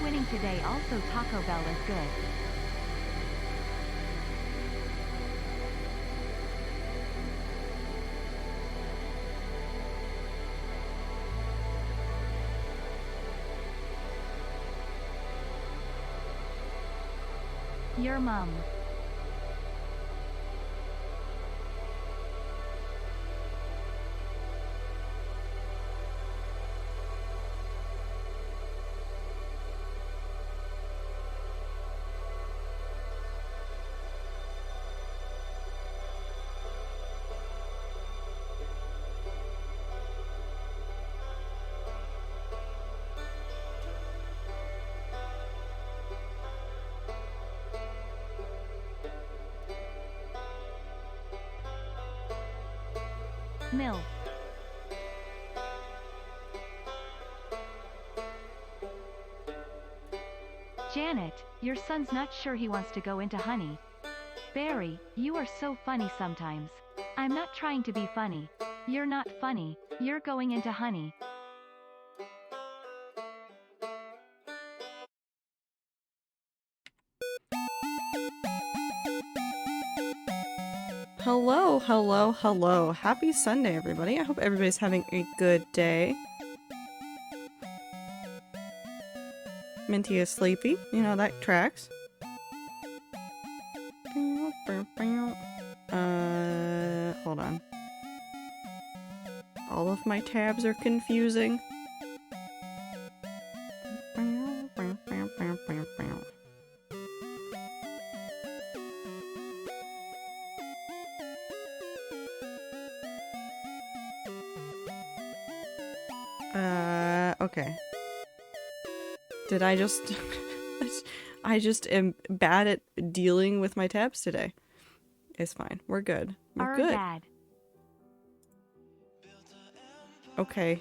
winning today. Also Taco Bell is good. Your mom. Mill. Janet, your son's not sure he wants to go into honey. Barry, you are so funny sometimes. I'm not trying to be funny. You're not funny. You're going into honey. Hello, hello, hello. Happy Sunday, everybody. I hope everybody's having a good day. Minty is sleepy. You know, that tracks. Hold on. All of my tabs are confusing. Okay. Did I just... I just am bad at dealing with my tabs today. It's fine. We're good. We're good. Dad. Okay.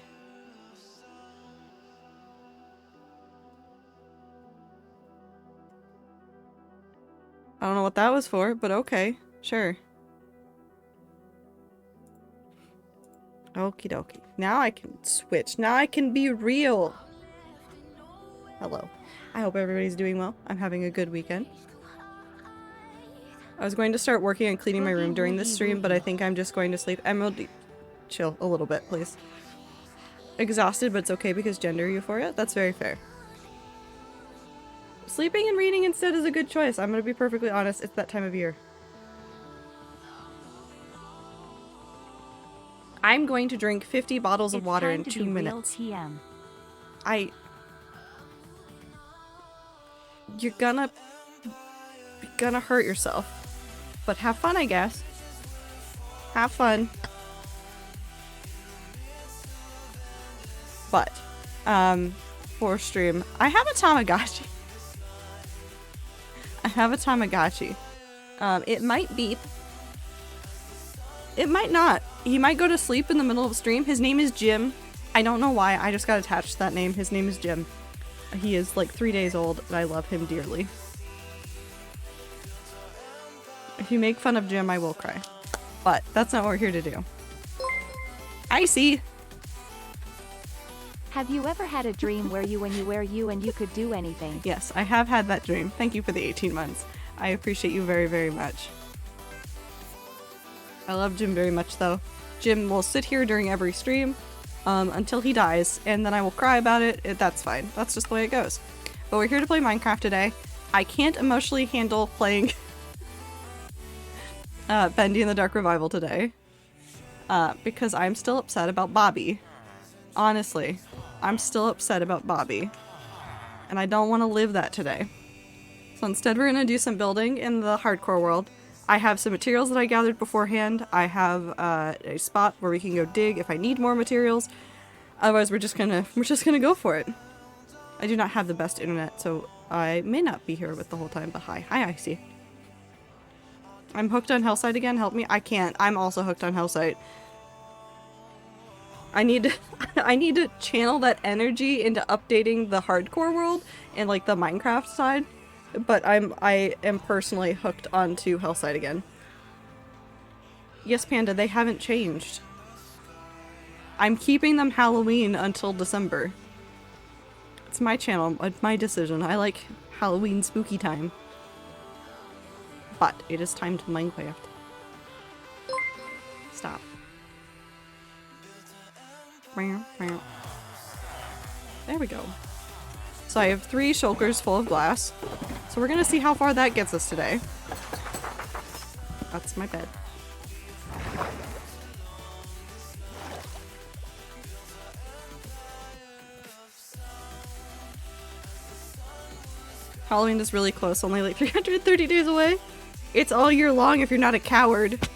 I don't know what that was for, but okay. Sure. Okie dokie. Now I can switch. Now I can be real. Hello. I hope everybody's doing well. I'm having a good weekend. I was going to start working on cleaning my room during this stream, but I think I'm just going to sleep. Emerald, chill a little bit, please. Exhausted, but it's okay because gender euphoria? That's very fair. Sleeping and reading instead is a good choice. I'm going to be perfectly honest. It's that time of year. I'm going to drink 50 bottles of water in 2 minutes. You're gonna hurt yourself. But have fun, I guess. Have fun. But, for stream, I have a Tamagotchi. It might beep. It might not. He might go to sleep in the middle of a stream. His name is Jim. I don't know why. I just got attached to that name. His name is Jim. He is like 3 days old, and I love him dearly. If you make fun of Jim, I will cry. But that's not what we're here to do. Icy! Have you ever had a dream where you and you could do anything? Yes, I have had that dream. Thank you for the 18 months. I appreciate you very, very much. I love Jim very much, though. Jim will sit here during every stream until he dies, and then I will cry about it. That's fine. That's just the way it goes. But we're here to play Minecraft today. I can't emotionally handle playing Bendy and the Dark Revival today because I'm still upset about Bobby. Honestly, I'm still upset about Bobby, and I don't want to live that today. So instead we're going to do some building in the hardcore world. I have some materials that I gathered beforehand. I have a spot where we can go dig if I need more materials. Otherwise, we're just gonna go for it. I do not have the best internet, so I may not be here with the whole time. But hi, Icy. I'm hooked on Hellside again. Help me. I can't. I'm also hooked on Hellside. I need to channel that energy into updating the hardcore world and like the Minecraft side. But I am personally hooked onto Hellside again. Yes, Panda, they haven't changed. I'm keeping them Halloween until December. It's my channel, my decision. I like Halloween spooky time. But it is time to Minecraft. Stop. There we go. So I have 3 shulkers full of glass. So we're gonna see how far that gets us today. That's my bed. Halloween is really close, only like 330 days away. It's all year long if you're not a coward.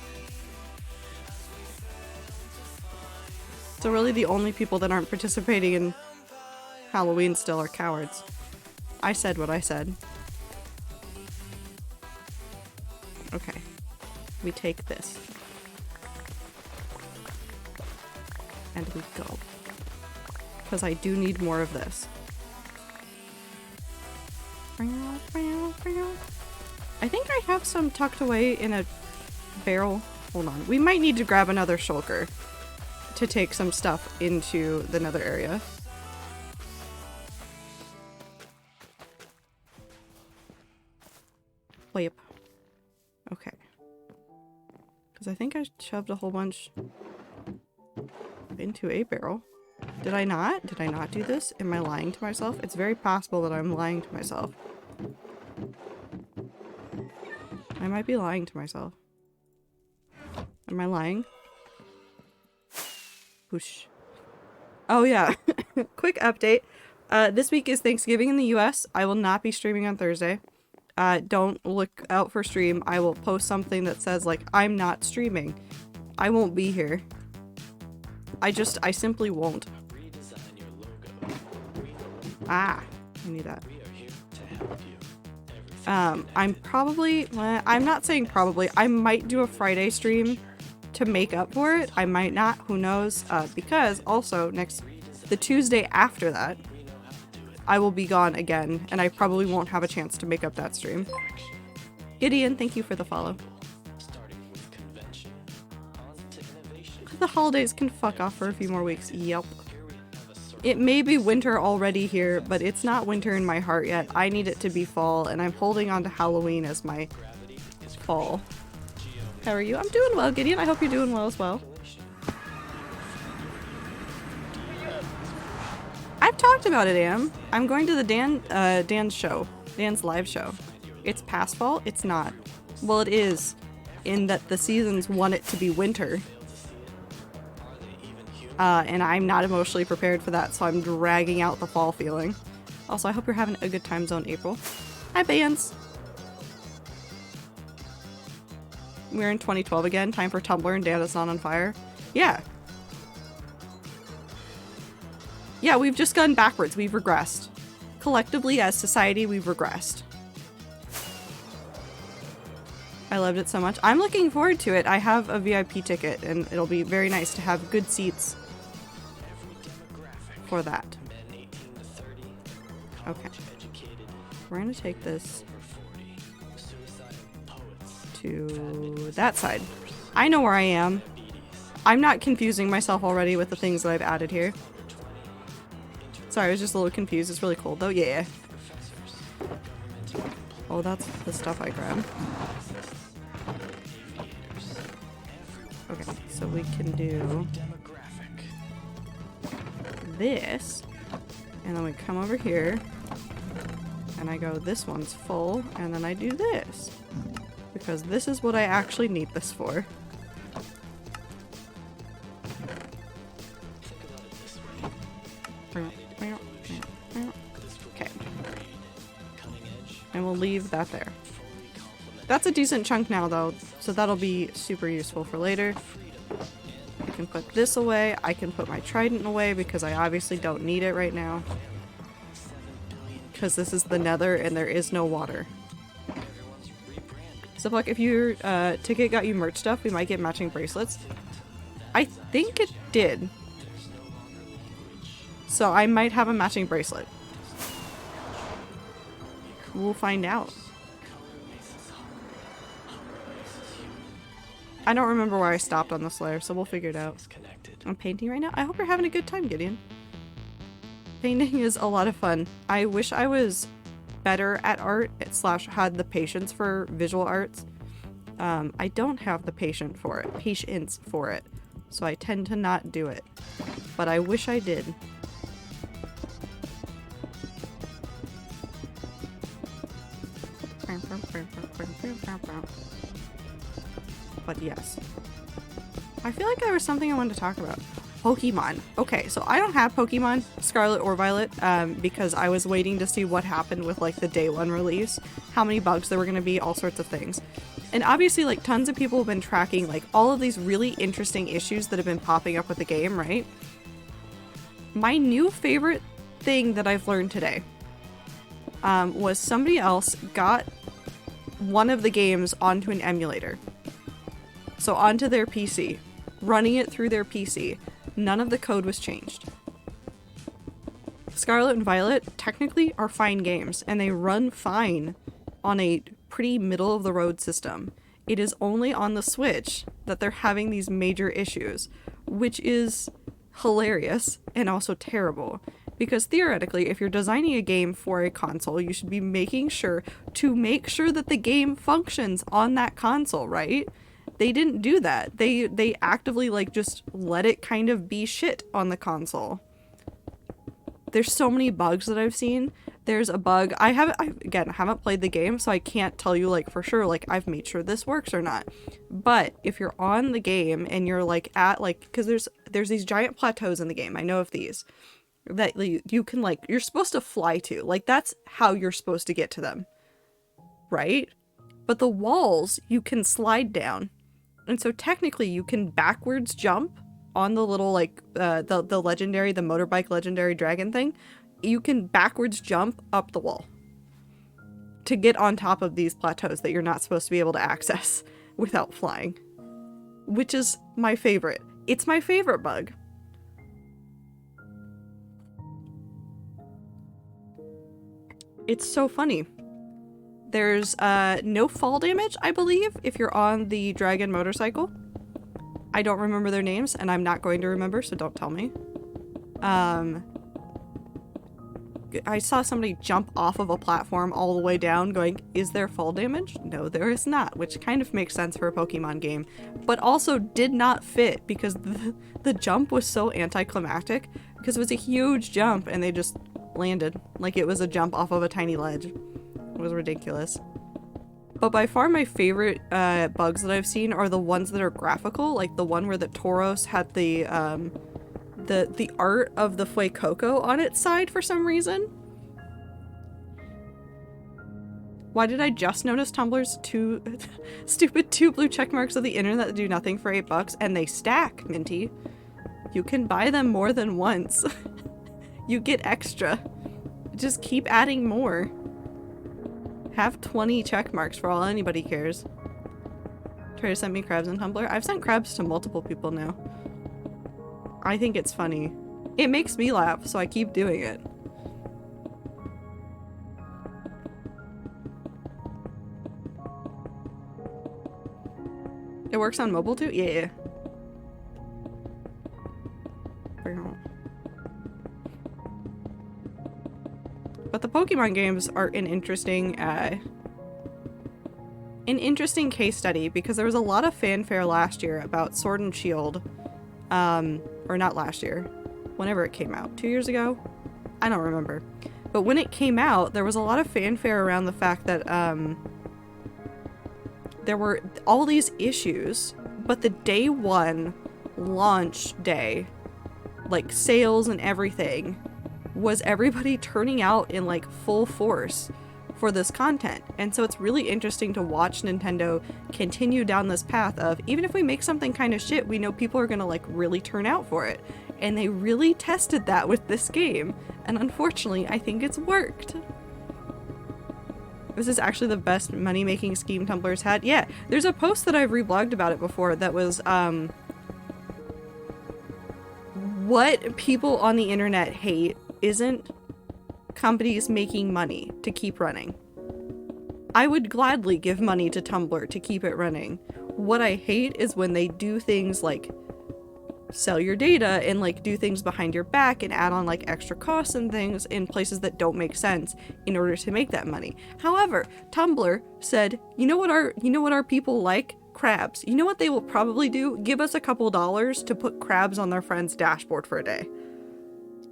So really the only people that aren't participating in Halloween still are cowards. I said what I said. Okay. We take this. And we go. Because I do need more of this. I think I have some tucked away in a barrel. Hold on. We might need to grab another shulker to take some stuff into the nether area. Yep. Okay. Because I think I shoved a whole bunch into a barrel. Did I not? Did I not do this? Am I lying to myself? It's very possible that I'm lying to myself. I might be lying to myself. Am I lying? Whoosh. Oh yeah. Quick update. This week is Thanksgiving in the US. I will not be streaming on Thursday. Don't look out for stream. I will post something that says like, I'm not streaming. I won't be here. I simply won't. Ah, I need that. I'm probably, I'm not saying probably, I might do a Friday stream to make up for it. I might not, who knows, because also the Tuesday after that, I will be gone again, and I probably won't have a chance to make up that stream. Gideon, thank you for the follow. The holidays can fuck off for a few more weeks. Yep. It may be winter already here, but it's not winter in my heart yet. I need it to be fall, and I'm holding on to Halloween as my fall. How are you? I'm doing well, Gideon. I hope you're doing well as well. I've talked about it, Am. I'm going to the Dan's show. Dan's live show. It's past fall? It's not. Well, it is, in that the seasons want it to be winter. And I'm not emotionally prepared for that, so I'm dragging out the fall feeling. Also, I hope you're having a good time zone, April. Hi, Bands! We're in 2012 again. Time for Tumblr and Dan is not on fire. Yeah. Yeah, we've just gone backwards. We've regressed. Collectively, as society, we've regressed. I loved it so much. I'm looking forward to it. I have a VIP ticket, and it'll be very nice to have good seats for that. Okay. We're gonna take this to that side. I know where I am. I'm not confusing myself already with the things that I've added here. Sorry, I was just a little confused. It's really cold though. Yeah. Oh, that's the stuff I grabbed. Okay, so we can do this, and then we come over here, and I go, this one's full, and then I do this, because this is what I actually need this for. Okay. And we'll leave that there. That's a decent chunk now though, so that'll be super useful for later. I can put this away, I can put my trident away because I obviously don't need it right now. Because this is the nether and there is no water. So like if your ticket got you merch stuff, we might get matching bracelets. I think it did. So I might have a matching bracelet. We'll find out. I don't remember where I stopped on this layer, so we'll figure it out. I'm painting right now. I hope you're having a good time, Gideon. Painting is a lot of fun. I wish I was better at art / had the patience for visual arts. I don't have the patience for it, so I tend to not do it. But I wish I did. But yes. I feel like there was something I wanted to talk about. Pokemon. Okay, so I don't have Pokemon Scarlet or Violet because I was waiting to see what happened with like the day one release, how many bugs there were going to be, all sorts of things. And obviously like tons of people have been tracking like all of these really interesting issues that have been popping up with the game, right? My new favorite thing that I've learned today was somebody else got one of the games onto an emulator. So onto their PC, running it through their PC. None of the code was changed. Scarlet and Violet technically are fine games, and they run fine on a pretty middle-of-the-road system. It is only on the Switch that they're having these major issues, which is hilarious and also terrible. Because theoretically, if you're designing a game for a console, you should be making sure that the game functions on that console, right? They didn't do that. They actively like just let it kind of be shit on the console. There's so many bugs that I've seen. There's a bug. I haven't played the game, so I can't tell you like for sure like I've made sure this works or not. But if you're on the game and you're like at like, because there's these giant plateaus in the game. I know of these that you can like, you're supposed to fly to. Like that's how you're supposed to get to them, right? But the walls you can slide down. And so technically you can backwards jump on the little like the motorbike legendary dragon thing. You can backwards jump up the wall to get on top of these plateaus that you're not supposed to be able to access without flying, which is my favorite. It's my favorite bug. It's so funny. There's no fall damage, I believe, if you're on the dragon motorcycle. I don't remember their names, and I'm not going to remember, so don't tell me. I saw somebody jump off of a platform all the way down going, is there fall damage? No, there is not, which kind of makes sense for a Pokemon game, but also did not fit because the jump was so anticlimactic because it was a huge jump and they just landed like it was a jump off of a tiny ledge. It was ridiculous. But by far my favorite bugs that I've seen are the ones that are graphical, like the one where the Tauros had the art of the Fuecoco on its side for some reason. Why did I just notice Tumblr's two blue check marks of the internet that do nothing for $8 and they stack, Minty? You can buy them more than once. You get extra. Just keep adding more. Have 20 check marks for all anybody cares. Try to send me crabs on Tumblr. I've sent crabs to multiple people now. I think it's funny. It makes me laugh, so I keep doing it. It works on mobile too? Yeah. But the Pokemon games are an interesting case study because there was a lot of fanfare last year about Sword and Shield. Or not last year. Whenever it came out. 2 years ago? I don't remember. But when it came out, there was a lot of fanfare around the fact that there were all these issues, but the day one launch day, like sales and everything, was everybody turning out in like full force for this content. And so it's really interesting to watch Nintendo continue down this path of, even if we make something kind of shit, we know people are gonna like really turn out for it. And they really tested that with this game. And unfortunately, I think it's worked. This is actually the best money-making scheme Tumblr's had. Yeah, there's a post that I've reblogged about it before that was, what people on the internet hate isn't companies making money to keep running. I would gladly give money to Tumblr to keep it running. What I hate is when they do things like sell your data and like do things behind your back and add on like extra costs and things in places that don't make sense in order to make that money. However, Tumblr said, you know what our people like? Crabs. You know what they will probably do? Give us a couple dollars to put crabs on their friend's dashboard for a day.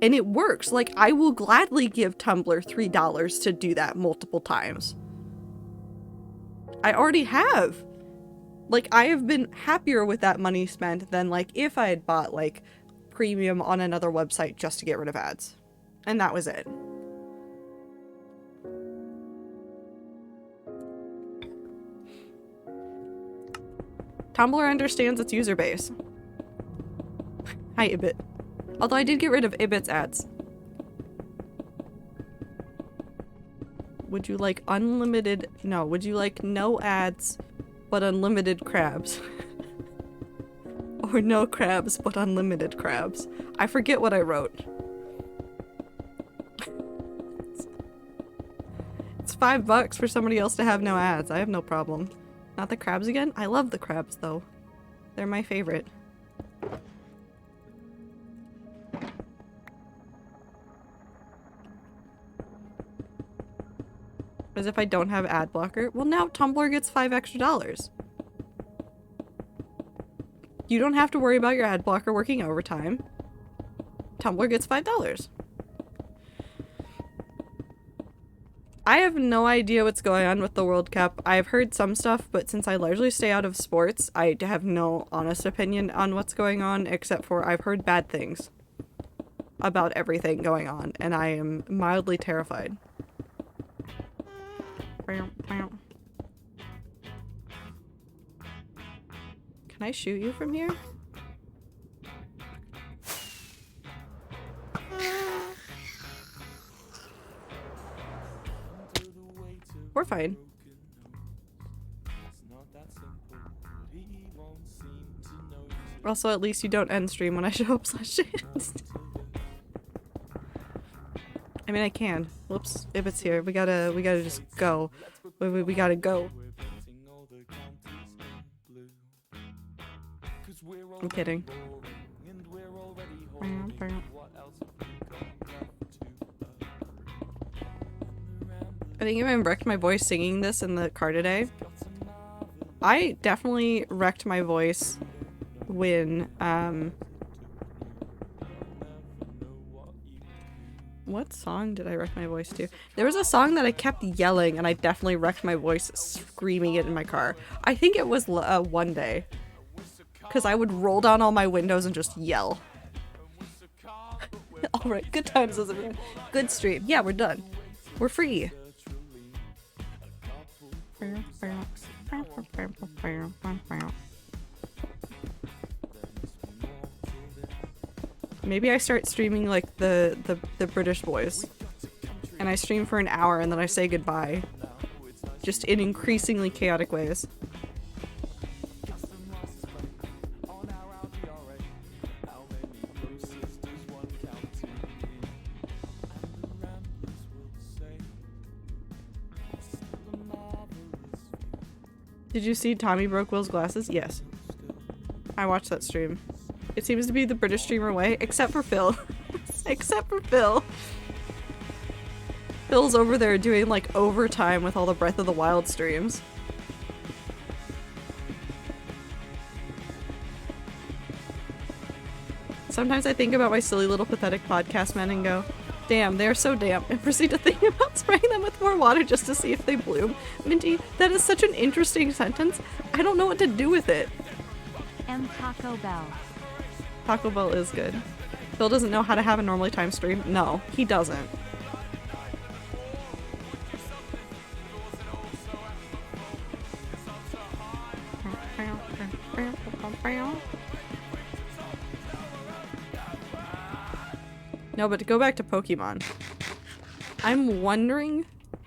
And it works. Like, I will gladly give Tumblr $3 to do that multiple times. I already have. Like, I have been happier with that money spent than, like, if I had bought, like, premium on another website just to get rid of ads. And that was it. Tumblr understands its user base. Hi, Ibit. Although I did get rid of Ibit's ads. Would you like unlimited... No, would you like no ads, but unlimited crabs? Or no crabs, but unlimited crabs? I forget what I wrote. It's $5 for somebody else to have no ads. I have no problem. Not the crabs again? I love the crabs, though. They're my favorite. As if I don't have ad blocker. Well, now Tumblr gets $5 extra. You don't have to worry about your ad blocker working overtime. Tumblr gets $5. I have no idea what's going on with the World Cup. I've heard some stuff, but since I largely stay out of sports, I have no honest opinion on what's going on, except for I've heard bad things about everything going on, and I am mildly terrified. Can I shoot you from here? We're fine. Also, at least you don't end stream when I show up /shit. I mean, I can. Whoops, if it's here, we gotta just go. We gotta go. I'm kidding. I think I even wrecked my voice singing this in the car today. I definitely wrecked my voice when, what song did I wreck my voice to? There was a song that I kept yelling and I definitely wrecked my voice screaming it in my car. I think it was One Day. Because I would roll down all my windows and just yell. Alright, good times, everyone. Good stream. Yeah, we're done. We're free. Maybe I start streaming like the British boys. And I stream for an hour and then I say goodbye. Just in increasingly chaotic ways. Did you see Tommy broke Will's glasses? Yes. I watched that stream. It seems to be the British streamer way, except for Phil. Except for Phil. Phil's over there doing like overtime with all the Breath of the Wild streams. Sometimes I think about my silly little pathetic podcast men and go, damn, they're so damp, and proceed to think about spraying them with more water just to see if they bloom. Minty, that is such an interesting sentence. I don't know what to do with it. M. Taco Bell. Taco Bell is good. Phil doesn't know how to have a normally timed stream? No, he doesn't. No, but to go back to Pokemon, I'm wondering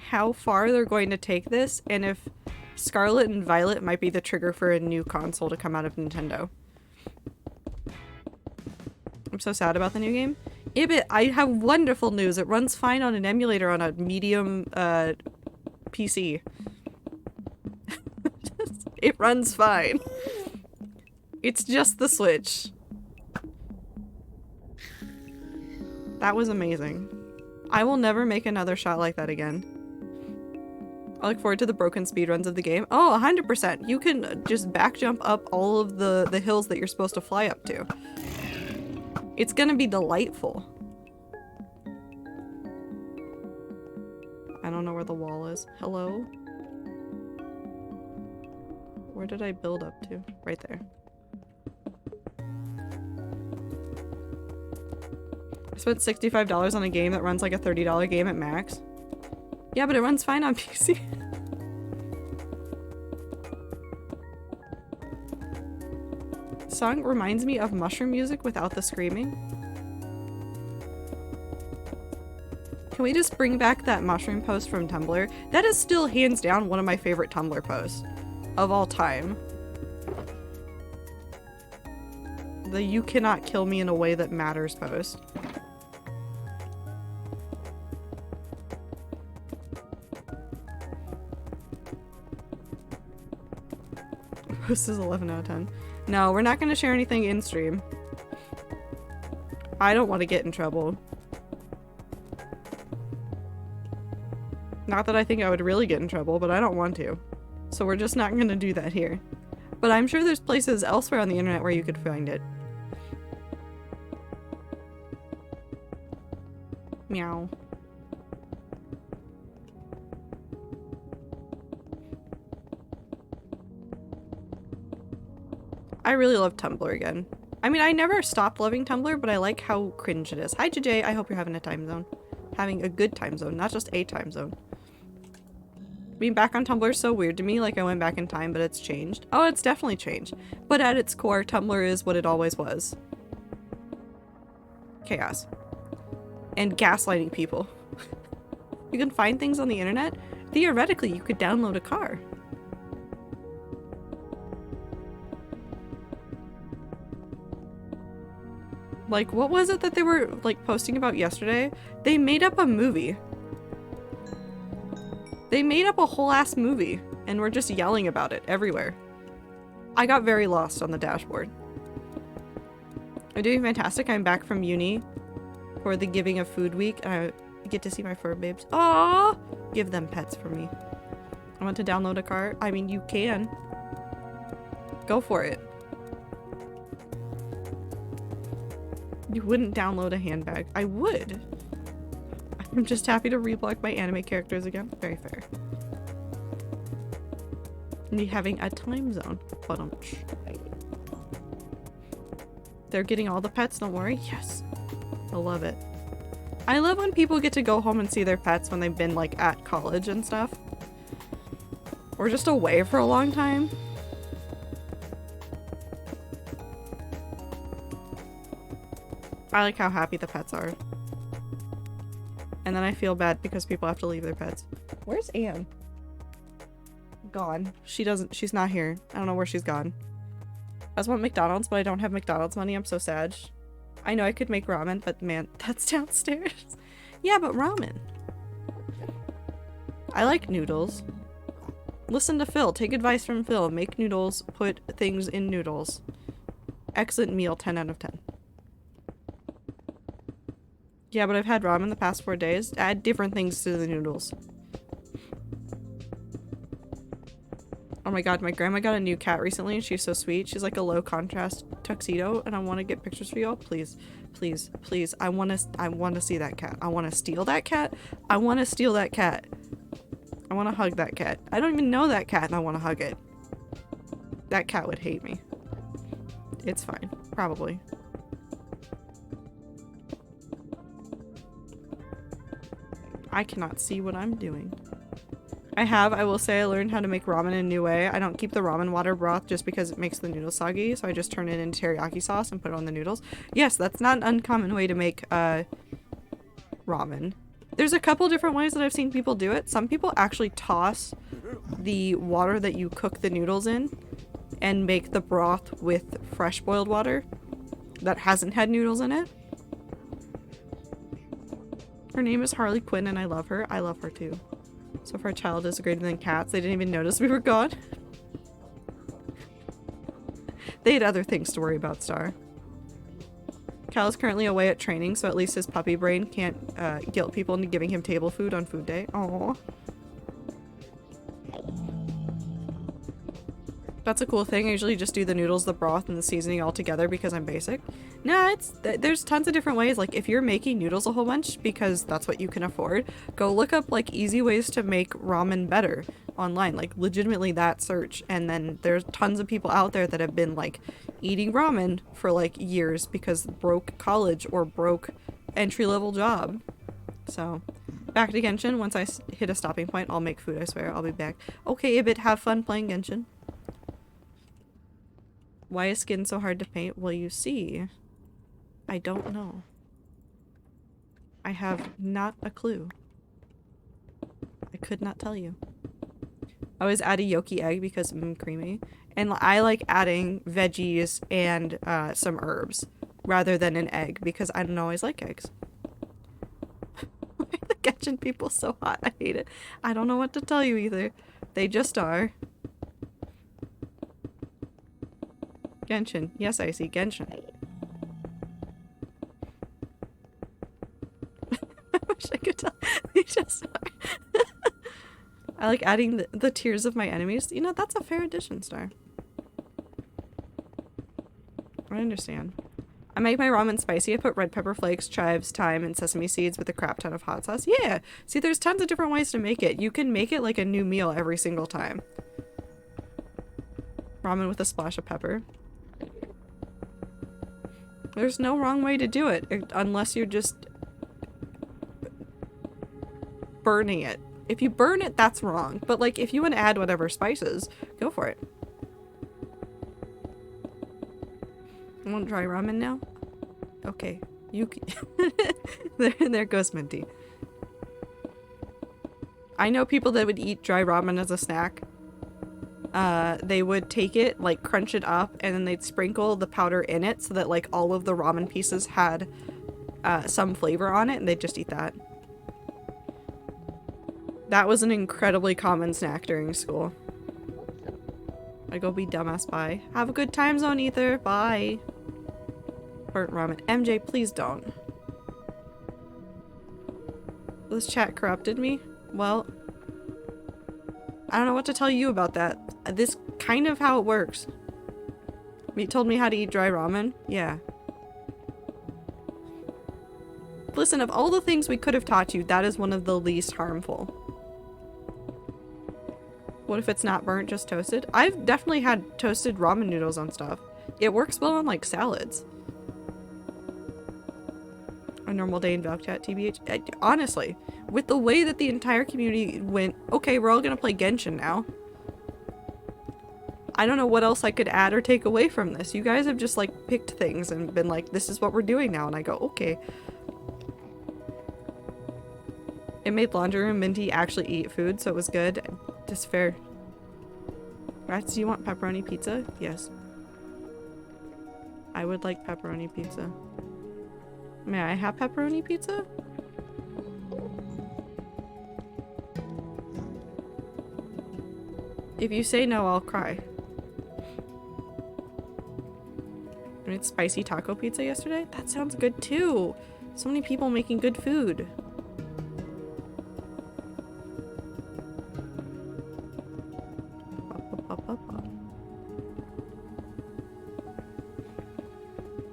how far they're going to take this and if Scarlet and Violet might be the trigger for a new console to come out of Nintendo. I'm so sad about the new game. Ibit, I have wonderful news. It runs fine on an emulator on a medium PC. It runs fine. It's just the Switch. That was amazing. I will never make another shot like that again. I look forward to the broken speedruns of the game. Oh, 100%. You can just back jump up all of the hills that you're supposed to fly up to. It's gonna be delightful. I don't know where the wall is. Hello? Where did I build up to? Right there. I spent $65 on a game that runs like a $30 game at max. Yeah, but it runs fine on PC. Song reminds me of mushroom music without the screaming. Can we just bring back that mushroom post from Tumblr? That is still hands down one of my favorite Tumblr posts of all time. The "you cannot kill me in a way that matters" post. This is 11 out of 10. No, we're not going to share anything in stream. I don't want to get in trouble. Not that I think I would really get in trouble, but I don't want to. So we're just not going to do that here. But I'm sure there's places elsewhere on the internet where you could find it. Meow. I really love Tumblr again. I mean, I never stopped loving Tumblr, but I like how cringe it is. Hi, JJ. I hope you're having a time zone. Having a good time zone, not just a time zone. Being back on Tumblr is so weird to me, like I went back in time, but it's changed. Oh, it's definitely changed. But at its core, Tumblr is what it always was. Chaos. And gaslighting people. You can find things on the internet. Theoretically, you could download a car. Like, what was it that they were, like, posting about yesterday? They made up a movie. They made up a whole ass movie, and we're just yelling about it everywhere. I got very lost on the dashboard. I'm doing fantastic. I'm back from uni for the Giving of Food week, and I get to see my fur babes. Aww! Give them pets for me. I want to download a car. I mean, you can. Go for it. You wouldn't download a handbag. I would. I'm just happy to reblock my anime characters again. Very fair. Me having a time zone. But they're getting all the pets, don't worry. Yes. I love it. I love when people get to go home and see their pets when they've been like at college and stuff. Or just away for a long time. I like how happy the pets are. And then I feel bad because people have to leave their pets. Where's Anne? Gone. She's not here. I don't know where she's gone. I just want McDonald's, but I don't have McDonald's money. I'm so sad. I know I could make ramen, but man, that's downstairs. Yeah, but ramen. I like noodles. Listen to Phil. Take advice from Phil. Make noodles. Put things in noodles. Excellent meal. 10 out of 10. Yeah, but I've had ramen the past 4 days. Add different things to the noodles. Oh my god, my grandma got a new cat recently and she's so sweet. She's like a low contrast tuxedo and I want to get pictures for y'all. Please, please, please. I want to see that cat. I want to steal that cat. I want to steal that cat. I want to hug that cat. I don't even know that cat and I want to hug it. That cat would hate me. It's fine. Probably. I cannot see what I'm doing. I will say I learned how to make ramen in a new way. I don't keep the ramen water broth just because it makes the noodles soggy, so I just turn it into teriyaki sauce and put it on the noodles. Yes, that's not an uncommon way to make ramen. There's a couple different ways that I've seen people do it. Some people actually toss the water that you cook the noodles in and make the broth with fresh boiled water that hasn't had noodles in it. Her name is Harley Quinn and I love her. I love her too. So if our child is greater than cats, they didn't even notice we were gone. They had other things to worry about, Star. Cal is currently away at training, so at least his puppy brain can't guilt people into giving him table food on food day. Aww. That's a cool thing. I usually just do the noodles, the broth, and the seasoning all together because I'm basic. Nah, there's tons of different ways. Like, if you're making noodles a whole bunch because that's what you can afford, go look up, like, easy ways to make ramen better online. Like, legitimately that search. And then there's tons of people out there that have been, like, eating ramen for, like, years because broke college or broke entry-level job. So, back to Genshin. Once I hit a stopping point, I'll make food, I swear. I'll be back. Okay, Ibit, have fun playing Genshin. Why is skin so hard to paint? Well, you see, I don't know. I have not a clue. I could not tell you. I always add a Yoki egg because creamy. And I like adding veggies and some herbs rather than an egg because I don't always like eggs. Why are the Genshin people so hot? I hate it. I don't know what to tell you either. They just are. Genshin. Yes, I see Genshin. I wish I could tell. They just are. I like adding the tears of my enemies. You know, that's a fair addition, Star. I understand. I make my ramen spicy. I put red pepper flakes, chives, thyme, and sesame seeds with a crap ton of hot sauce. Yeah! See, there's tons of different ways to make it. You can make it like a new meal every single time. Ramen with a splash of pepper. There's no wrong way to do it, unless you're just burning it. If you burn it, that's wrong. But, like, if you want to add whatever spices, go for it. I want dry ramen now? Okay. You there goes Minty. I know people that would eat dry ramen as a snack. They would take it, like, crunch it up, and then they'd sprinkle the powder in it so that, like, all of the ramen pieces had some flavor on it, and they'd just eat that. That was an incredibly common snack during school. I go be dumbass, bye. Have a good time zone, Ether. Bye. Burnt ramen. MJ, please don't. This chat corrupted me? Well, I don't know what to tell you about that. This kind of how it works. He told me how to eat dry ramen. Yeah. Listen, of all the things we could have taught you, that is one of the least harmful. What if it's not burnt, just toasted? I've definitely had toasted ramen noodles on stuff. It works well on, like, salads. A normal day in Valchat, TBH. Honestly, with the way that the entire community went, okay, we're all gonna play Genshin now. I don't know what else I could add or take away from this. You guys have just, like, picked things and been like, this is what we're doing now. And I go, okay. It made Laundry and Minty actually eat food, so it was good. Just fair. Rats, do you want pepperoni pizza? Yes. I would like pepperoni pizza. May I have pepperoni pizza? If you say no, I'll cry. I made spicy taco pizza yesterday? That sounds good too. So many people making good food.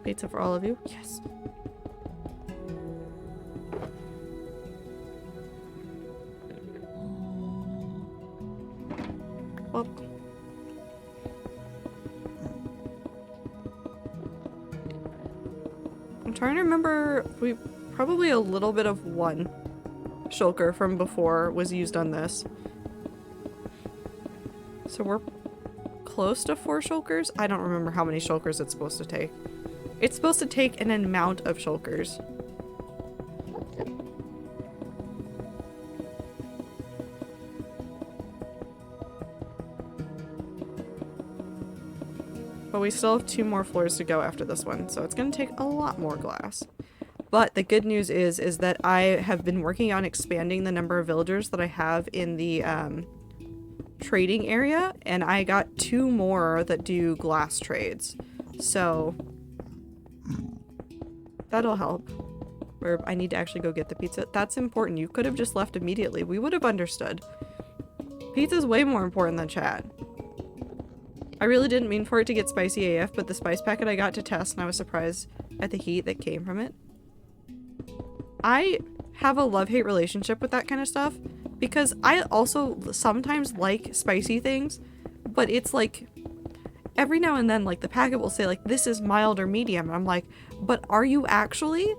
Pizza for all of you? Yes. Well. I'm trying to remember, probably a little bit of one shulker from before was used on this. So we're close to 4 shulkers? I don't remember how many shulkers it's supposed to take. It's supposed to take an amount of shulkers. But we still have 2 more floors to go after this one, so it's going to take a lot more glass. But the good news is that I have been working on expanding the number of villagers that I have in the trading area, and I got 2 more that do glass trades. So That'll help. Or I need to actually go get the pizza. That's important. You could have just left immediately. We would have understood. Pizza's way more important than chat. I really didn't mean for it to get spicy AF, but the spice packet I got to test and I was surprised at the heat that came from it. I have a love-hate relationship with that kind of stuff because I also sometimes like spicy things, but it's like every now and then like the packet will say like this is mild or medium and I'm like, but are you actually?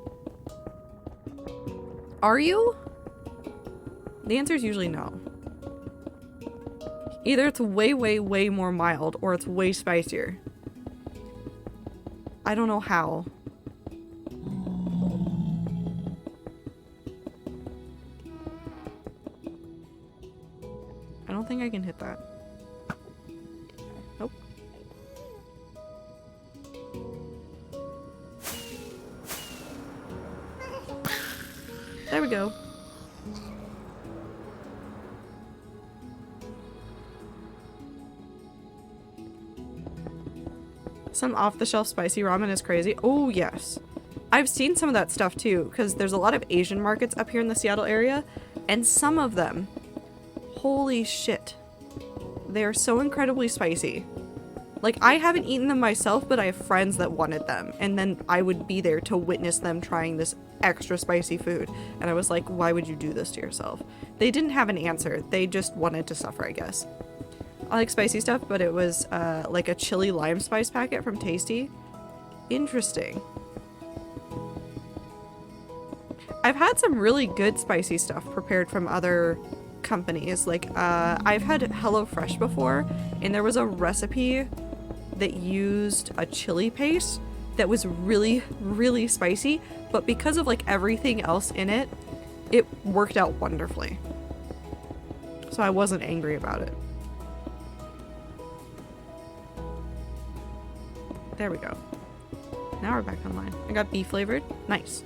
Are you? The answer is usually no. Either it's way, way, way more mild or it's way spicier. I don't know how. I don't think I can hit that. Nope. There we go. Some off-the-shelf spicy ramen is crazy. Oh, yes. I've seen some of that stuff too, because there's a lot of Asian markets up here in the Seattle area, and some of them, holy shit, they are so incredibly spicy. Like, I haven't eaten them myself, but I have friends that wanted them, and then I would be there to witness them trying this extra spicy food, and I was like, why would you do this to yourself? They didn't have an answer. They just wanted to suffer, I guess. I like spicy stuff, but it was like a chili lime spice packet from Tasty. Interesting. I've had some really good spicy stuff prepared from other companies. Like, I've had HelloFresh before, and there was a recipe that used a chili paste that was really, really spicy, but because of like everything else in it, it worked out wonderfully. So I wasn't angry about it. There we go. Now we're back online. I got beef flavored. Nice.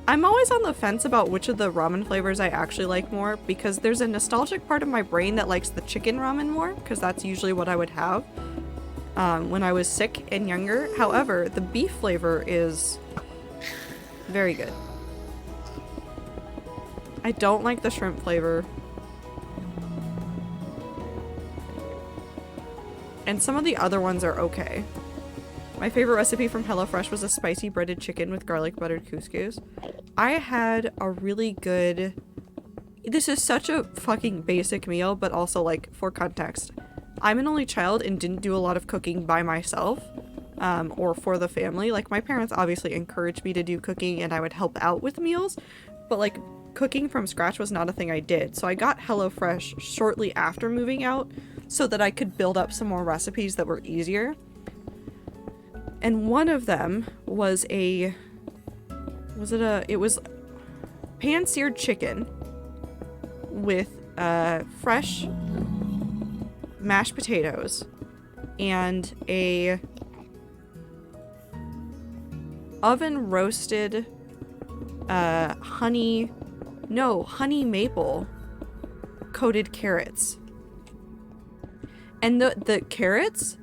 I'm always on the fence about which of the ramen flavors I actually like more because there's a nostalgic part of my brain that likes the chicken ramen more because that's usually what I would have when I was sick and younger. However, the beef flavor is very good. I don't like the shrimp flavor. And some of the other ones are okay. My favorite recipe from HelloFresh was a spicy breaded chicken with garlic buttered couscous. I had a really good... This is such a fucking basic meal, but also, like, for context. I'm an only child and didn't do a lot of cooking by myself, or for the family. Like, my parents obviously encouraged me to do cooking and I would help out with meals, but, like, cooking from scratch was not a thing I did. So I got HelloFresh shortly after moving out, so that I could build up some more recipes that were easier. And one of them was it was pan-seared chicken with fresh mashed potatoes and a oven roasted honey maple coated carrots. And the carrots,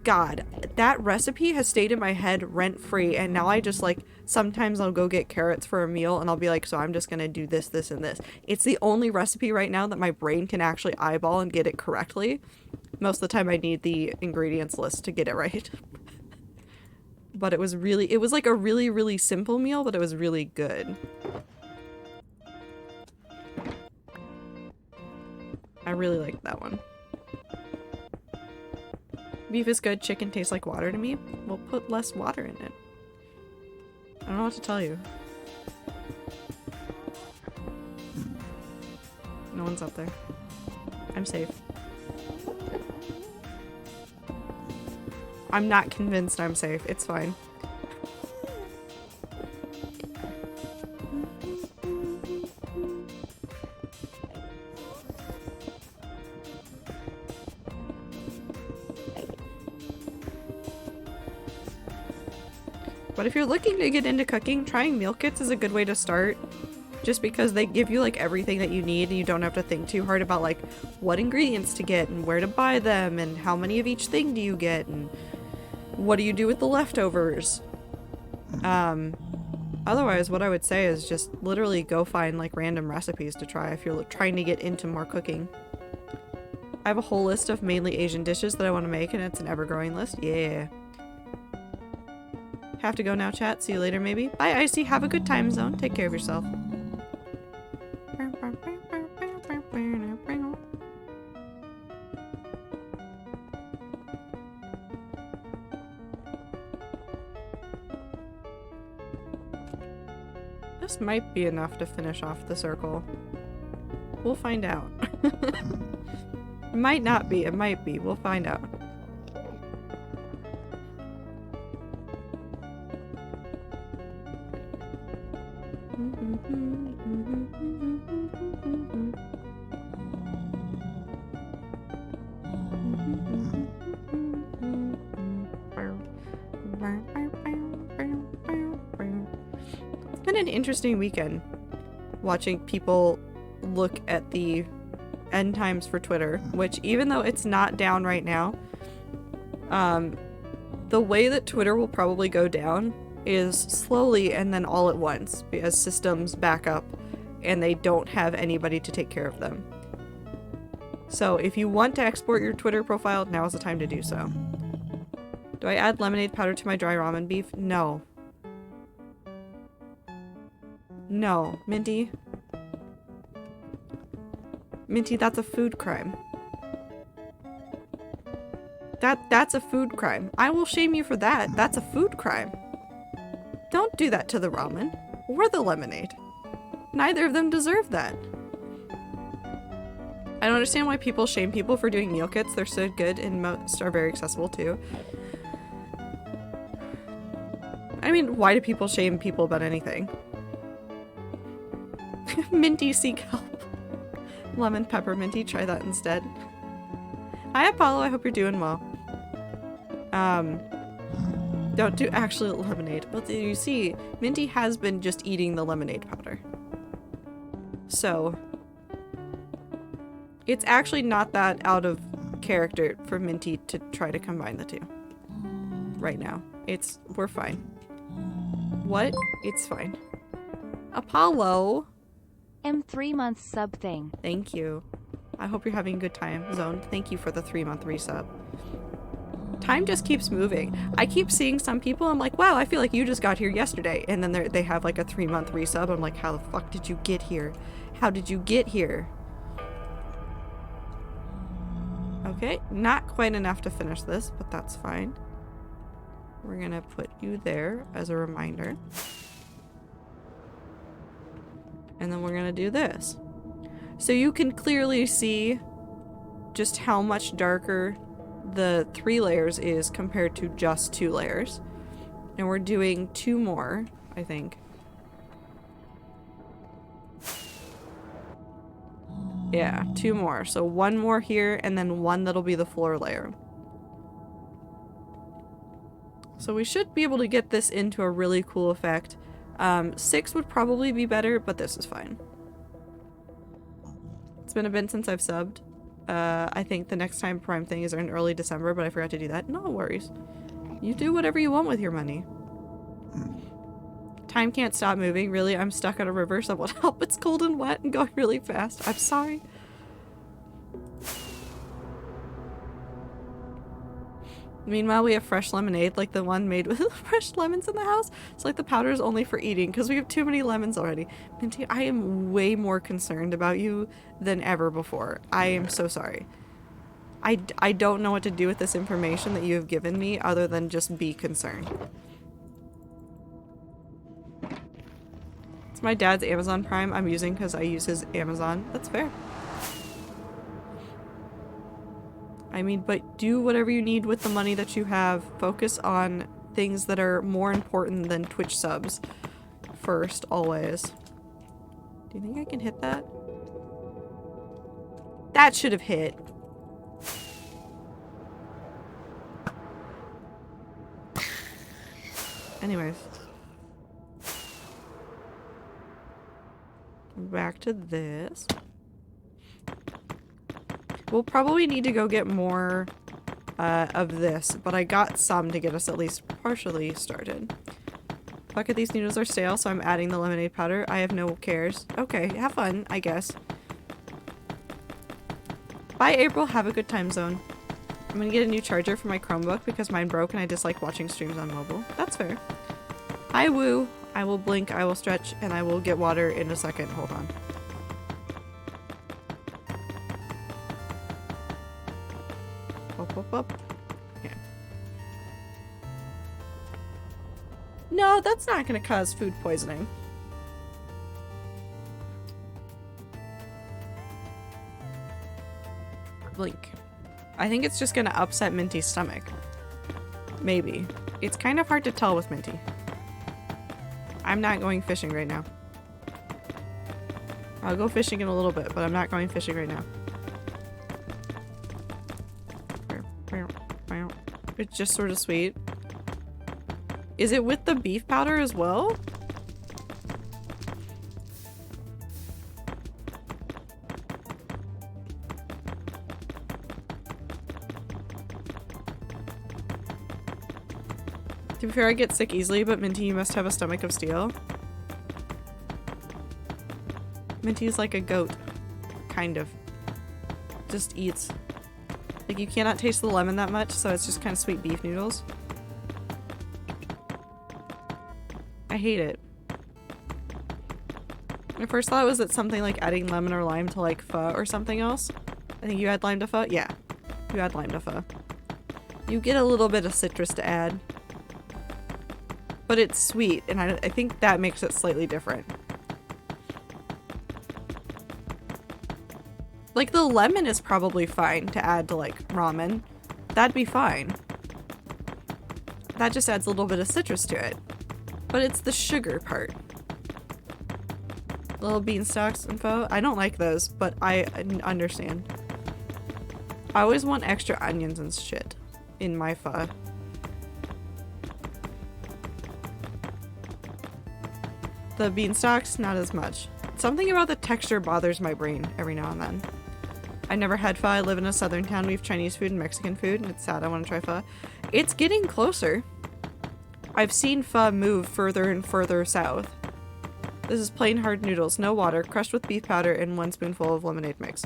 God, that recipe has stayed in my head rent-free, and now I just, like, sometimes I'll go get carrots for a meal, and I'll be like, so I'm just gonna do this, this, and this. It's the only recipe right now that my brain can actually eyeball and get it correctly. Most of the time I need the ingredients list to get it right. But it was like a really, really simple meal, but it was really good. I really liked that one. Beef is good, chicken tastes like water to me. We'll put less water in it. I don't know what to tell you. No one's up there. I'm safe. I'm not convinced I'm safe. It's fine. But if you're looking to get into cooking, trying meal kits is a good way to start. Just because they give you like everything that you need and you don't have to think too hard about like what ingredients to get and where to buy them and how many of each thing do you get and what do you do with the leftovers. Otherwise, what I would say is just literally go find like random recipes to try if you're trying to get into more cooking. I have a whole list of mainly Asian dishes that I want to make, and it's an ever-growing list. Yeah. Have to go now, chat. See you later, maybe. Bye, Icy. Have a good time zone. Take care of yourself. This might be enough to finish off the circle. We'll find out. It might not be. It might be. We'll find out. It's been an interesting weekend watching people look at the end times for Twitter, which even though it's not down right now, the way that Twitter will probably go down is slowly and then all at once as systems back up and they don't have anybody to take care of them. So if you want to export your Twitter profile, now is the time to do so. Do I add lemonade powder to my dry ramen beef? No. No, Minty. Minty, that's a food crime. That's a food crime. I will shame you for that. That's a food crime. Don't do that to the ramen or the lemonade. Neither of them deserve that. I don't understand why people shame people for doing meal kits. They're so good and most are very accessible too. I mean, why do people shame people about anything? Minty, seek help. Lemon pepper minty, try that instead. Hi Apollo, I hope you're doing well. Don't do actual lemonade. But you see, Minty has been just eating the lemonade powder. So, it's actually not that out of character for Minty to try to combine the two. Right now. We're fine. What? It's fine. Apollo! M3 months sub thing. Thank you. I hope you're having a good time, Zone. Thank you for the 3-month resub. Time just keeps moving. I keep seeing some people, I'm like, wow, I feel like you just got here yesterday. And then they have like a 3-month resub. I'm like, how the fuck did you get here? How did you get here? Okay, not quite enough to finish this, but that's fine. We're gonna put you there as a reminder. And then we're gonna do this. So you can clearly see just how much darker the 3 layers is compared to just 2 layers. And we're doing 2 more, I think. Yeah, 2 more. So 1 more here and then 1 that'll be the floor layer. So we should be able to get this into a really cool effect. 6 would probably be better, but this is fine. It's been a bit since I've subbed. I think the next time Prime thing is in early December, but I forgot to do that. No worries. You do whatever you want with your money. Time can't stop moving. Really, I'm stuck on a river. Someone help. It's cold and wet and going really fast. I'm sorry. Meanwhile, we have fresh lemonade, like the one made with fresh lemons in the house. It's like the powder is only for eating because we have too many lemons already. Minty, I am way more concerned about you than ever before. I am so sorry. I don't know what to do with this information that you have given me other than just be concerned. It's my dad's Amazon Prime I'm using because I use his Amazon. That's fair. I mean, but do whatever you need with the money that you have. Focus on things that are more important than Twitch subs first, always. Do you think I can hit that? That should have hit. Anyways. Back to this. We'll probably need to go get more of this, but I got some to get us at least partially started. Fuck it, these noodles are stale, so I'm adding the lemonade powder. I have no cares. Okay, have fun, I guess. Bye, April. Have a good time zone. I'm gonna get a new charger for my Chromebook because mine broke and I dislike watching streams on mobile. That's fair. Hi, Woo. I will blink, I will stretch, and I will get water in a second. Hold on. Up, up, up. Yeah. No, that's not gonna cause food poisoning. Blink. I think it's just gonna upset Minty's stomach. Maybe. It's kind of hard to tell with Minty. I'm not going fishing right now. I'll go fishing in a little bit, but I'm not going fishing right now. It's just sort of sweet. Is it with the beef powder as well? To be fair, I get sick easily, but Minty, you must have a stomach of steel. Minty's like a goat. Kind of. Just eats. Like, you cannot taste the lemon that much, so it's just kind of sweet beef noodles. I hate it. My first thought was that something like adding lemon or lime to like pho or something else. I think you add lime to pho? Yeah. You add lime to pho. You get a little bit of citrus to add. But it's sweet, and I think that makes it slightly different. Like, the lemon is probably fine to add to, like, ramen. That'd be fine. That just adds a little bit of citrus to it. But it's the sugar part. Little beanstalks and pho. I don't like those, but I understand. I always want extra onions and shit in my pho. The beanstalks, not as much. Something about the texture bothers my brain every now and then. I never had pho. I live in a southern town. We have Chinese food and Mexican food, and it's sad. I want to try pho. It's getting closer. I've seen pho move further and further south. This is plain hard noodles, no water, crushed with beef powder, and 1 spoonful of lemonade mix.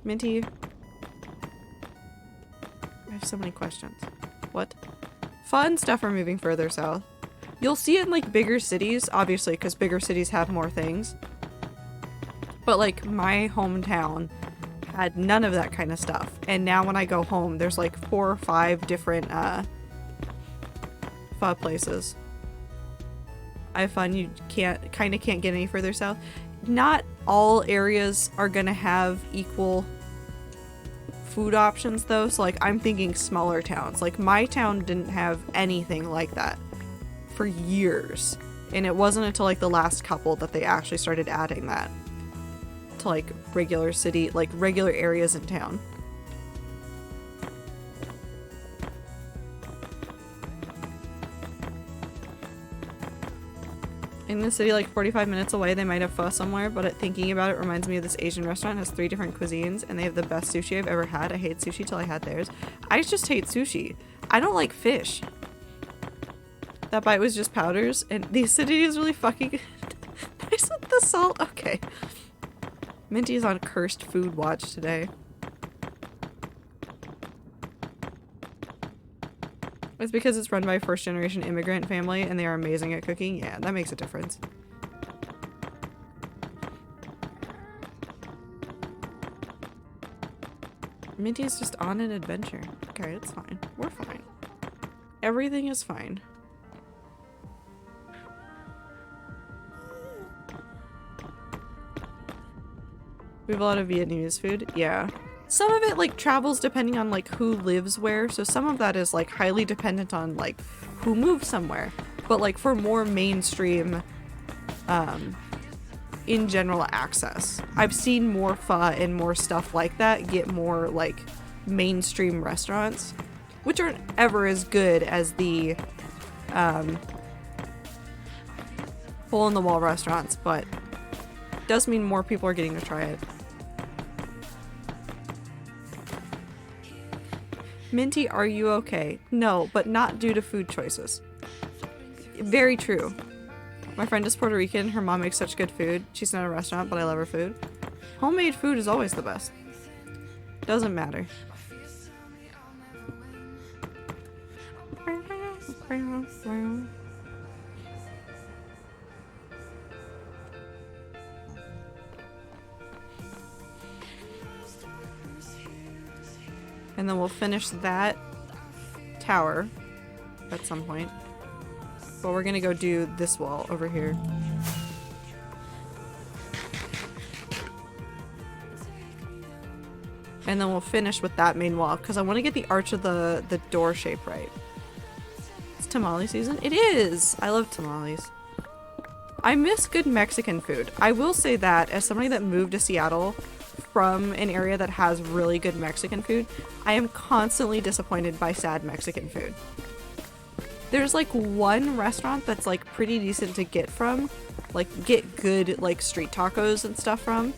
Minty. I have so many questions. What? Pho and stuff are moving further south. You'll see it in, like, bigger cities, obviously, because bigger cities have more things. But, like, my hometown had none of that kind of stuff. And now when I go home, there's, like, 4 or 5 different, pho places. I have fun. You can't get any further south. Not all areas are gonna have equal food options, though. So, like, I'm thinking smaller towns. Like, my town didn't have anything like that for years, and it wasn't until like the last couple that they actually started adding that to like regular areas in town. In the city like 45 minutes away they might have pho somewhere, but thinking about it reminds me of this Asian restaurant. It has 3 different cuisines and they have the best sushi I've ever had. I hate sushi till I had theirs. I just hate sushi. I don't like fish. That bite was just powders, and the acidity is really fucking good. Nice with the salt. Okay. Minty's on cursed food watch today. It's because it's run by a first-generation immigrant family, and they are amazing at cooking. Yeah, that makes a difference. Minty's just on an adventure. Okay, it's fine. We're fine. Everything is fine. We have a lot of Vietnamese food. Yeah. Some of it like travels depending on like who lives where. So some of that is like highly dependent on like who moves somewhere. But like for more mainstream in general access, I've seen more pho and more stuff like that get more like mainstream restaurants, which aren't ever as good as the hole in the wall restaurants, but does mean more people are getting to try it. Minty, are you okay? No, but not due to food choices. Very true. My friend is Puerto Rican. Her mom makes such good food. She's not in a restaurant, but I love her food. Homemade food is always the best. Doesn't matter. And then we'll finish that tower at some point. But we're gonna go do this wall over here. And then we'll finish with that main wall, because I want to get the arch of the door shape right. It's tamale season? It is! I love tamales. I miss good Mexican food. I will say that, as somebody that moved to Seattle from an area that has really good Mexican food, I am constantly disappointed by sad Mexican food. There's like one restaurant that's like pretty decent to get from, like get good like street tacos and stuff from.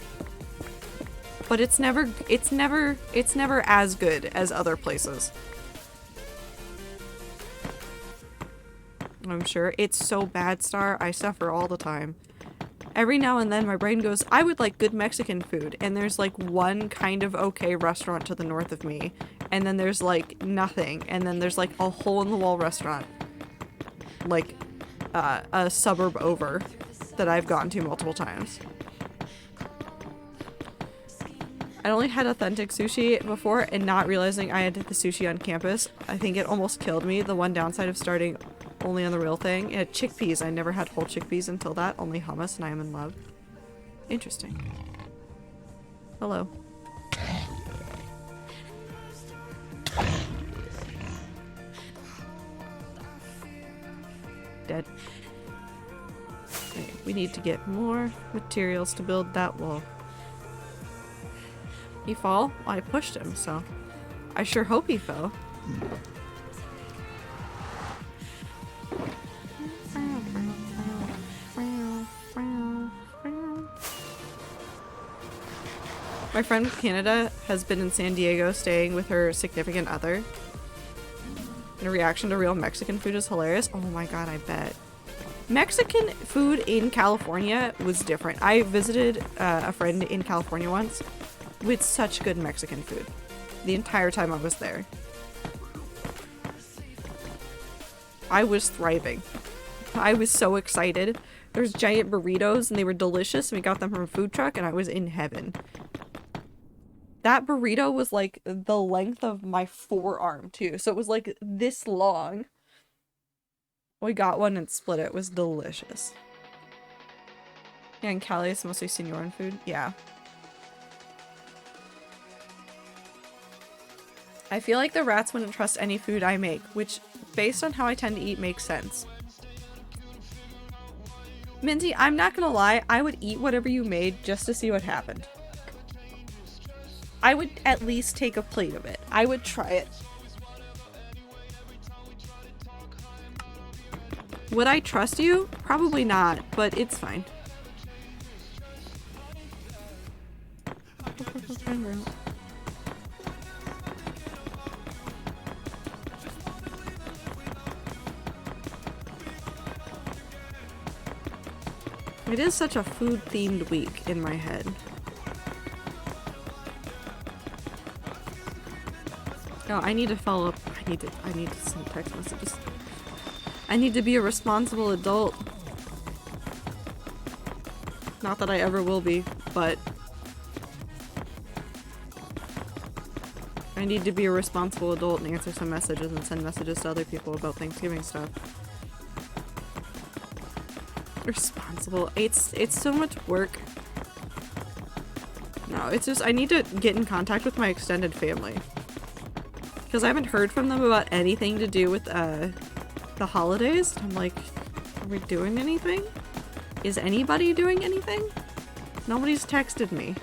But it's never as good as other places. I'm sure. It's so bad, Star. I suffer all the time. Every now and then my brain goes, I would like good Mexican food, and there's like one kind of okay restaurant to the north of me, and then there's like nothing, and then there's like a hole-in-the-wall restaurant like a suburb over that I've gone to multiple times. I only had authentic sushi before, and not realizing I had the sushi on campus, I think it almost killed me. The one downside of starting only on the real thing. It had chickpeas. I never had whole chickpeas until that. Only hummus, and I am in love. Interesting. Hello. Dead. Okay, we need to get more materials to build that wall. He fall? Well, I pushed him, so I sure hope he fell. My friend from Canada has been in San Diego staying with her significant other. And her reaction to real Mexican food is hilarious. Oh my god, I bet. Mexican food in California was different. I visited a friend in California once with such good Mexican food the entire time I was there. I was thriving. I was so excited. There's giant burritos and they were delicious, and we got them from a food truck, and I was in heaven. That burrito was like the length of my forearm too, so it was like this long. We got one and split it. It was delicious. Yeah, in Cali it's mostly Senioran food. Yeah. I feel like the rats wouldn't trust any food I make, which, based on how I tend to eat, makes sense. Minty, I'm not gonna lie, I would eat whatever you made just to see what happened. I would at least take a plate of it. I would try it. Would I trust you? Probably not, but it's fine. It is such a food-themed week in my head. No, I need to follow up. I need to send text messages. I need to be a responsible adult. Not that I ever will be, but I need to be a responsible adult and answer some messages and send messages to other people about Thanksgiving stuff. Responsible. It's so much work. No, it's just I need to get in contact with my extended family. Because I haven't heard from them about anything to do with the holidays. I'm like, are we doing anything? Is anybody doing anything? Nobody's texted me.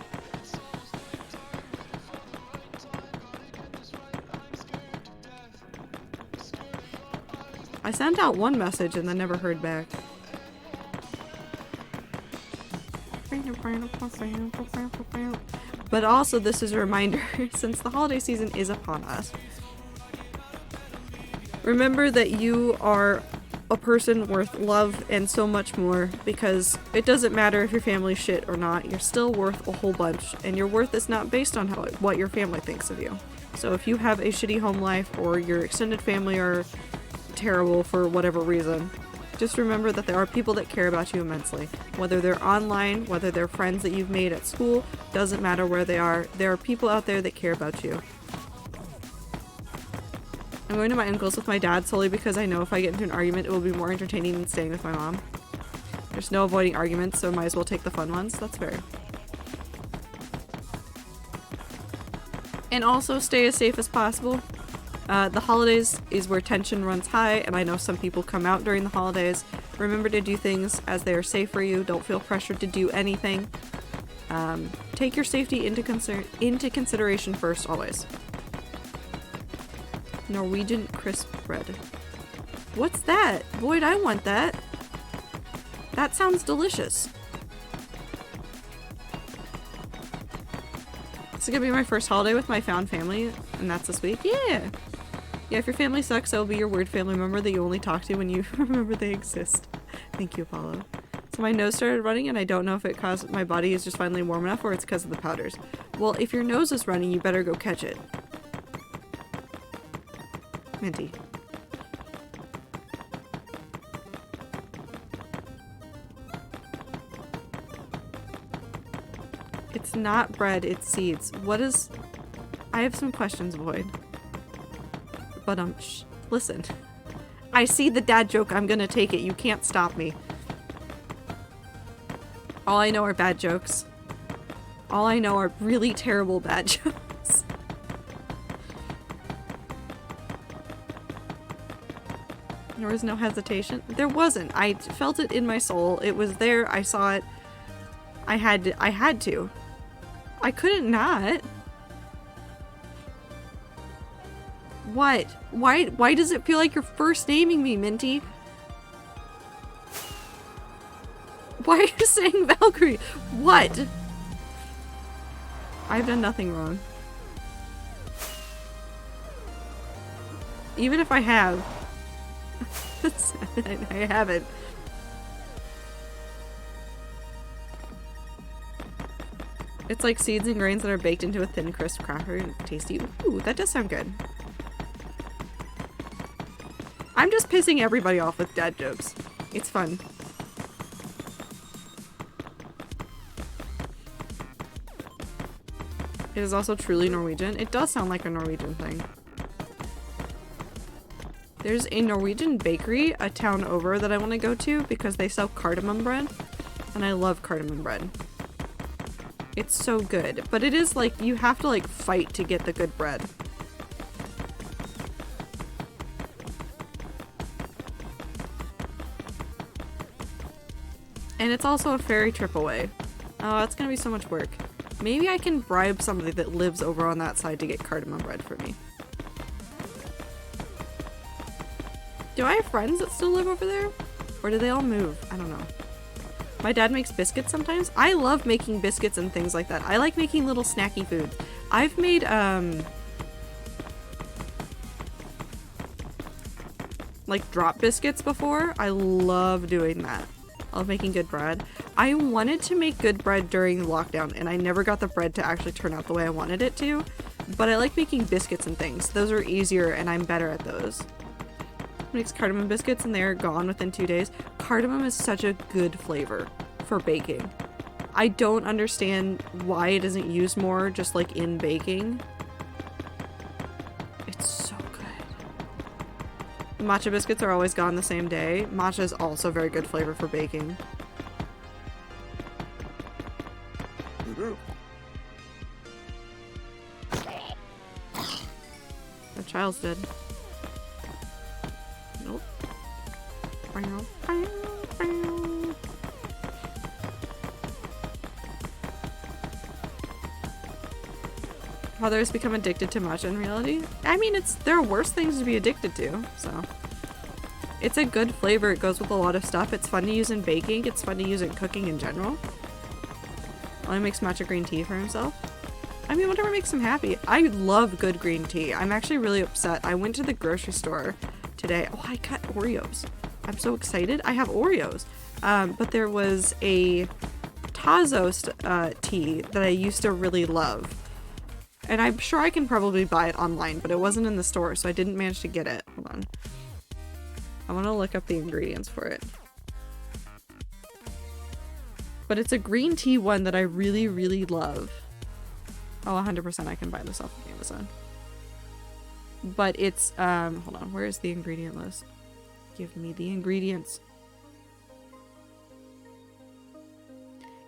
I sent out one message and then never heard back. But also, this is a reminder, since the holiday season is upon us, Remember that you are a person worth love and so much more, because it doesn't matter if your family's shit or not, you're still worth a whole bunch, and your worth is not based on what your family thinks of you. So if you have a shitty home life or your extended family are terrible for whatever reason, just remember that there are people that care about you immensely. Whether they're online, whether they're friends that you've made at school, doesn't matter where they are, there are people out there that care about you. I'm going to my uncle's with my dad solely because I know if I get into an argument, it will be more entertaining than staying with my mom. There's no avoiding arguments, so might as well take the fun ones. That's fair. And also stay as safe as possible. The holidays is where tension runs high, and I know some people come out during the holidays. Remember to do things as they are safe for you. Don't feel pressured to do anything. Take your safety into consideration first, always. Norwegian crisp bread. What's that? Boyd, I want that. That sounds delicious. It's gonna be my first holiday with my found family, and that's this week. Yeah! Yeah, if your family sucks, that'll be your weird family member that you only talk to when you remember they exist. Thank you, Apollo. So my nose started running, and I don't know if it caused my body is just finally warm enough or it's because of the powders. Well, if your nose is running, you better go catch it. Minty. It's not bread, it's seeds. What is... I have some questions, Boyd. But, listen. I see the dad joke, I'm gonna take it. You can't stop me. All I know are bad jokes. All I know are really terrible bad jokes. There was no hesitation. There wasn't. I felt it in my soul. It was there. I saw it. I had to. I couldn't not. What? Why does it feel like you're first naming me, Minty? Why are you saying Valkyrie? What? I've done nothing wrong. Even if I have. I haven't. It's like seeds and grains that are baked into a thin, crisp cracker and tasty. Ooh, that does sound good. I'm just pissing everybody off with dad jokes. It's fun. It is also truly Norwegian. It does sound like a Norwegian thing. There's a Norwegian bakery a town over that I want to go to because they sell cardamom bread. And I love cardamom bread. It's so good. But it is like, you have to like fight to get the good bread. And it's also a ferry trip away. Oh, it's gonna be so much work. Maybe I can bribe somebody that lives over on that side to get cardamom bread for me. Do I have friends that still live over there? Or do they all move? I don't know. My dad makes biscuits sometimes. I love making biscuits and things like that. I like making little snacky food. I've made, like drop biscuits before. I love doing that. I love making good bread. I wanted to make good bread during lockdown, and I never got the bread to actually turn out the way I wanted it to. But I like making biscuits and things. Those are easier, and I'm better at those. Makes cardamom biscuits and they're gone within 2 days. Cardamom is such a good flavor for baking. I don't understand why it isn't used more just like in baking. It's so good. Matcha biscuits are always gone the same day. Matcha is also very good flavor for baking. The child's dead. Nope. Others become addicted to matcha in reality. I mean, there are worse things to be addicted to, so. It's a good flavor. It goes with a lot of stuff. It's fun to use in baking. It's fun to use in cooking in general. Ollie makes matcha green tea for himself. I mean, whatever makes him happy. I love good green tea. I'm actually really upset. I went to the grocery store today. Oh, I got Oreos. I'm so excited. I have Oreos. But there was a Tazo tea that I used to really love. And I'm sure I can probably buy it online, but it wasn't in the store, so I didn't manage to get it. Hold on. I want to look up the ingredients for it. But it's a green tea one that I really, really love. Oh, 100% I can buy this off of Amazon. But it's, hold on, where is the ingredient list? Give me the ingredients.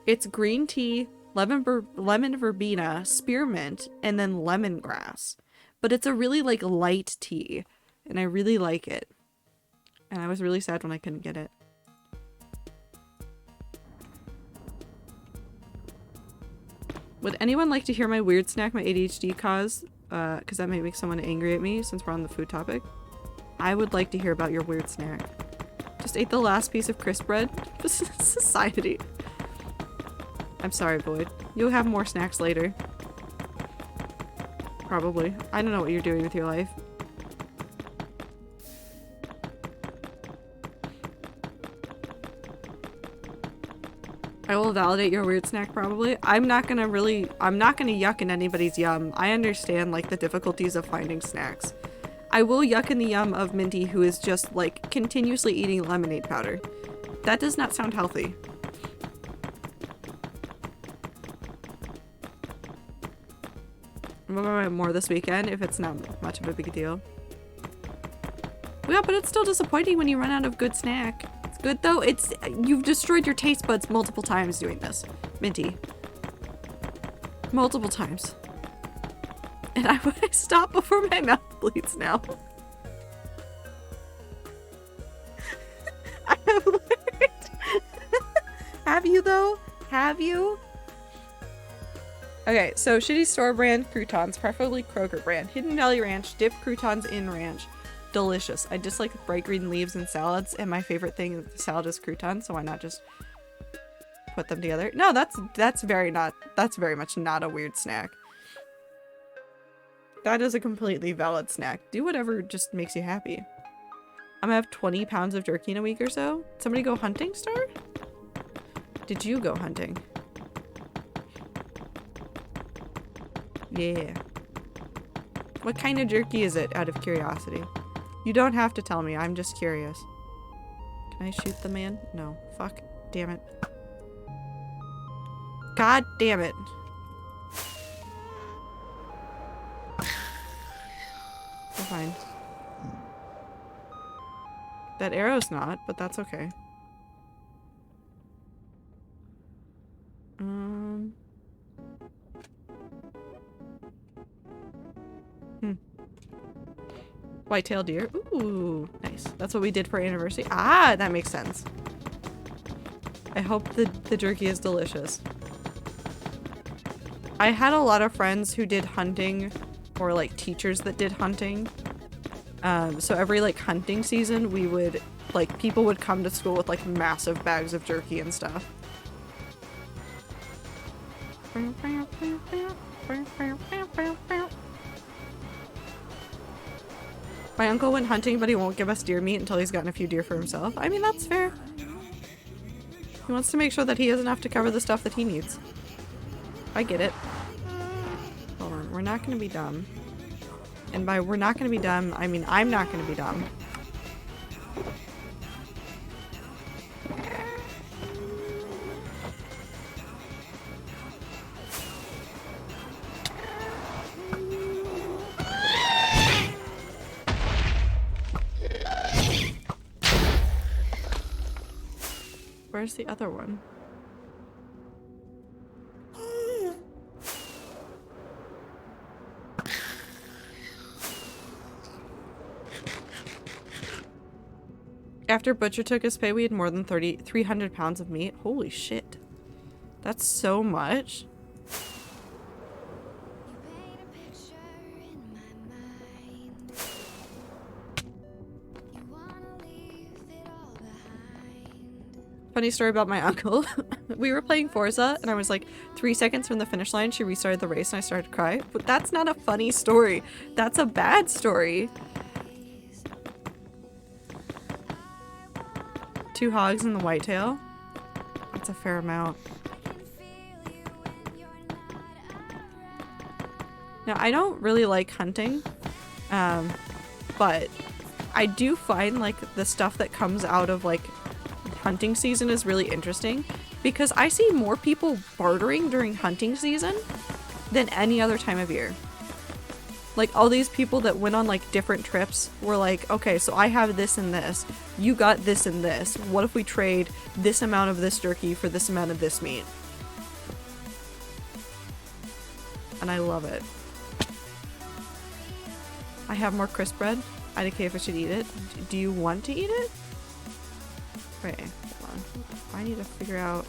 It's green tea, lemon verbena, spearmint, and then lemongrass. But it's a really, like, light tea. And I really like it. And I was really sad when I couldn't get it. Would anyone like to hear my weird snack my ADHD caused? Because that might make someone angry at me since we're on the food topic. I would like to hear about your weird snack. Just ate the last piece of crisp bread. This is society. I'm sorry, Boyd. You'll have more snacks later. Probably. I don't know what you're doing with your life. I will validate your weird snack probably. I'm not gonna yuck in anybody's yum. I understand like the difficulties of finding snacks. I will yuck in the yum of Minty, who is just like continuously eating lemonade powder. That does not sound healthy. I'm gonna buy more this weekend if it's not much of a big deal. Yeah, but it's still disappointing when you run out of good snack. It's good though. You've destroyed your taste buds multiple times doing this, Minty. Multiple times. And I would stop before my mouth bleeds now. I have learned. Have you though? Have you? Okay, so shitty store brand croutons, preferably Kroger brand. Hidden Valley Ranch, dip croutons in ranch. Delicious. I dislike bright green leaves in salads, and my favorite thing in salad is croutons, so why not just put them together? No, that's very much not a weird snack. That is a completely valid snack. Do whatever just makes you happy. I'm gonna have 20 pounds of jerky in a week or so. Somebody go hunting, Star? Did you go hunting? Yeah. What kind of jerky is it, out of curiosity? You don't have to tell me, I'm just curious. Can I shoot the man? No. Fuck. Damn it. God damn it. We're fine. That arrow's not, but that's okay. Whitetail deer. Ooh, nice. That's what we did for our anniversary. Ah, that makes sense. I hope the jerky is delicious. I had a lot of friends who did hunting, or like teachers that did hunting. So every like hunting season, we would like people would come to school with like massive bags of jerky and stuff. My uncle went hunting, but he won't give us deer meat until he's gotten a few deer for himself. I mean, that's fair. He wants to make sure that he has enough to cover the stuff that he needs. I get it. Hold on, we're not gonna be dumb. And by we're not gonna be dumb, I mean I'm not gonna be dumb. Where's the other one? After Butcher took his pay, we had more than 300 pounds of meat. Holy shit. That's so much. Funny story about my uncle. We were playing Forza and I was like 3 seconds from the finish line. She restarted the race and I started to cry. But that's not a funny story. That's a bad story. 2 hogs and the whitetail. That's a fair amount. Now, I don't really like hunting, but I do find like the stuff that comes out of like hunting season is really interesting because I see more people bartering during hunting season than any other time of year. Like all these people that went on like different trips were like, okay, so I have this and this, you got this and this. What if we trade this amount of this jerky for this amount of this meat? And I love it. I have more crisp bread. I don't care if I should eat it. Do you want to eat it? Wait, hold on. I need to figure out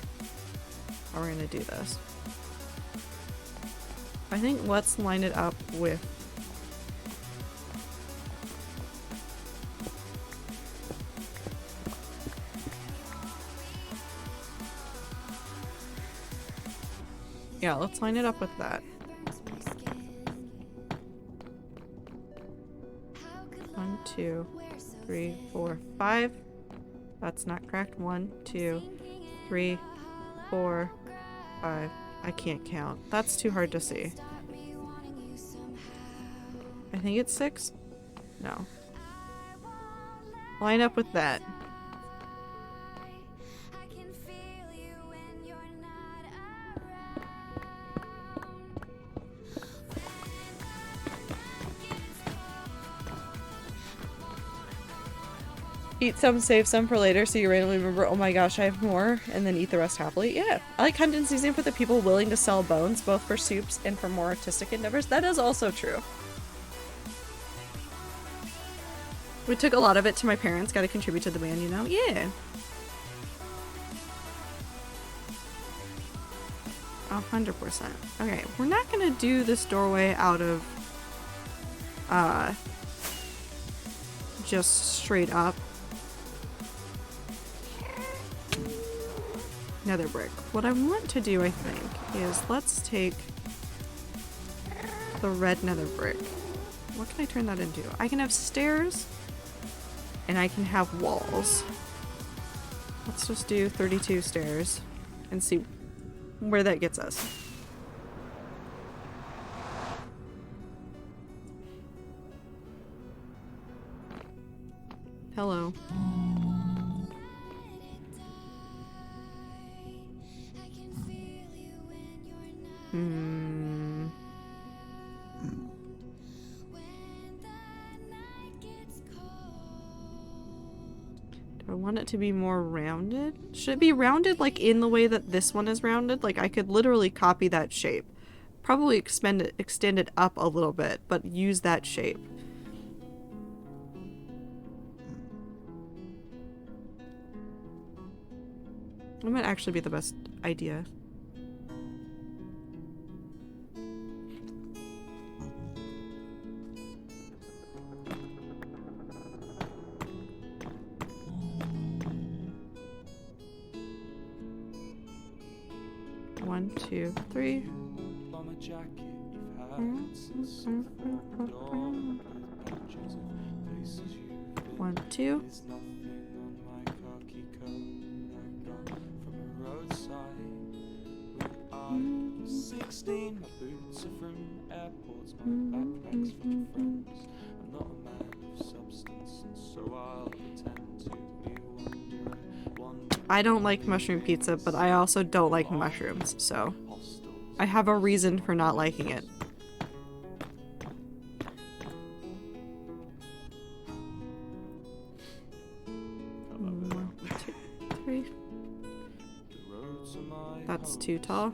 how we're gonna do this. I think let's line it up with yeah, let's line it up with that. 1, 2, 3, 4, 5. That's not correct. 1, 2, 3, 4, 5. I can't count. That's too hard to see. I think it's 6. No. Line up with that. Eat some, save some for later so you randomly remember, oh my gosh, I have more, and then eat the rest happily. Yeah, I like hunting season for the people willing to sell bones, both for soups and for more artistic endeavors. That is also true. We took a lot of it to my parents, gotta contribute to the band, you know? Yeah. 100%. Okay, we're not gonna do this doorway out of, just straight up. Nether brick. What I want to do, I think, is let's take the red nether brick. What can I turn that into? I can have stairs and I can have walls. Let's just do 32 stairs and see where that gets us. Hello. Do I want it to be more rounded? Should it be rounded like in the way that this one is rounded? Like I could literally copy that shape. Probably extend it up a little bit, but use that shape. That might actually be the best idea. One, 2, 3. 1, 2. I don't like mushroom pizza, but I also don't like mushrooms, so I have a reason for not liking it. One, 2, 3. That's too tall.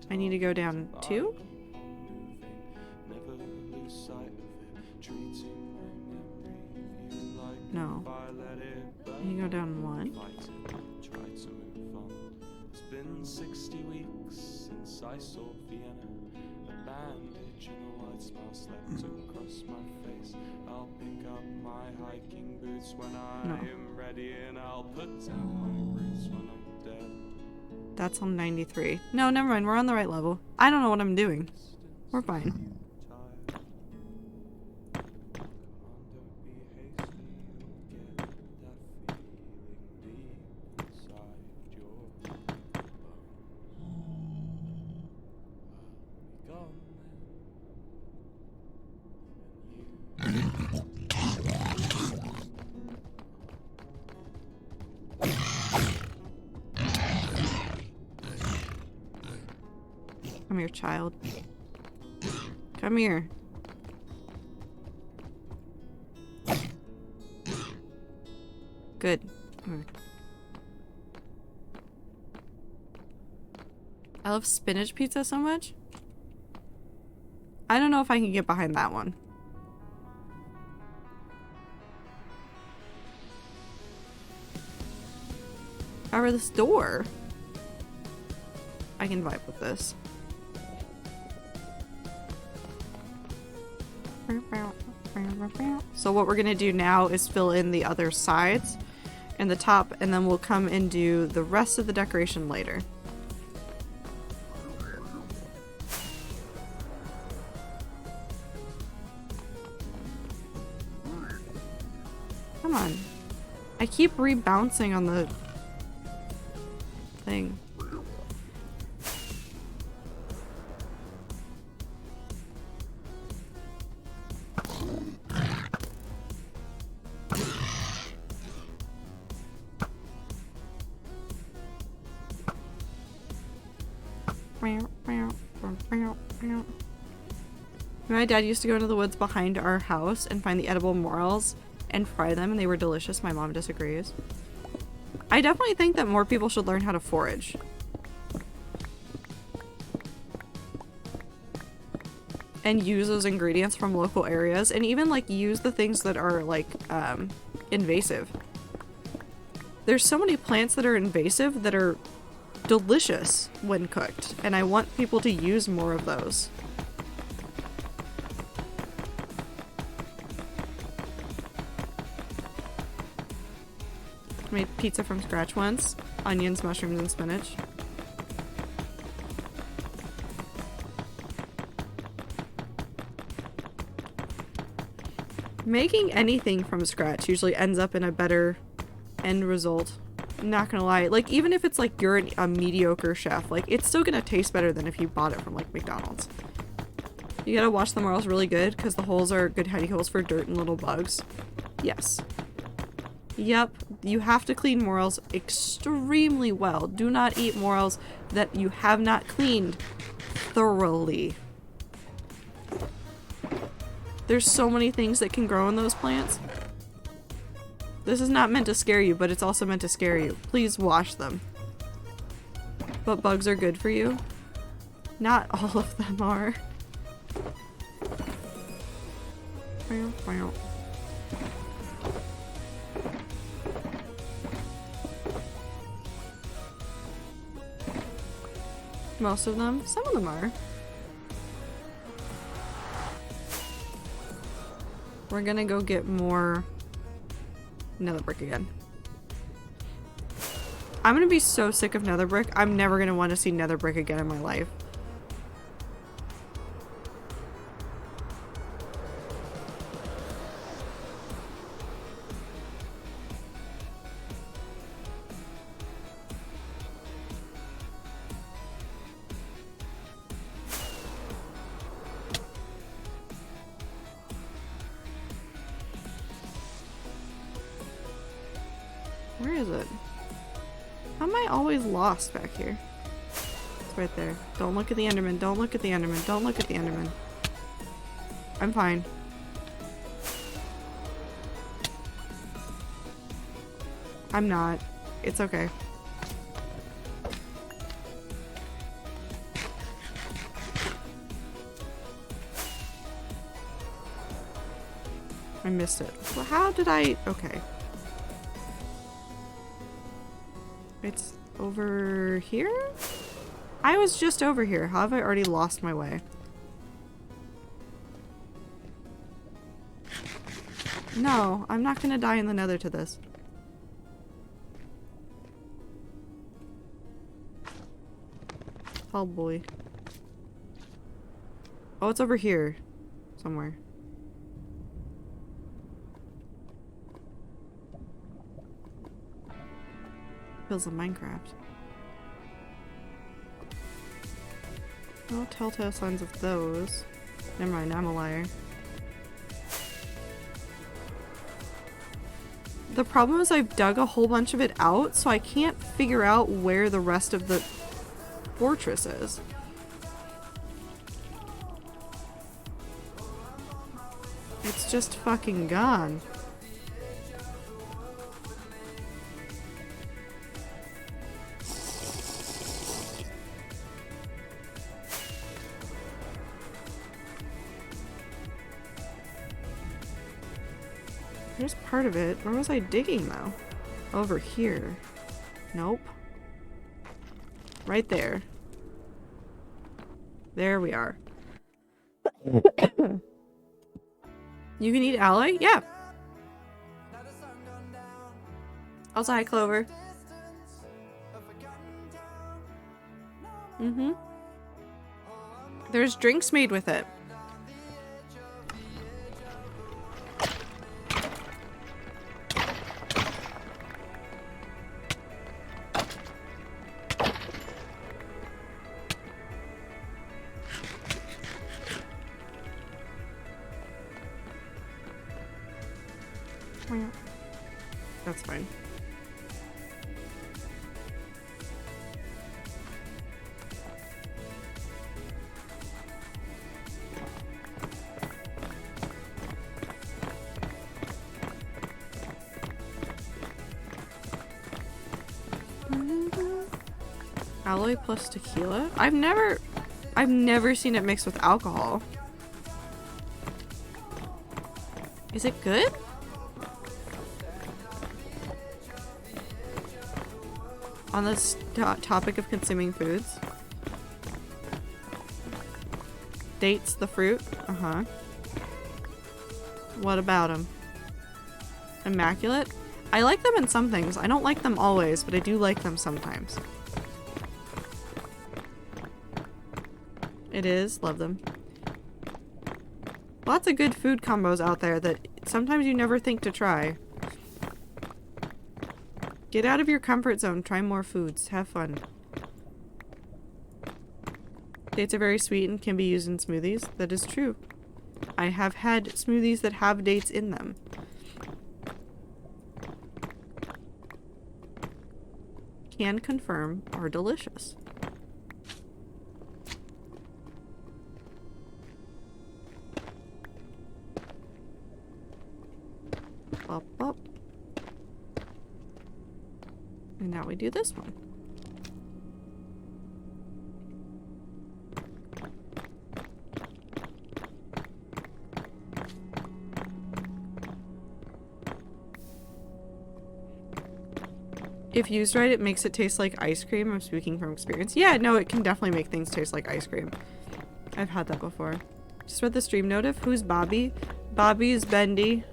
I need to go down 2? No. I need to go down 1. It's been 60 weeks since I saw Vienna. A bandage and a white smile slept across my face. I'll pick up my hiking boots when I am ready, and I'll put down my roots when I'm dead. That's on 93. No, never mind. We're on the right level. I don't know what I'm doing. We're fine. Come here, child. Come here. Good. I love spinach pizza so much. I don't know if I can get behind that one. However, this door, I can vibe with this. So what we're gonna do now is fill in the other sides and the top, and then we'll come and do the rest of the decoration later. Come on. I keep rebouncing on the thing. My dad used to go into the woods behind our house and find the edible morels and fry them, and they were delicious. My mom disagrees. I definitely think that more people should learn how to forage. And use those ingredients from local areas, and even like use the things that are like invasive. There's so many plants that are invasive that are delicious when cooked, and I want people to use more of those. I made pizza from scratch once. Onions, mushrooms, and spinach. Making anything from scratch usually ends up in a better end result. Not gonna lie, like even if it's like you're a mediocre chef, like it's still gonna taste better than if you bought it from like McDonald's. You gotta wash the morels really good because the holes are good hidey holes for dirt and little bugs. Yes. Yep, you have to clean morels extremely well. Do not eat morels that you have not cleaned thoroughly. There's so many things that can grow in those plants. This is not meant to scare you, but it's also meant to scare you. Please wash them. But bugs are good for you. Not all of them are. Most of them. Some of them are. We're gonna go get more nether brick again. I'm gonna be so sick of nether brick. I'm never gonna want to see nether brick again in my life. Where is it? How am I always lost back here? It's right there. Don't look at the Enderman. Don't look at the Enderman. Don't look at the Enderman. I'm fine. I'm not. It's okay. I missed it. Well, how did I... Okay. It's over here? I was just over here. How have I already lost my way? No, I'm not gonna die in the nether to this. Oh boy. Oh, it's over here. Somewhere. Feels like Minecraft. No telltale signs of those. Never mind, I'm a liar. The problem is I've dug a whole bunch of it out, so I can't figure out where the rest of the fortress is. It's just fucking gone. Here's part of it. Where was I digging though? Over here. Nope. Right there. There we are. You can eat alloy? Yeah. Also, hi, Clover. Mm-hmm. There's drinks made with it. That's fine. Alloy plus tequila? I've never seen it mixed with alcohol. Is it good? On this topic of consuming foods. Dates, the fruit? Uh-huh. What about them? Immaculate? I like them in some things. I don't like them always, but I do like them sometimes. It is. Love them. Lots of good food combos out there that sometimes you never think to try. Get out of your comfort zone. Try more foods. Have fun. Dates are very sweet and can be used in smoothies. That is true. I have had smoothies that have dates in them. Can confirm are delicious. Up, up. And now we do this one. If used right, it makes it taste like ice cream. I'm speaking from experience. Yeah, no, it can definitely make things taste like ice cream. I've had that before. Just read the stream notif. Who's Bobby? Bobby is Bendy.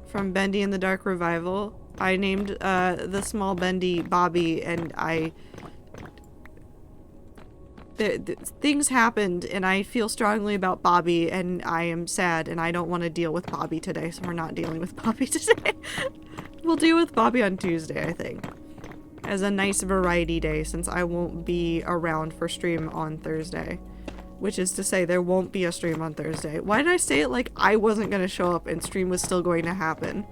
From Bendy and the Dark Revival. I named the small Bendy Bobby, and things happened, and I feel strongly about Bobby, and I am sad, and I don't want to deal with Bobby today, so we're not dealing with Bobby today. We'll deal with Bobby on Tuesday, I think. As a nice variety day, since I won't be around for stream on Thursday. Which is to say, there won't be a stream on Thursday. Why did I say it like I wasn't going to show up and stream was still going to happen?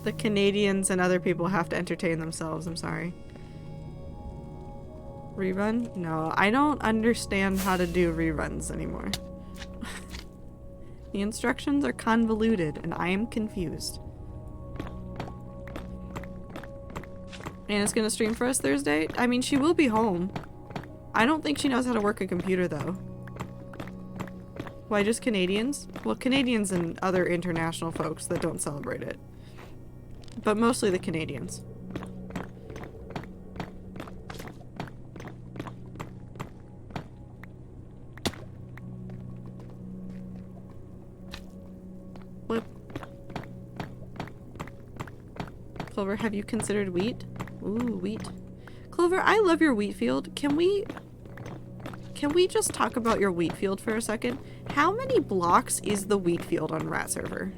The Canadians and other people have to entertain themselves, I'm sorry. Rerun? No, I don't understand how to do reruns anymore. The instructions are convoluted, and I am confused. Anna's gonna stream for us Thursday? I mean, she will be home. I don't think she knows how to work a computer, though. Why just Canadians? Well, Canadians and other international folks that don't celebrate it. But mostly the Canadians. What? Clover, have you considered wheat? Ooh, wheat. Clover, I love your wheat field. Can we just talk about your wheat field for a second? How many blocks is the wheat field on Rat Server?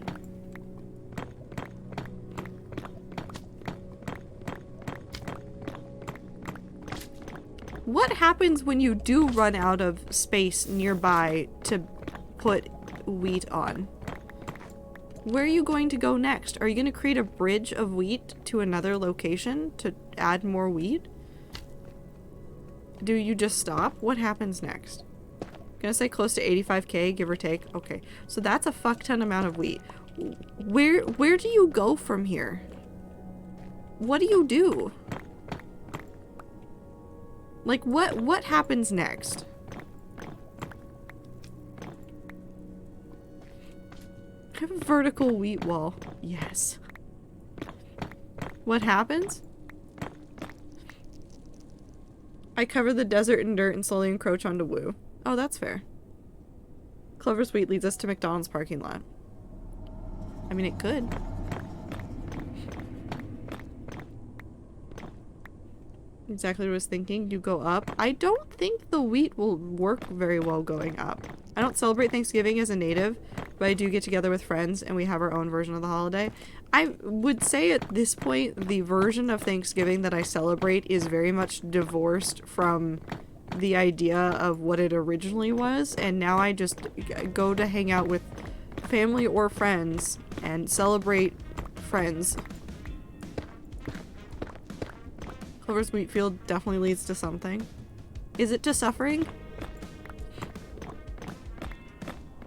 What happens when you do run out of space nearby to put wheat on? Where are you going to go next? Are you going to create a bridge of wheat to another location to add more wheat? Do you just stop? What happens next? Gonna say close to 85k, give or take. Okay, so that's a fuck ton amount of wheat. Where do you go from here? What do you do? Like, what happens next? I have a vertical wheat wall. Yes. What happens? I cover the desert in dirt and slowly encroach onto Woo. Oh, that's fair. Clover's wheat leads us to McDonald's parking lot. I mean, it could. Exactly what I was thinking. You go up. I don't think the wheat will work very well going up. I don't celebrate Thanksgiving as a native, but I do get together with friends and we have our own version of the holiday. I would say at this point, the version of Thanksgiving that I celebrate is very much divorced from the idea of what it originally was, and now I just go to hang out with family or friends and celebrate friends. Clover's wheat field definitely leads to something. Is it to suffering?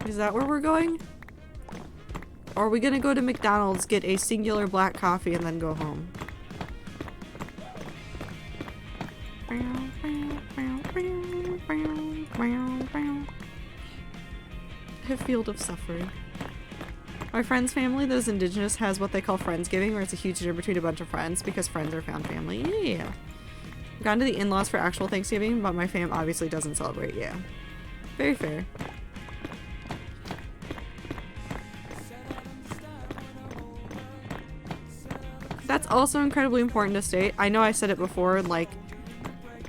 Is that where we're going? Or are we gonna go to McDonald's, get a singular black coffee, and then go home? A field of suffering. My friend's family that is indigenous has what they call Friendsgiving, where it's a huge dinner between a bunch of friends because friends are found family. Yeah. I've gone to the in-laws for actual Thanksgiving, but my fam obviously doesn't celebrate. Yeah. Very fair. That's also incredibly important to state. I know I said it before, like,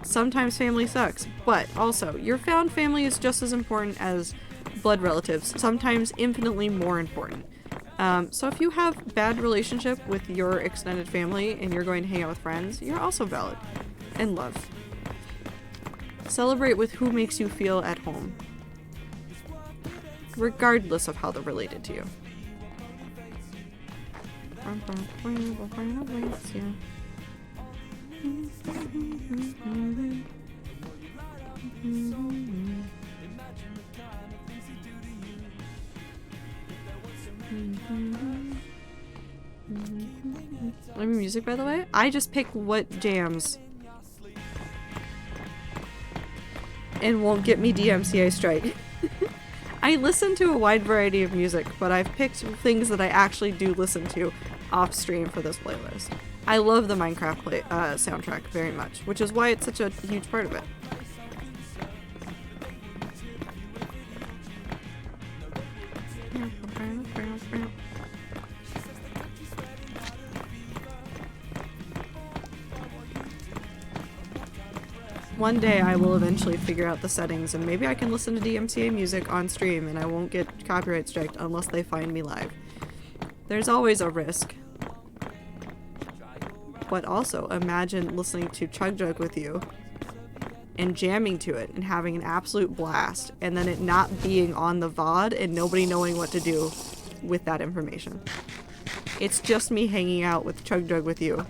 sometimes family sucks, but also, your found family is just as important as blood relatives, sometimes infinitely more important. So if you have bad relationship with your extended family and you're going to hang out with friends, you're also valid and loved. Celebrate with who makes you feel at home, regardless of how they're related to you. Let me music, by the way. I just pick what jams and won't get me DMCA strike. I listen to a wide variety of music, but I've picked things that I actually do listen to off stream for this playlist. I love the Minecraft soundtrack very much, which is why it's such a huge part of it. One day I will eventually figure out the settings and maybe I can listen to DMCA music on stream and I won't get copyright striked unless they find me live. There's always a risk. But also, imagine listening to Chug Jug with you and jamming to it and having an absolute blast and then it not being on the VOD and nobody knowing what to do with that information. It's just me hanging out with Chug Jug with you.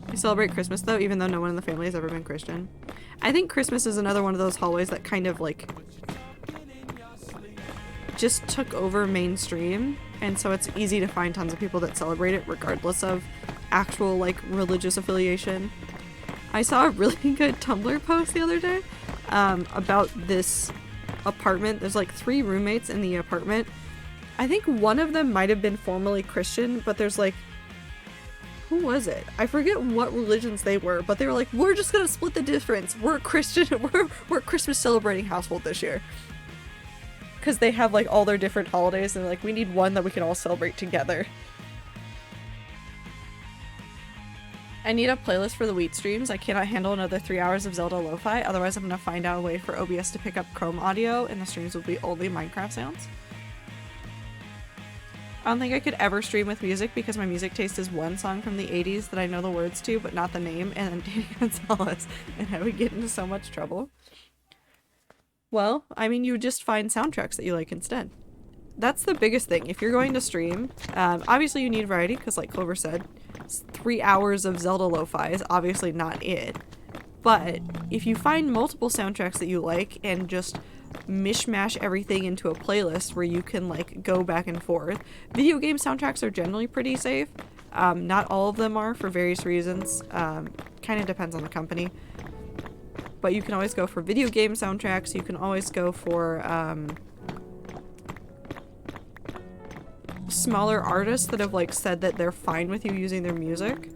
I celebrate Christmas though, even though no one in the family has ever been Christian. I think Christmas is another one of those holidays that kind of like just took over mainstream, and so it's easy to find tons of people that celebrate it regardless of actual like religious affiliation. I saw a really good Tumblr post the other day about this apartment. There's like 3 roommates in the apartment. I think one of them might have been formerly Christian, but there's like, who was it? I forget what religions they were, but they were like, we're just gonna split the difference. We're Christian, we're a Christmas celebrating household this year. Because they have like all their different holidays and like, we need one that we can all celebrate together. I need a playlist for the wheat streams. I cannot handle another 3 hours of Zelda lo-fi, otherwise I'm gonna find out a way for OBS to pick up Chrome audio and the streams will be only Minecraft sounds. I don't think I could ever stream with music because my music taste is one song from the 80s that I know the words to but not the name, and then Danny Gonzalez, and I would get into so much trouble. Well, I mean, you just find soundtracks that you like instead. That's the biggest thing. If you're going to stream, obviously you need variety because, like Clover said, 3 hours of Zelda lo-fi is obviously not it. But if you find multiple soundtracks that you like and just mishmash everything into a playlist where you can like go back and forth. Video game soundtracks are generally pretty safe. Not all of them are for various reasons. Kind of depends on the company. But you can always go for video game soundtracks. You can always go for smaller artists that have like said that they're fine with you using their music.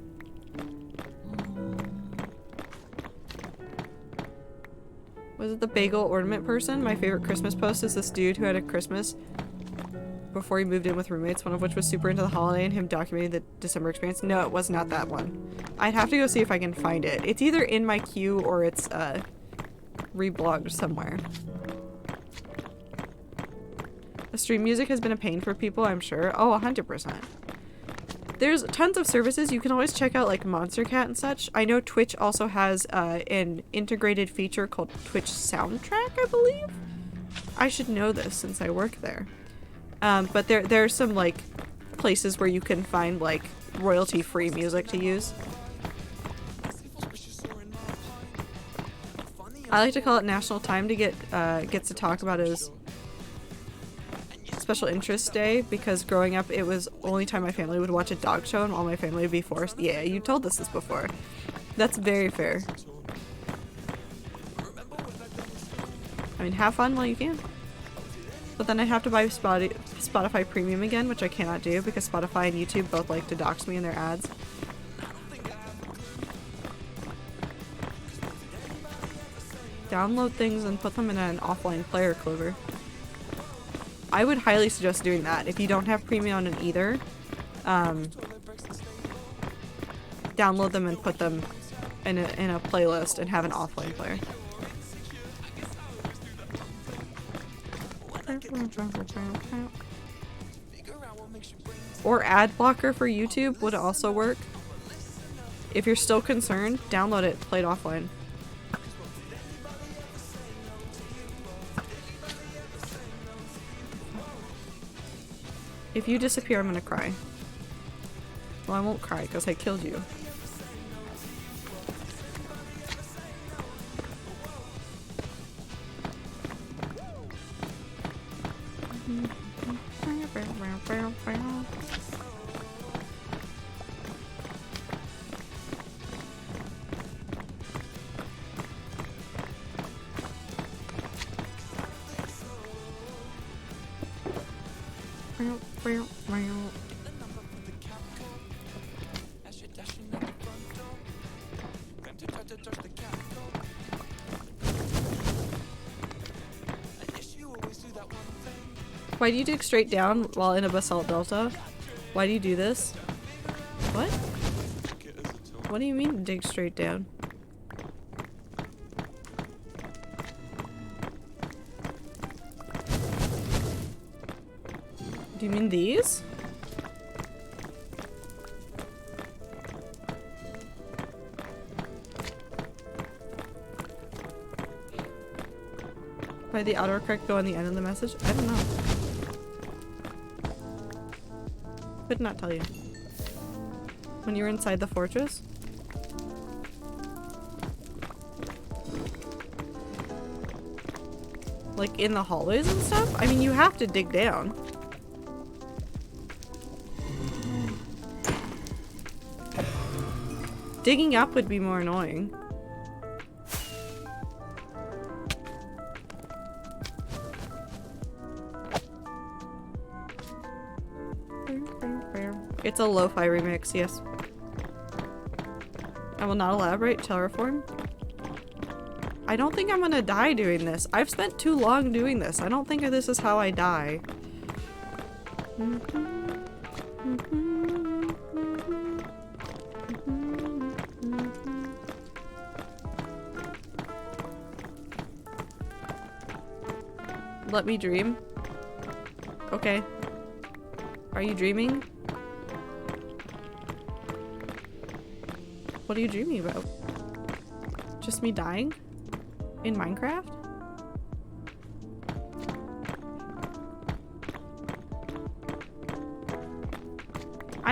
Was it the bagel ornament person? My favorite Christmas post is this dude who had a Christmas before he moved in with roommates, one of which was super into the holiday and him documenting the December experience. No, it was not that one. I'd have to go see if I can find it. It's either in my queue or it's reblogged somewhere. The stream music has been a pain for people, I'm sure. Oh, 100%. There's tons of services. You can always check out like Monster Cat and such. I know Twitch also has an integrated feature called Twitch Soundtrack, I believe. I should know this since I work there. But there are some like places where you can find like royalty-free music to use. I like to call it National Time to gets to talk about his Special Interest Day, because growing up it was only time my family would watch a dog show and all my family would be forced. Yeah, you told us this before. That's very fair. I mean, have fun while you can. But then I have to buy Spotify Premium again, which I cannot do because Spotify and YouTube both like to dox me in their ads. Download things and put them in an offline player, Clover. I would highly suggest doing that. If you don't have Premium on either, download them and put them in a playlist and have an offline player. Or ad blocker for YouTube would also work. If you're still concerned, download it, play it offline. If you disappear, I'm gonna cry. Well, I won't cry because I killed you. Why do you dig straight down while in a basalt delta? Why do you do this? What? What do you mean dig straight down? Do you mean these? Why the autocorrect go on the end of the message? I don't know. Could not tell you. When you were inside the fortress? Like in the hallways and stuff? I mean, you have to dig down. Digging up would be more annoying. It's a lo-fi remix, yes. I will not elaborate. Terraform. I don't think I'm gonna die doing this. I've spent too long doing this. I don't think this is how I die. Let me dream. Okay. Are you dreaming? What are you dreaming about? Just me dying? In Minecraft?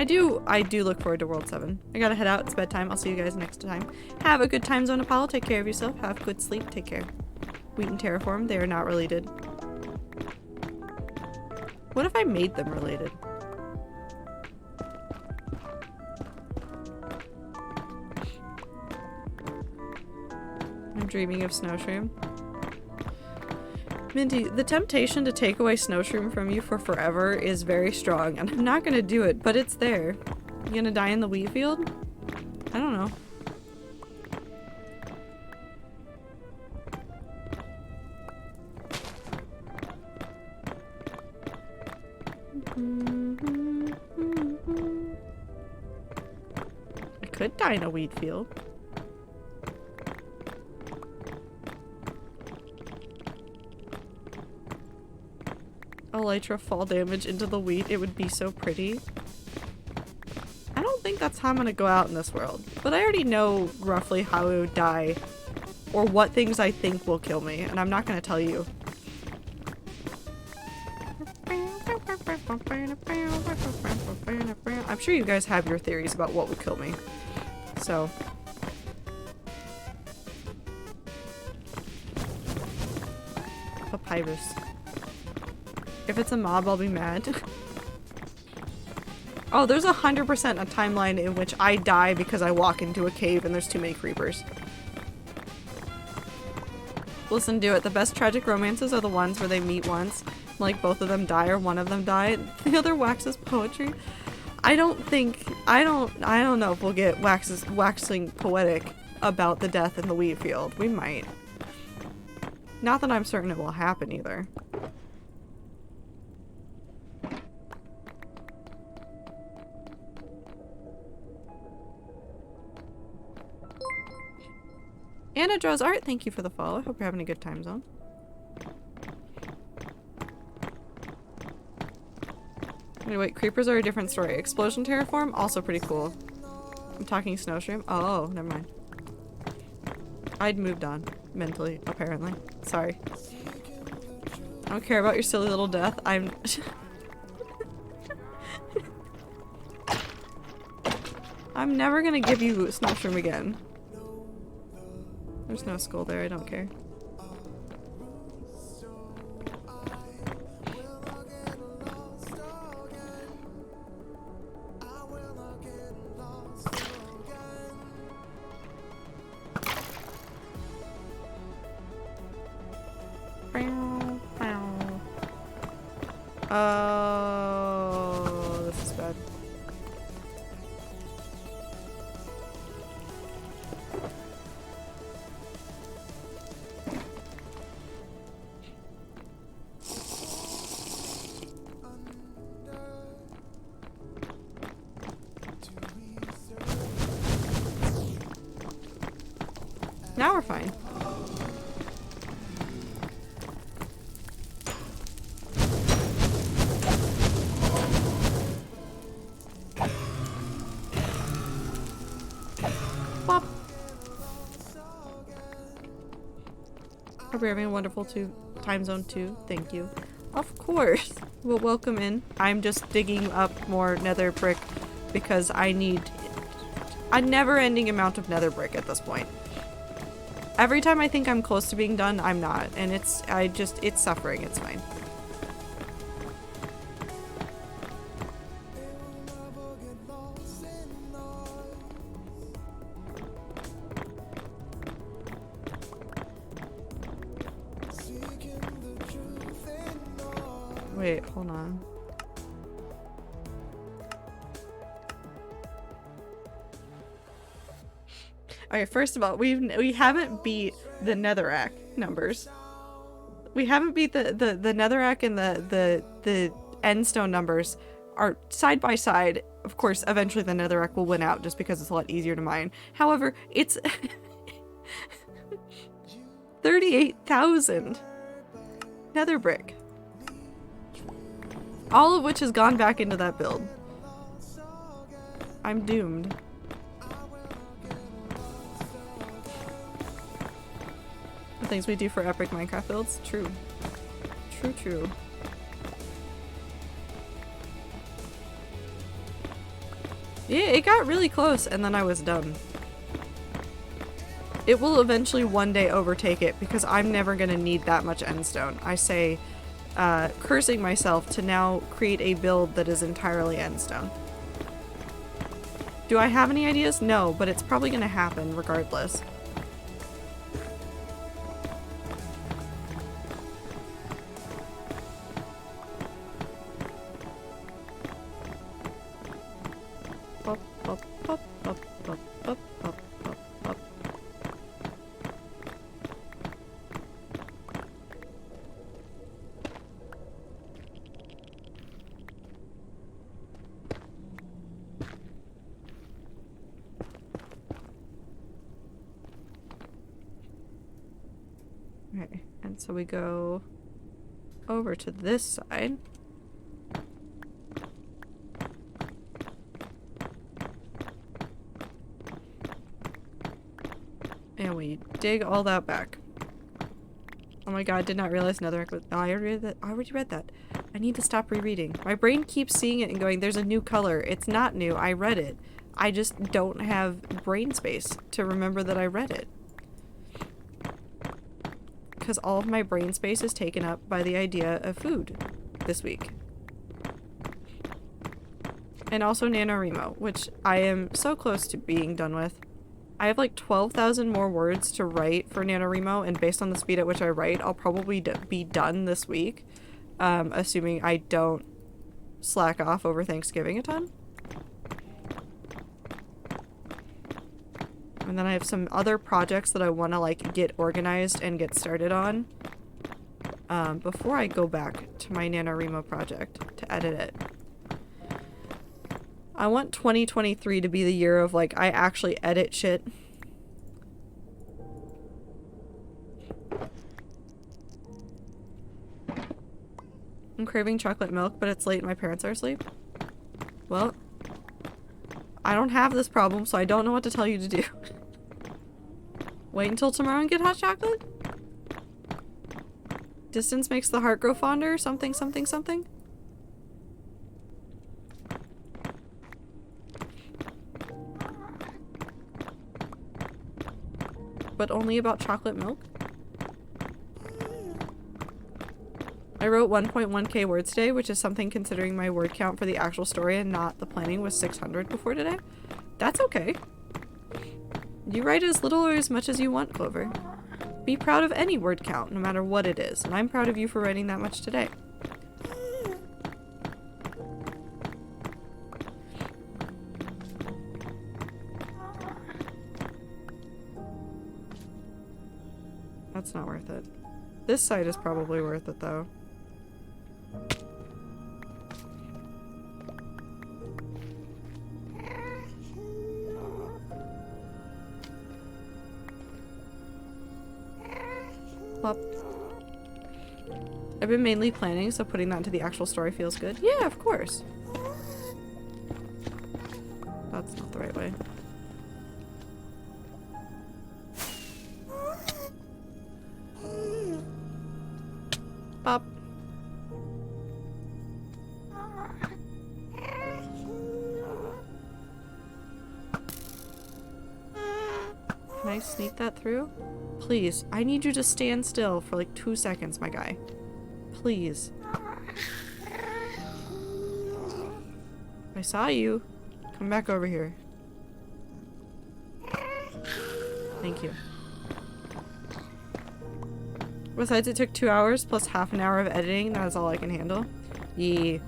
I do look forward to World 7. I gotta head out. It's bedtime. I'll see you guys next time. Have a good time zone, Apollo. Take care of yourself. Have good sleep. Take care. Wheat and Terraform, they are not related. What if I made them related? I'm dreaming of Snowshroom. Minty, the temptation to take away Snowshroom from you for forever is very strong, and I'm not gonna do it, but it's there. You gonna die in the wheat field? I don't know. I could die in a wheat field. Elytra fall damage into the wheat. It would be so pretty. I don't think that's how I'm gonna go out in this world. But I already know roughly how I would die. Or what things I think will kill me. And I'm not gonna tell you. I'm sure you guys have your theories about what would kill me. So. Papyrus. If it's a mob, I'll be mad. Oh, there's 100% a timeline in which I die because I walk into a cave and there's too many creepers. Listen, do it. The best tragic romances are the ones where they meet once, like both of them die or one of them die. The other waxes poetry. I don't know if we'll get waxing poetic about the death in the wheat field. We might. Not that I'm certain it will happen either. Anna Draws Art, thank you for the follow. I hope you're having a good time zone. Wait, creepers are a different story. Explosion Terraform, also pretty cool. I'm talking Snowshroom. Oh, never mind. I'd moved on. Mentally, apparently. Sorry. I don't care about your silly little death. I'm... I'm never gonna give you Snowshroom again. There's no skull there, I don't care. Oh, this is bad. Now we're fine. Bop. Hope you're having a wonderful time zone too. Thank you. Of course. Well, welcome in. I'm just digging up more nether brick because I need a never-ending amount of nether brick at this point. Every time I think I'm close to being done, I'm not. And it's suffering. It's fine. Wait, hold on. Okay, first of all, we haven't beat the netherrack numbers. We haven't beat the netherrack and the endstone numbers are side by side. Of course, eventually the netherrack will win out just because it's a lot easier to mine. However, it's 38,000 nether brick. All of which has gone back into that build. I'm doomed. The things we do for epic Minecraft builds? True. True, true. Yeah, it got really close and then I was done. It will eventually one day overtake it because I'm never going to need that much endstone. I say, cursing myself to now create a build that is entirely endstone. Do I have any ideas? No, but it's probably going to happen regardless. Pop, pop, pop, pop, pop, pop, pop, pop, pop. Okay, and so we go over to this side. And we dig all that back. Oh my god, I did not realize Netherrack was— oh, I already read that. I need to stop rereading. My brain keeps seeing it and going, there's a new color. It's not new. I read it. I just don't have brain space to remember that I read it. Because all of my brain space is taken up by the idea of food this week. And also NaNoWriMo, which I am so close to being done with. I have like 12,000 more words to write for NaNoWriMo, and based on the speed at which I write, I'll probably be done this week, assuming I don't slack off over Thanksgiving a ton. And then I have some other projects that I want to like get organized and get started on before I go back to my NaNoWriMo project to edit it. I want 2023 to be the year of like I actually edit shit. I'm craving chocolate milk, but it's late and my parents are asleep. Well, I don't have this problem, so I don't know what to tell you to do. Wait until tomorrow and get hot chocolate? Distance makes the heart grow fonder? Something, something, something? But only about chocolate milk? I wrote 1.1k words today, which is something considering my word count for the actual story and not the planning was 600 before today. That's okay. You write as little or as much as you want, Clover. Be proud of any word count, no matter what it is, and I'm proud of you for writing that much today. That's not worth it. This side is probably worth it, though. Plop. I've been mainly planning, so putting that into the actual story feels good. Yeah, of course. That's not the right way. Pop. Can I sneak that through? Please, I need you to stand still for like 2 seconds, my guy. Please. I saw you. Come back over here. Thank you. Besides, it took 2 hours plus half an hour of editing. That is all I can handle. Yeah.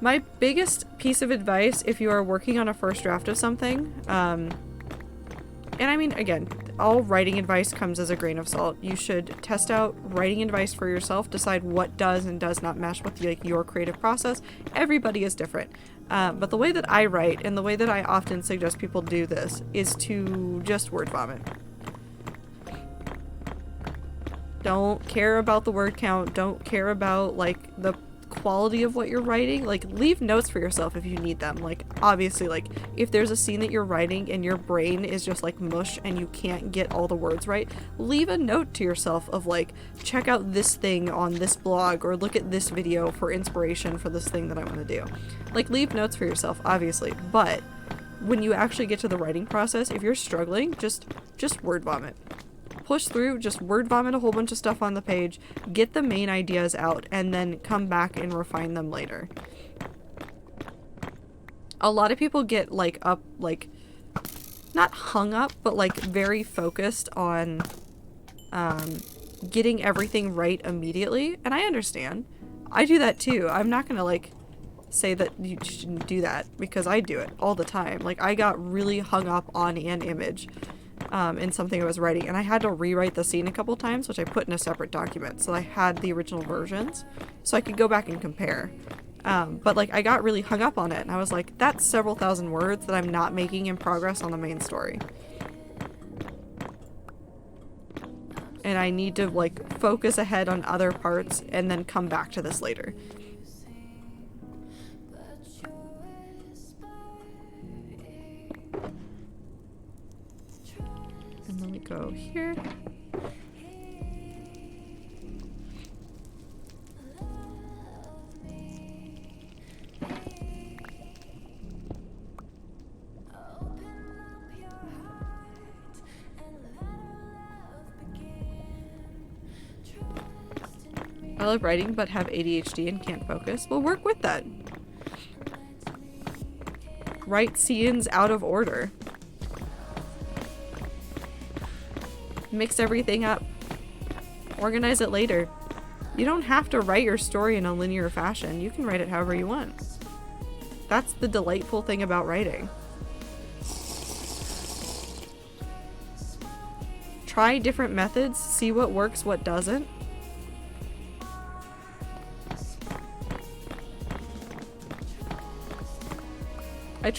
My biggest piece of advice if you are working on a first draft of something, and I mean, again, all writing advice comes as a grain of salt. You should test out writing advice for yourself, decide what does and does not mesh with like your creative process. Everybody is different. But the way that I write and the way that I often suggest people do this is to just word vomit. Don't care about the word count. Don't care about like the quality of what you're writing, like leave notes for yourself if you need them. Like obviously, like if there's a scene that you're writing and your brain is just like mush and you can't get all the words right, leave a note to yourself of like, check out this thing on this blog or look at this video for inspiration for this thing that I want to do. Like leave notes for yourself, obviously, but when you actually get to the writing process, if you're struggling, just word vomit. Push through, just word vomit a whole bunch of stuff on the page, get the main ideas out, and then come back and refine them later. A lot of people get like up, like not hung up, but like very focused on getting everything right immediately, and I understand. I do that too. I'm not gonna like say that you shouldn't do that, because I do it all the time. Like I got really hung up on an image in something I was writing, and I had to rewrite the scene a couple times, which I put in a separate document so I had the original versions so I could go back and compare. But like I got really hung up on it, and I was like, that's several thousand words that I'm not making in progress on the main story, and I need to like focus ahead on other parts and then come back to this later. And let me go here. I love writing but have ADHD and can't focus. Well, work with that. Write scenes out of order. Mix everything up. Organize it later. You don't have to write your story in a linear fashion. You can write it however you want. That's the delightful thing about writing. Try different methods, see what works, what doesn't.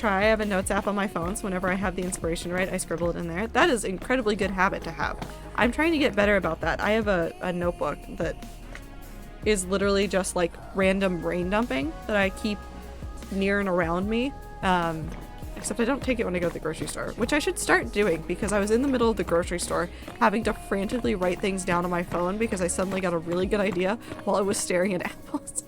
I have a notes app on my phone, so whenever I have the inspiration right, I scribble it in there. That is an incredibly good habit to have. I'm trying to get better about that. I have a notebook that is literally just like random brain dumping that I keep near and around me. Except I don't take it when I go to the grocery store, which I should start doing, because I was in the middle of the grocery store having to frantically write things down on my phone because I suddenly got a really good idea while I was staring at apples.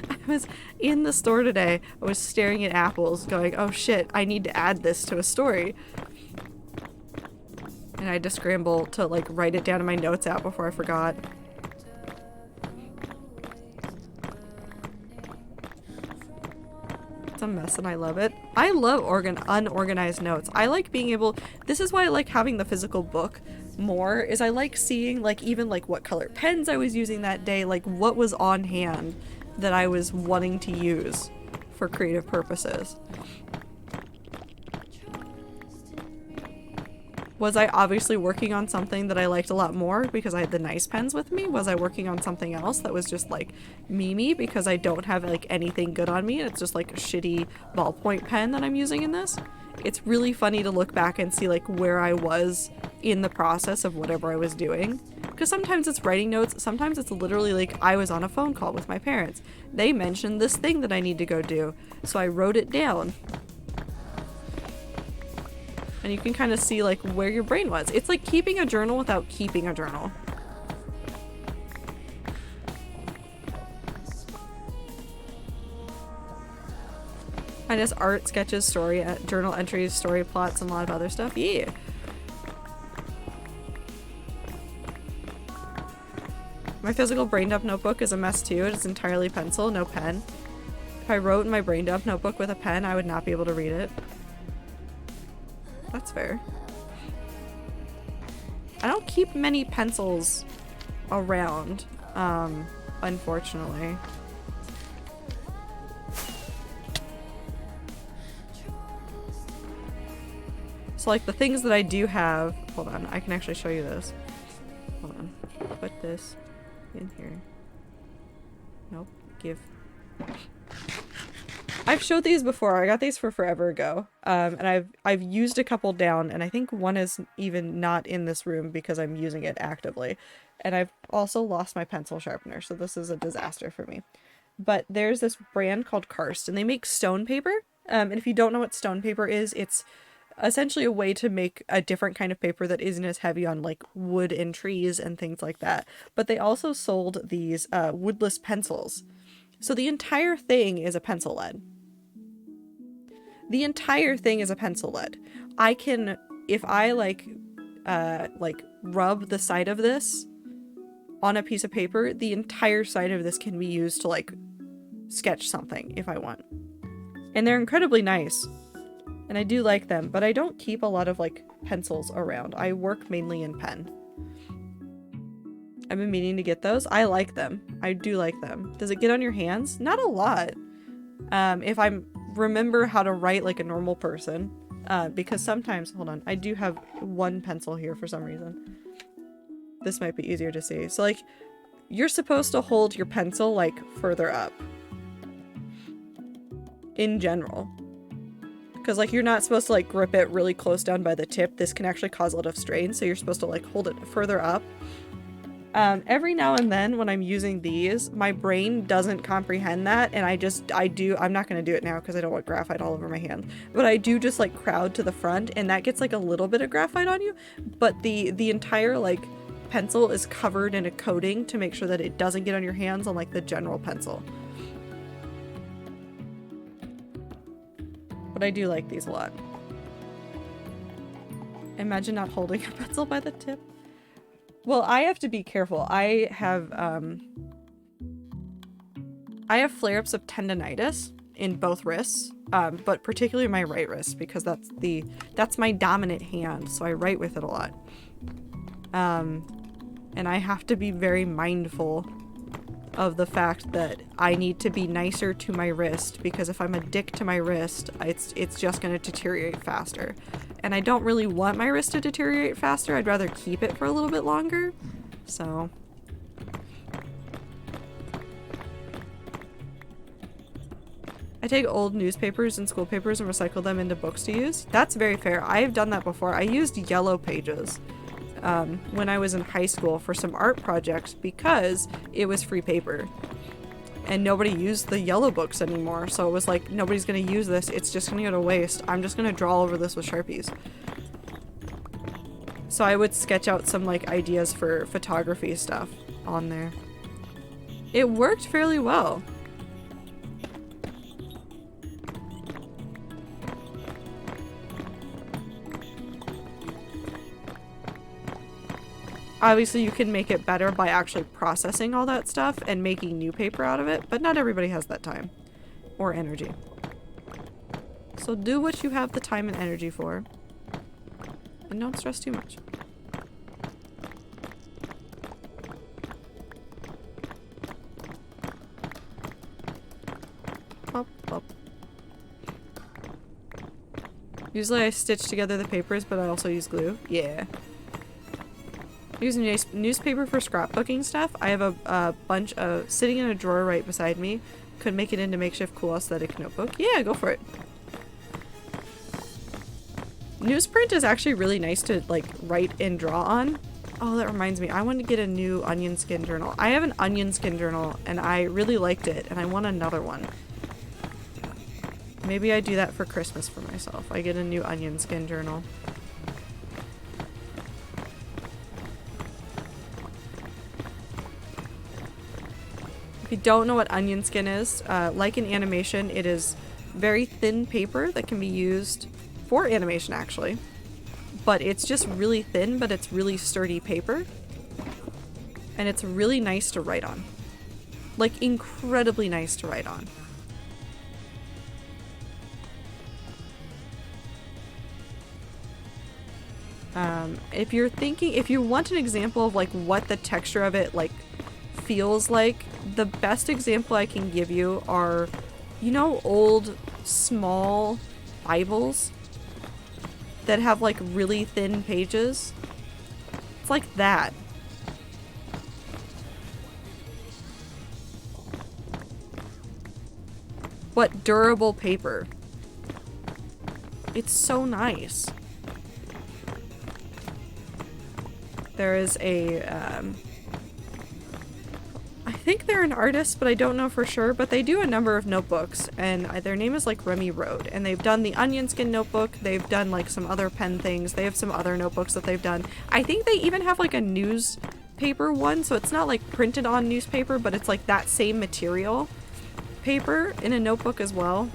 I was in the store today, I was staring at apples going, oh shit, I need to add this to a story. And I had to scramble to like write it down in my notes app before I forgot. It's a mess and I love it. I love unorganized notes. I like being able, this is why I like having the physical book more, is I like seeing like even like what color pens I was using that day, like what was on hand that I was wanting to use for creative purposes. Was I obviously working on something that I liked a lot more because I had the nice pens with me? Was I working on something else that was just like me because I don't have like anything good on me and it's just like a shitty ballpoint pen that I'm using in this? It's really funny to look back and see like where I was in the process of whatever I was doing. Because sometimes it's writing notes, sometimes it's literally like I was on a phone call with my parents. They mentioned this thing that I need to go do, so I wrote it down. And you can kind of see like where your brain was. It's like keeping a journal without keeping a journal. I just art, sketches, story, journal entries, story plots, and a lot of other stuff. Yeah. My physical brain dump notebook is a mess too. It is entirely pencil, no pen. If I wrote in my brain dump notebook with a pen, I would not be able to read it. That's fair. I don't keep many pencils around, unfortunately. So like the things that I do have, hold on, I can actually show you this. Hold on, put this in here. Nope, give. I've showed these before. I got these for forever ago. And I've used a couple down, and I think one is even not in this room because I'm using it actively. And I've also lost my pencil sharpener, so this is a disaster for me. But there's this brand called Karst, and they make stone paper. And if you don't know what stone paper is, it's essentially a way to make a different kind of paper that isn't as heavy on like wood and trees and things like that. But they also sold these woodless pencils. So the entire thing is a pencil lead. The entire thing is a pencil lead. I can, if I like rub the side of this on a piece of paper, the entire side of this can be used to like sketch something if I want. And they're incredibly nice. And I do like them, but I don't keep a lot of like pencils around. I work mainly in pen. I've been meaning to get those. I like them. I do like them. Does it get on your hands? Not a lot. If I remember how to write like a normal person. Because sometimes, hold on, I do have one pencil here for some reason. This might be easier to see. So like, you're supposed to hold your pencil like further up. In general. Because like, you're not supposed to like grip it really close down by the tip. This can actually cause a lot of strain. So you're supposed to like hold it further up. Every now and then when I'm using these, my brain doesn't comprehend that, and I'm not going to do it now because I don't want graphite all over my hand, but I do just like crowd to the front, and that gets like a little bit of graphite on you, but the entire like pencil is covered in a coating to make sure that it doesn't get on your hands on like the general pencil. But I do like these a lot. Imagine not holding a pencil by the tip. Well, I have to be careful. I have flare-ups of tendonitis in both wrists, but particularly my right wrist because that's my dominant hand, so I write with it a lot. And I have to be very mindful of the fact that I need to be nicer to my wrist, because if I'm a dick to my wrist, it's just going to deteriorate faster. And I don't really want my wrist to deteriorate faster. I'd rather keep it for a little bit longer. So I take old newspapers and school papers and recycle them into books to use. That's very fair. I've done that before. I used yellow pages when I was in high school for some art projects because it was free paper. And nobody used the yellow books anymore, so it was like, nobody's gonna use this, it's just gonna go to waste. I'm just gonna draw over this with Sharpies. So I would sketch out some like ideas for photography stuff on there. It worked fairly well. Obviously, you can make it better by actually processing all that stuff and making new paper out of it, but not everybody has that time or energy. So do what you have the time and energy for, and don't stress too much. Pop, pop. Usually I stitch together the papers, but I also use glue. Yeah. Using newspaper for scrapbooking stuff. I have a bunch of sitting in a drawer right beside me. Could make it into makeshift cool aesthetic notebook. Yeah, go for it. Newsprint is actually really nice to like write and draw on. Oh, that reminds me. I want to get a new onion skin journal. I have an onion skin journal and I really liked it and I want another one. Maybe I do that for Christmas for myself. I get a new onion skin journal. If you don't know what onion skin is, like in animation, it is very thin paper that can be used for animation actually. But it's just really thin, but it's really sturdy paper. And it's really nice to write on. Like, incredibly nice to write on. If you want an example of like what the texture of it like feels like, the best example I can give you are, you know, old small Bibles that have like really thin pages? It's like that. but durable paper. It's so nice. There is a, I think they're an artist, but I don't know for sure, but they do a number of notebooks, and their name is like Remy Road, and they've done the Onion Skin notebook, they've done like some other pen things, they have some other notebooks that they've done. I think they even have like a newspaper one, so it's not like printed on newspaper, but it's like that same material paper in a notebook as well.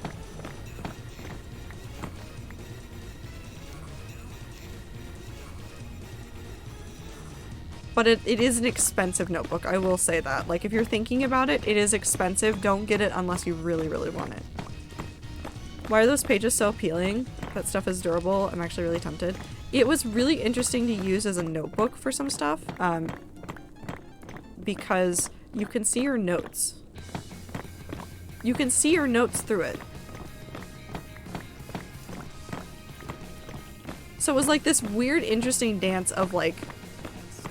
But it is an expensive notebook, I will say that. Like, if you're thinking about it, it is expensive. Don't get it unless you really, really want it. Why are those pages so appealing? That stuff is durable. I'm actually really tempted. It was really interesting to use as a notebook for some stuff, because you can see your notes. You can see your notes through it. So it was like this weird, interesting dance of like,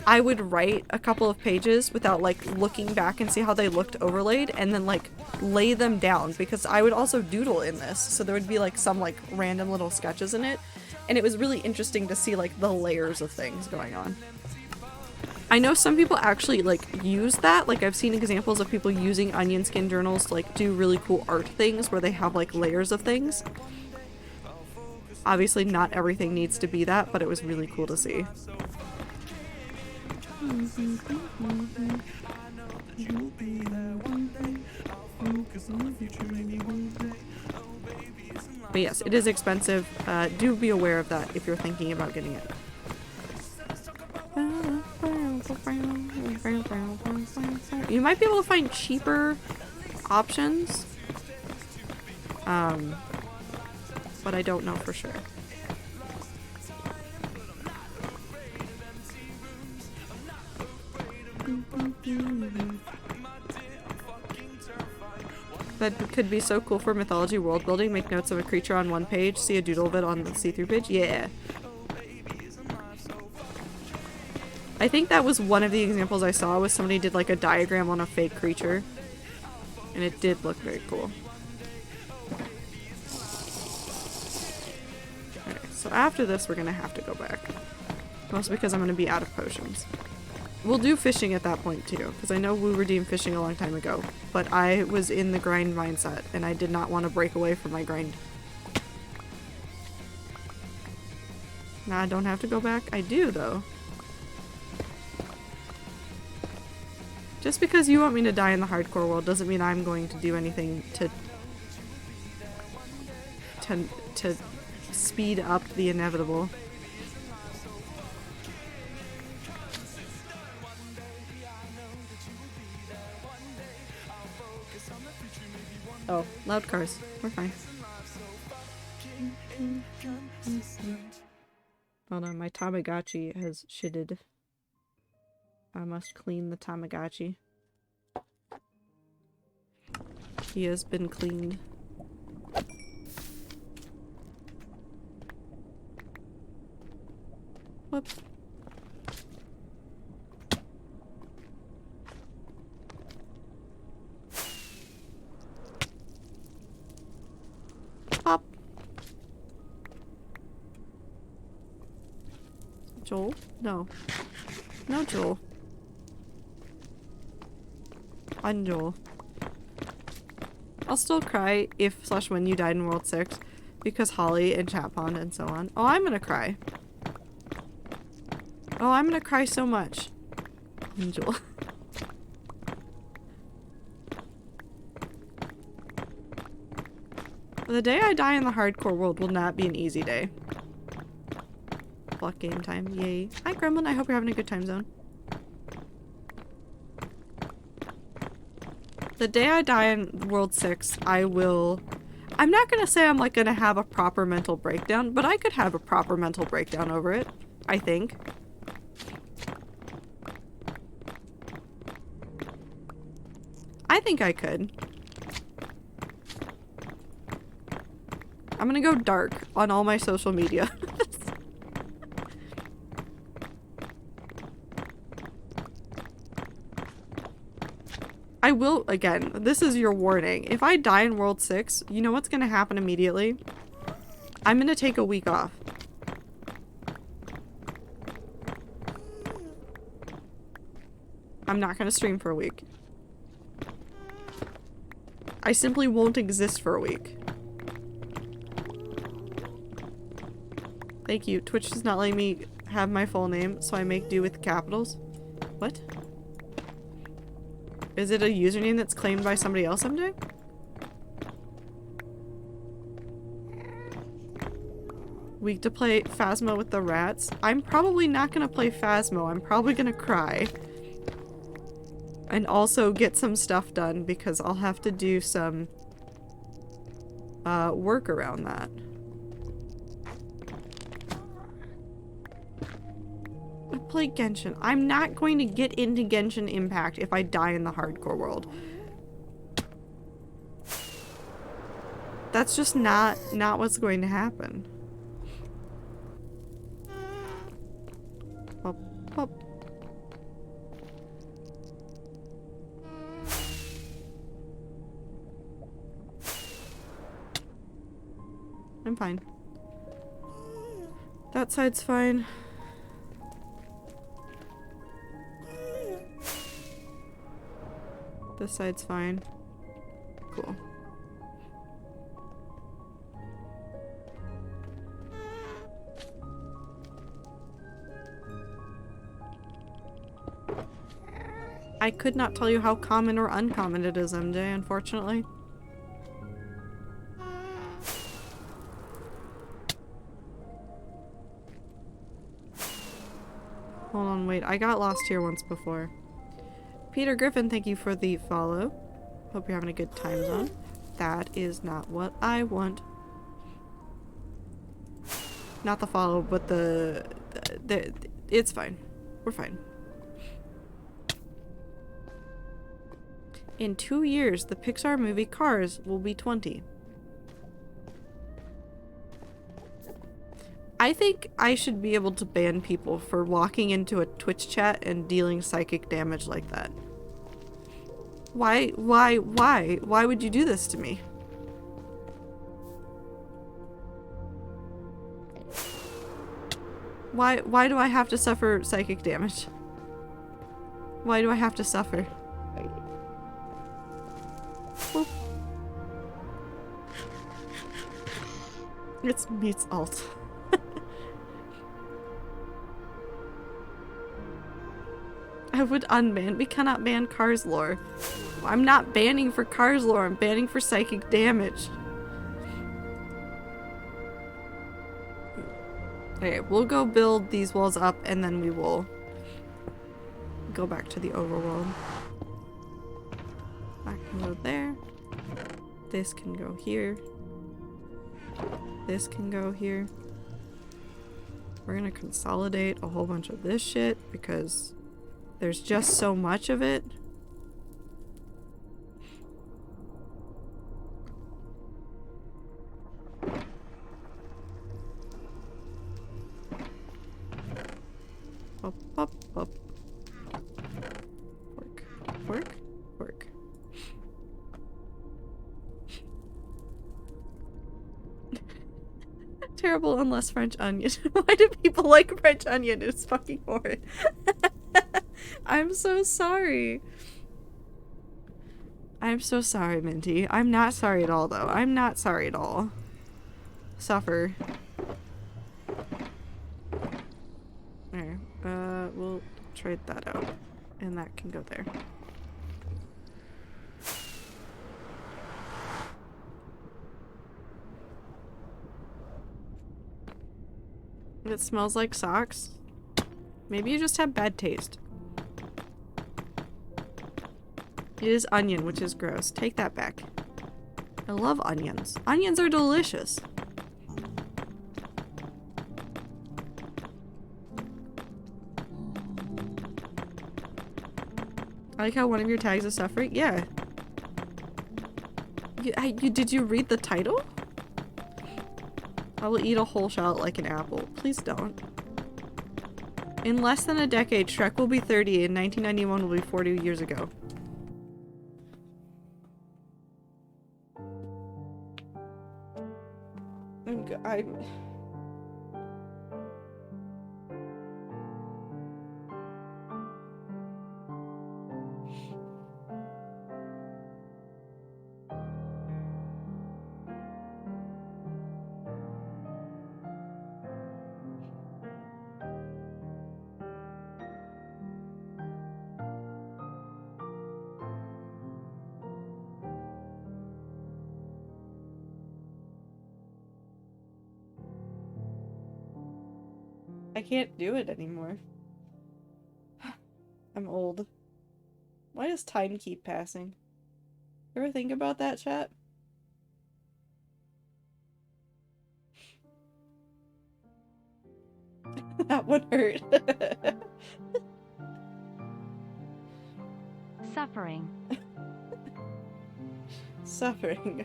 I would write a couple of pages without like looking back and see how they looked overlaid, and then like lay them down, because I would also doodle in this, so there would be like some like random little sketches in it, and it was really interesting to see like the layers of things going on. I know some people actually like use that, like I've seen examples of people using Onion Skin journals to like do really cool art things where they have like layers of things. Obviously not everything needs to be that, but it was really cool to see. But yes, it is expensive. Do be aware of that if you're thinking about getting it. You might be able to find cheaper options, but I don't know for sure. That could be so cool for mythology world building. Make notes of a creature on one page, see a doodle of it on the see-through page. Yeah. I think that was one of the examples I saw, was somebody did like a diagram on a fake creature. And it did look very cool. Okay, so after this we're gonna have to go back. Mostly because I'm gonna be out of potions. We'll do fishing at that point too, because I know we redeemed fishing a long time ago, but I was in the grind mindset and I did not want to break away from my grind. Now I don't have to go back. I do though. Just because you want me to die in the hardcore world doesn't mean I'm going to do anything to speed up the inevitable. Oh, loud cars. We're fine. Hold on, my Tamagotchi has shitted. I must clean the Tamagotchi. He has been cleaned. Whoop. Pop. Joel? No. No, Joel. Joel. I'll still cry if/when you died in World 6 because Holly and Chat Pond and so on. Oh, I'm gonna cry. Oh, I'm gonna cry so much. Joel. The day I die in the hardcore world will not be an easy day. Block game time. Yay. Hi, Gremlin. I hope you're having a good time zone. The day I die in World 6, I'm not gonna say I'm like gonna have a proper mental breakdown, but I could have a proper mental breakdown over it, I think. I think I could. I'm gonna go dark on all my social media. I will, again, this is your warning. If I die in World 6, you know what's gonna happen immediately? I'm gonna take a week off. I'm not gonna stream for a week. I simply won't exist for a week. Thank you. Twitch is not letting me have my full name, so I make do with capitals. What? Is it a username that's claimed by somebody else someday? Week to play Phasmo with the rats. I'm probably not gonna play Phasmo. I'm probably gonna cry. And also get some stuff done because I'll have to do some work around that. I play Genshin. I'm not going to get into Genshin Impact if I die in the hardcore world. That's just not what's going to happen. Pop, pop. I'm fine. That side's fine. This side's fine. Cool. I could not tell you how common or uncommon it is, MJ, unfortunately. Hold on, wait. I got lost here once before. Peter Griffin, thank you for the follow. Hope you're having a good time zone. That is not what I want. Not the follow, but the it's fine. We're fine. In 2 years, the Pixar movie Cars will be 20. I think I should be able to ban people for walking into a Twitch chat and dealing psychic damage like that. Why would you do this to me? Why do I have to suffer psychic damage? Why do I have to suffer? Boop. It's meets alt. I would unban. We cannot ban Cars lore. I'm not banning for Cars lore. I'm banning for psychic damage. Okay, we'll go build these walls up and then we will go back to the overworld. That can go there. This can go here. This can go here. We're gonna consolidate a whole bunch of this shit because there's just so much of it. Up, up, up. Work, work, work. Terrible unless French onion. Why do people like French onion? It's fucking horrid. I'm so sorry. I'm so sorry, Minty. I'm not sorry at all, though. I'm not sorry at all. Suffer. There. We'll trade that out. And that can go there. It smells like socks. Maybe you just have bad taste. It is onion, which is gross. Take that back. I love onions. Onions are delicious. I like how one of your tags is suffering. Yeah. Did you read the title? I will eat a whole shallot like an apple. Please don't. In less than a decade, Shrek will be 30 and 1991 will be 40 years ago. I'm I can't do it anymore. I'm old. Why does time keep passing? You ever think about that, chat? That would hurt. Suffering. Suffering.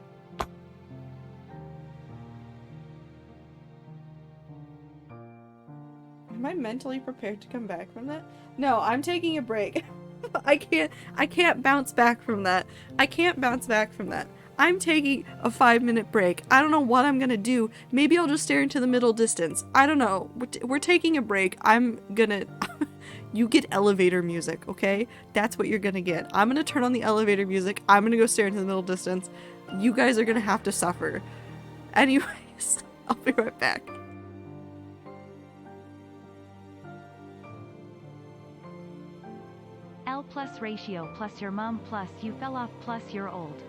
Am I mentally prepared to come back from that? No, I'm taking a break. I can't bounce back from that. I can't bounce back from that. I'm taking a 5-minute break. I don't know what I'm gonna do. Maybe I'll just stare into the middle distance. I don't know. We're taking a break. I'm gonna... You get elevator music, okay? That's what you're gonna get. I'm gonna turn on the elevator music. I'm gonna go stare into the middle distance. You guys are gonna have to suffer. Anyways, I'll be right back. L plus ratio plus your mom plus you fell off plus you're old.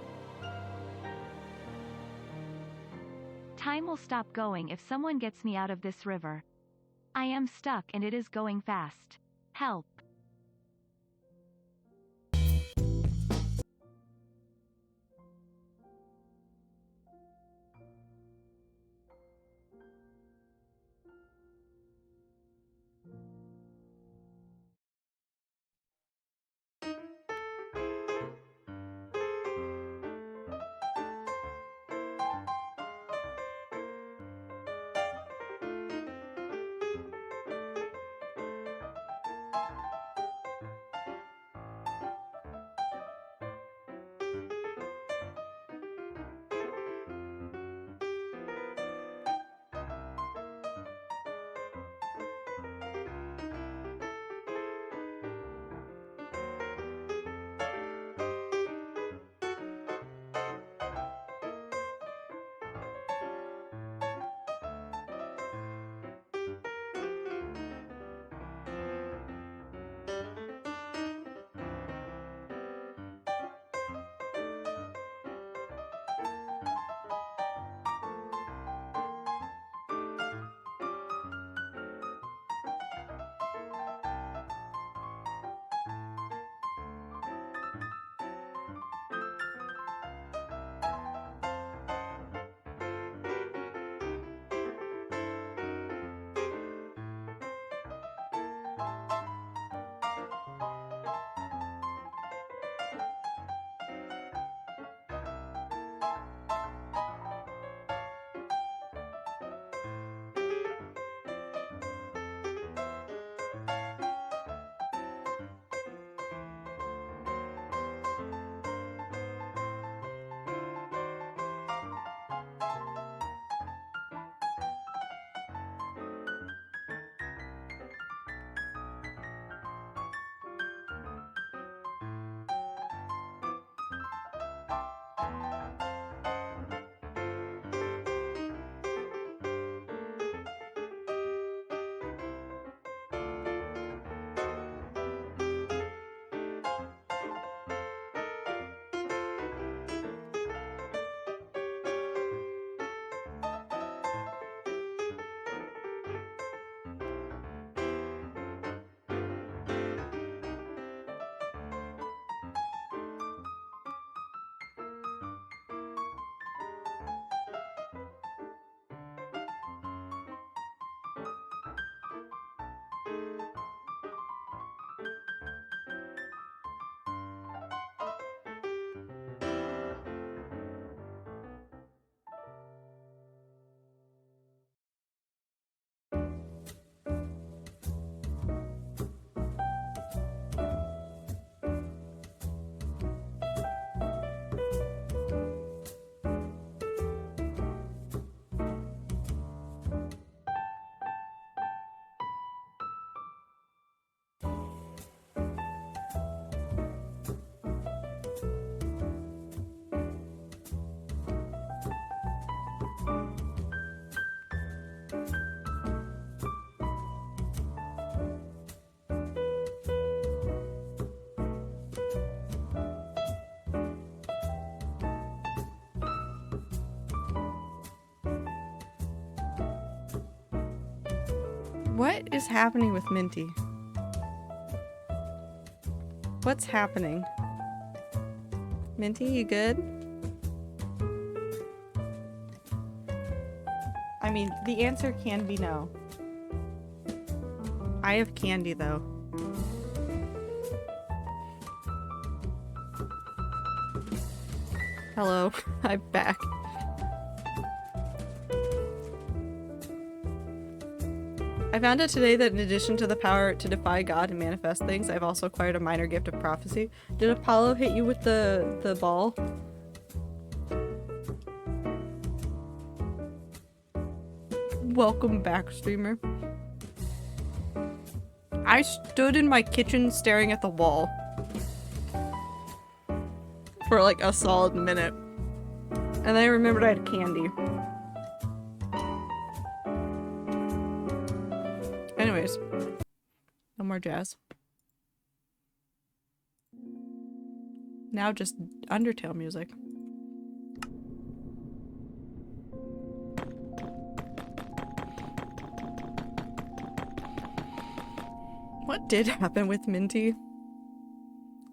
Time will stop going if someone gets me out of this river. I am stuck and it is going fast. Help. What is happening with Minty? What's happening? Minty, you good? I mean, the answer can be no. I have candy though. Hello, I'm back. I found out today that in addition to the power to defy God and manifest things, I've also acquired a minor gift of prophecy. Did Apollo hit you with the ball? Welcome back, streamer. I stood in my kitchen staring at the wall for like a solid minute. And then I remembered I had candy. Anyways, no more jazz. Now just Undertale music. What did happen with Minty?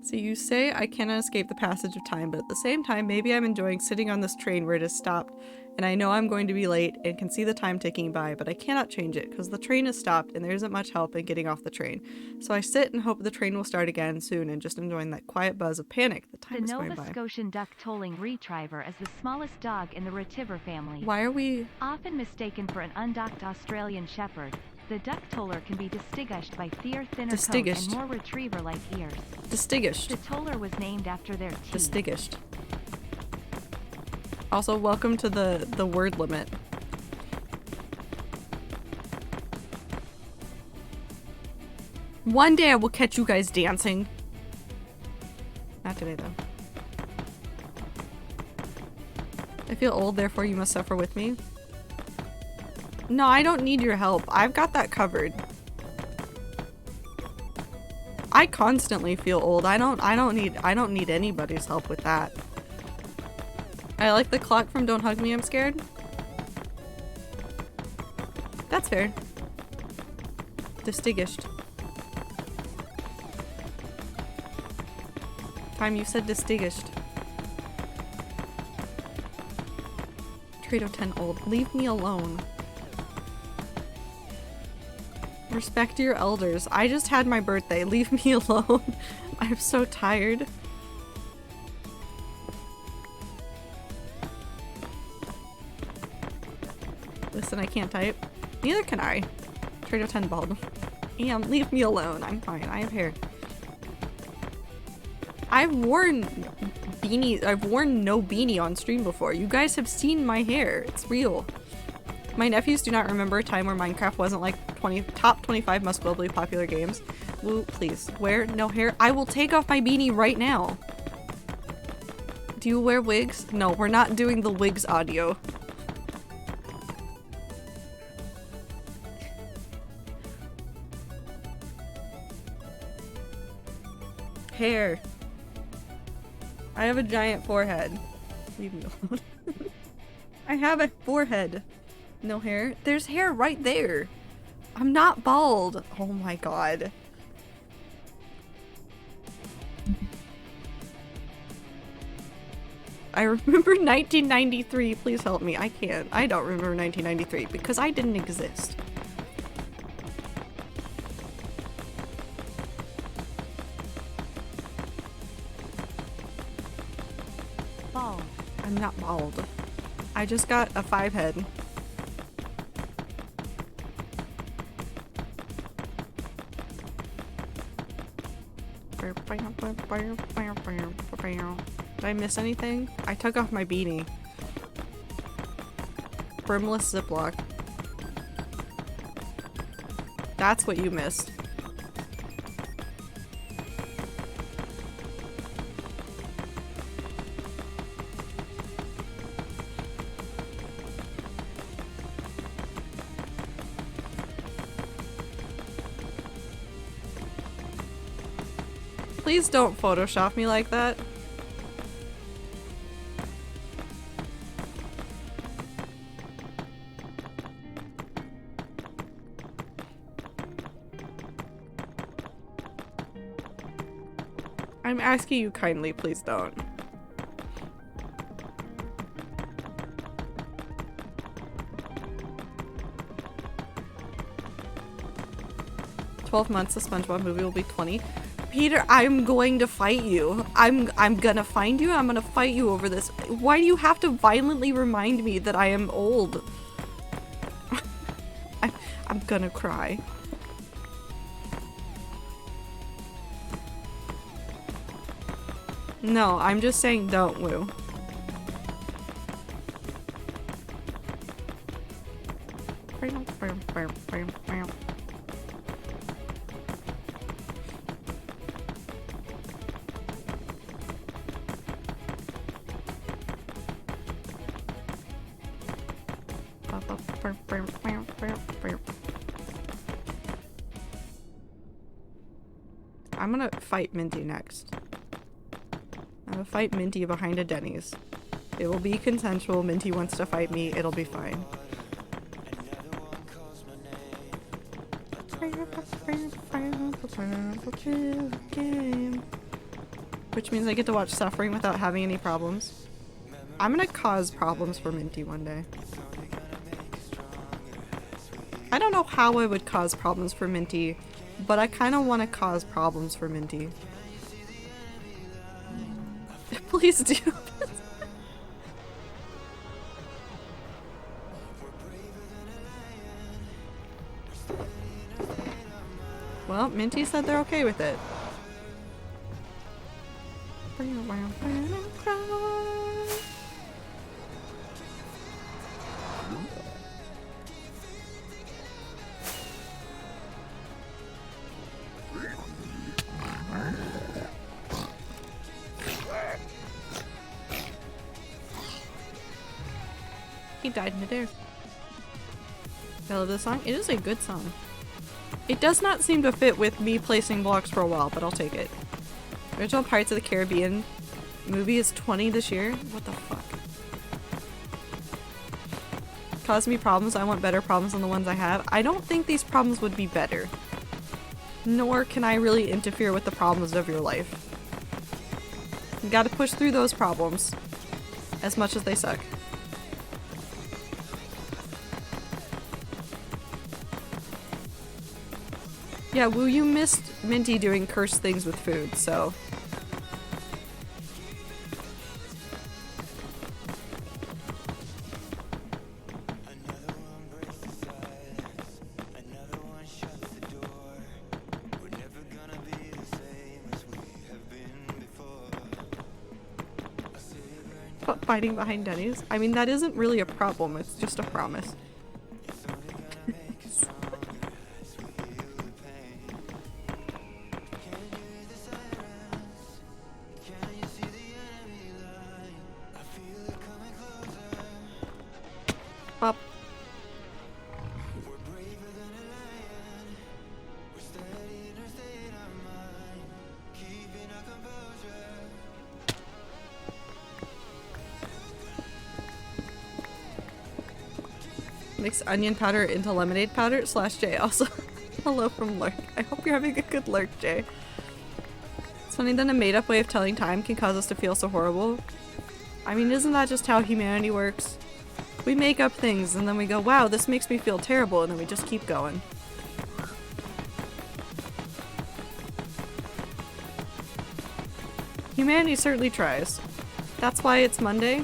So you say I cannot escape the passage of time, but at the same time, maybe I'm enjoying sitting on this train where it has stopped, and I know I'm going to be late and can see the time ticking by, but I cannot change it because the train has stopped and there isn't much help in getting off the train. So I sit and hope the train will start again soon and just enjoying that quiet buzz of panic. The time is going by. The Nova Scotian duck-tolling retriever is the smallest dog in the Retiver family. Why are we... Often mistaken for an undocked Australian shepherd, the duck-toller can be distinguished by thinner coat and more retriever-like ears. Distinguished. The toller was named after their teeth. Distinguished. Also, welcome to the word limit. One day I will catch you guys dancing. Not today, though. I feel old, therefore you must suffer with me. No, I don't need your help. I've got that covered. I constantly feel old. I don't need anybody's help with that. I like the clock from Don't Hug Me, I'm Scared. That's fair. Distinguished. Time you said distinguished. Trado 10 old. Leave me alone. Respect your elders. I just had my birthday. Leave me alone. I'm so tired. Listen, I can't type. Neither can I. Trado 10 bald. Leave me alone. I'm fine. I have hair. I've worn beanies. I've worn no beanie on stream before. You guys have seen my hair. It's real. My nephews do not remember a time where Minecraft wasn't like top 25 most globally popular games. Woo, please. Wear no hair. I will take off my beanie right now. Do you wear wigs? No, we're not doing the wigs audio. Hair. I have a giant forehead. Leave me alone. I have a forehead. No hair? There's hair right there. I'm not bald. Oh my god. I remember 1993. Please help me. I can't. I don't remember 1993 because I didn't exist. Bald. I'm not bald. I just got a 5 head. Did I miss anything? I took off my beanie. Brimless Ziploc. That's what you missed. Please don't Photoshop me like that. I'm asking you kindly, please don't. "12 months, the SpongeBob movie will be 20. Peter, I'm going to fight you. I'm gonna find you. I'm gonna fight you over this. Why do you have to violently remind me that I am old? I'm gonna cry. No, I'm just saying don't, Woo. I'm gonna fight Minty next. I'm gonna fight Minty behind a Denny's. It will be consensual. Minty wants to fight me. It'll be fine. Which means I get to watch Suffering without having any problems. I'm gonna cause problems for Minty one day. I don't know how I would cause problems for Minty, but I kind of want to cause problems for Minty. Please do. Well, Minty said they're okay with it. He died midair. I love this song. It is a good song. It does not seem to fit with me placing blocks for a while, but I'll take it. Original Pirates of the Caribbean movie is 20 this year? What the fuck? Cause me problems. I want better problems than the ones I have. I don't think these problems would be better. Nor can I really interfere with the problems of your life. You gotta push through those problems. As much as they suck. Yeah, Woo, you missed Minty doing cursed things with food, so... Fighting behind Denny's? I mean, that isn't really a problem, it's just a promise. Up. Mix onion powder into lemonade powder / Jay. Also, hello from Lurk. I hope you're having a good Lurk, Jay. It's funny that a made-up way of telling time can cause us to feel so horrible. I mean, isn't that just how humanity works? We make up things and then we go, wow, this makes me feel terrible, and then we just keep going. Humanity certainly tries. That's why it's Monday.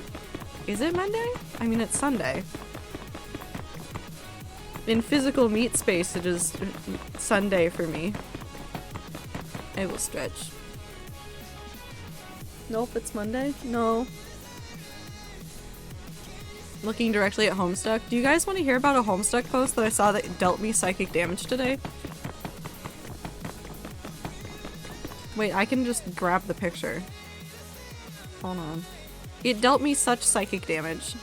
Is it Monday? I mean, it's Sunday. In physical meat space, it is Sunday for me. It will stretch. Nope, it's Monday? No. Looking directly at Homestuck. Do you guys want to hear about a Homestuck post that I saw that dealt me psychic damage today? Wait, I can just grab the picture. Hold on. It dealt me such psychic damage.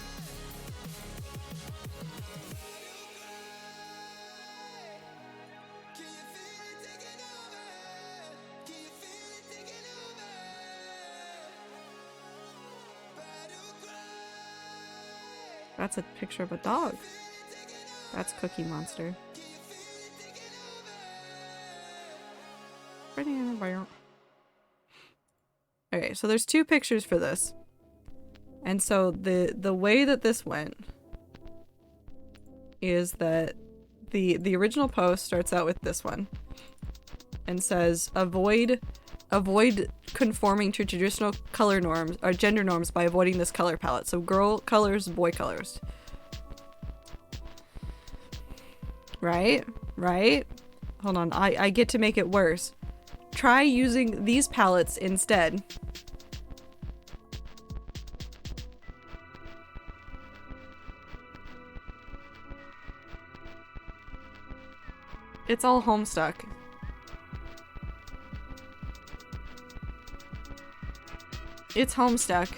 That's a picture of a dog. That's Cookie Monster. Okay, so there's 2 pictures for this. And so the way that this went is that the original post starts out with this one and says avoid conforming to traditional color norms or gender norms by avoiding this color palette. So girl colors, boy colors. Right? Right? Hold on, I get to make it worse. Try using these palettes instead. It's all Homestuck. It's Homestuck.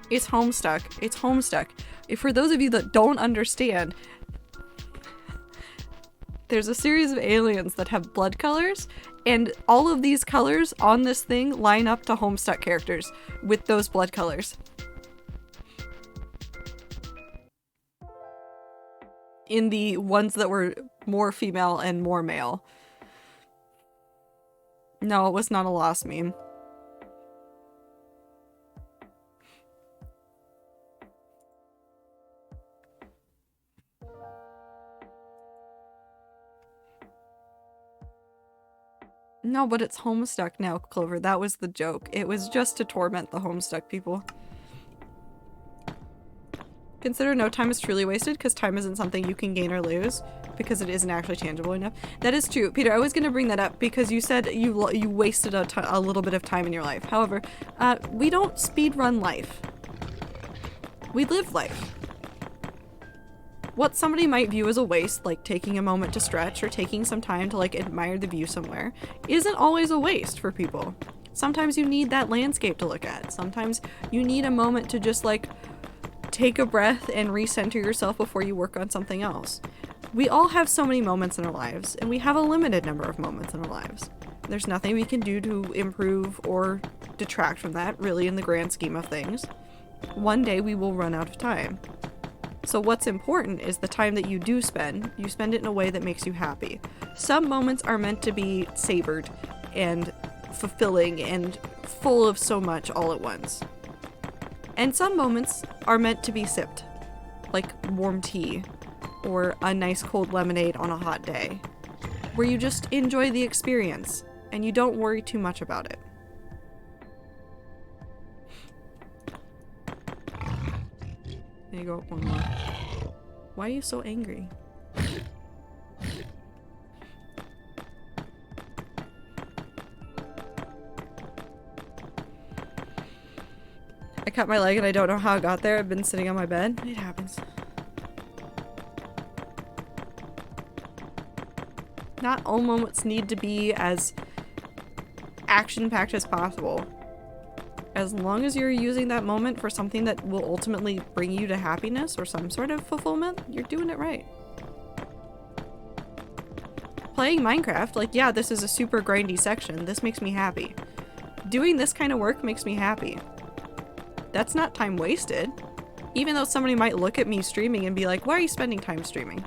It's Homestuck. It's Homestuck. If for those of you that don't understand, there's a series of aliens that have blood colors, and all of these colors on this thing line up to Homestuck characters with those blood colors. In the ones that were more female and more male. No, it was not a lost meme. No, but it's Homestuck now, Clover. That was the joke. It was just to torment the Homestuck people. Consider no time is truly wasted because time isn't something you can gain or lose because it isn't actually tangible enough. That is true. Peter, I was going to bring that up because you said you wasted a little bit of time in your life. However, we don't speed run life. We live life. What somebody might view as a waste, like taking a moment to stretch or taking some time to like admire the view somewhere, isn't always a waste for people. Sometimes you need that landscape to look at. Sometimes you need a moment to just like take a breath and recenter yourself before you work on something else. We all have so many moments in our lives, and we have a limited number of moments in our lives. There's nothing we can do to improve or detract from that, really, in the grand scheme of things. One day we will run out of time. So what's important is the time that you do spend, you spend it in a way that makes you happy. Some moments are meant to be savored and fulfilling and full of so much all at once. And some moments are meant to be sipped, like warm tea or a nice cold lemonade on a hot day, where you just enjoy the experience and you don't worry too much about it. There you go, one more. Why are you so angry? I cut my leg and I don't know how it got there. I've been sitting on my bed. It happens. Not all moments need to be as action-packed as possible. As long as you're using that moment for something that will ultimately bring you to happiness or some sort of fulfillment, you're doing it right. Playing Minecraft, like, yeah, this is a super grindy section. This makes me happy. Doing this kind of work makes me happy. That's not time wasted. Even though somebody might look at me streaming and be like, why are you spending time streaming?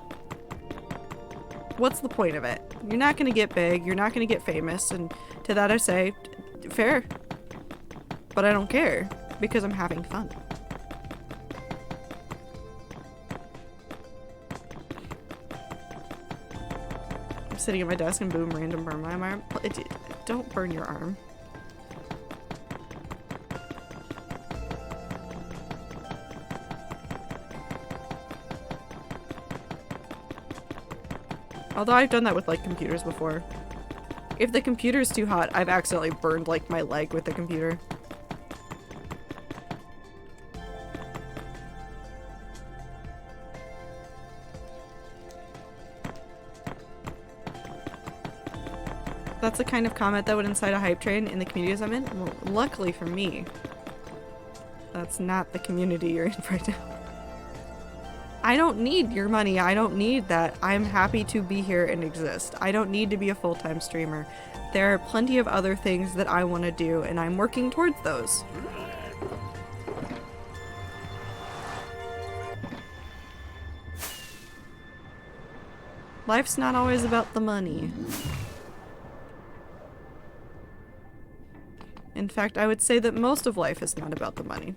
What's the point of it? You're not gonna get big, you're not gonna get famous, and to that I say, fair. But I don't care, because I'm having fun. I'm sitting at my desk and boom, random burn my arm. Don't burn your arm. Although I've done that with like computers before. If the computer's too hot, I've accidentally burned like my leg with the computer. That's the kind of comment that would incite a hype train in the communities I'm in. Well, luckily for me, that's not the community you're in right now. I don't need your money. I don't need that. I'm happy to be here and exist. I don't need to be a full-time streamer. There are plenty of other things that I want to do, and I'm working towards those. Life's not always about the money. In fact, I would say that most of life is not about the money.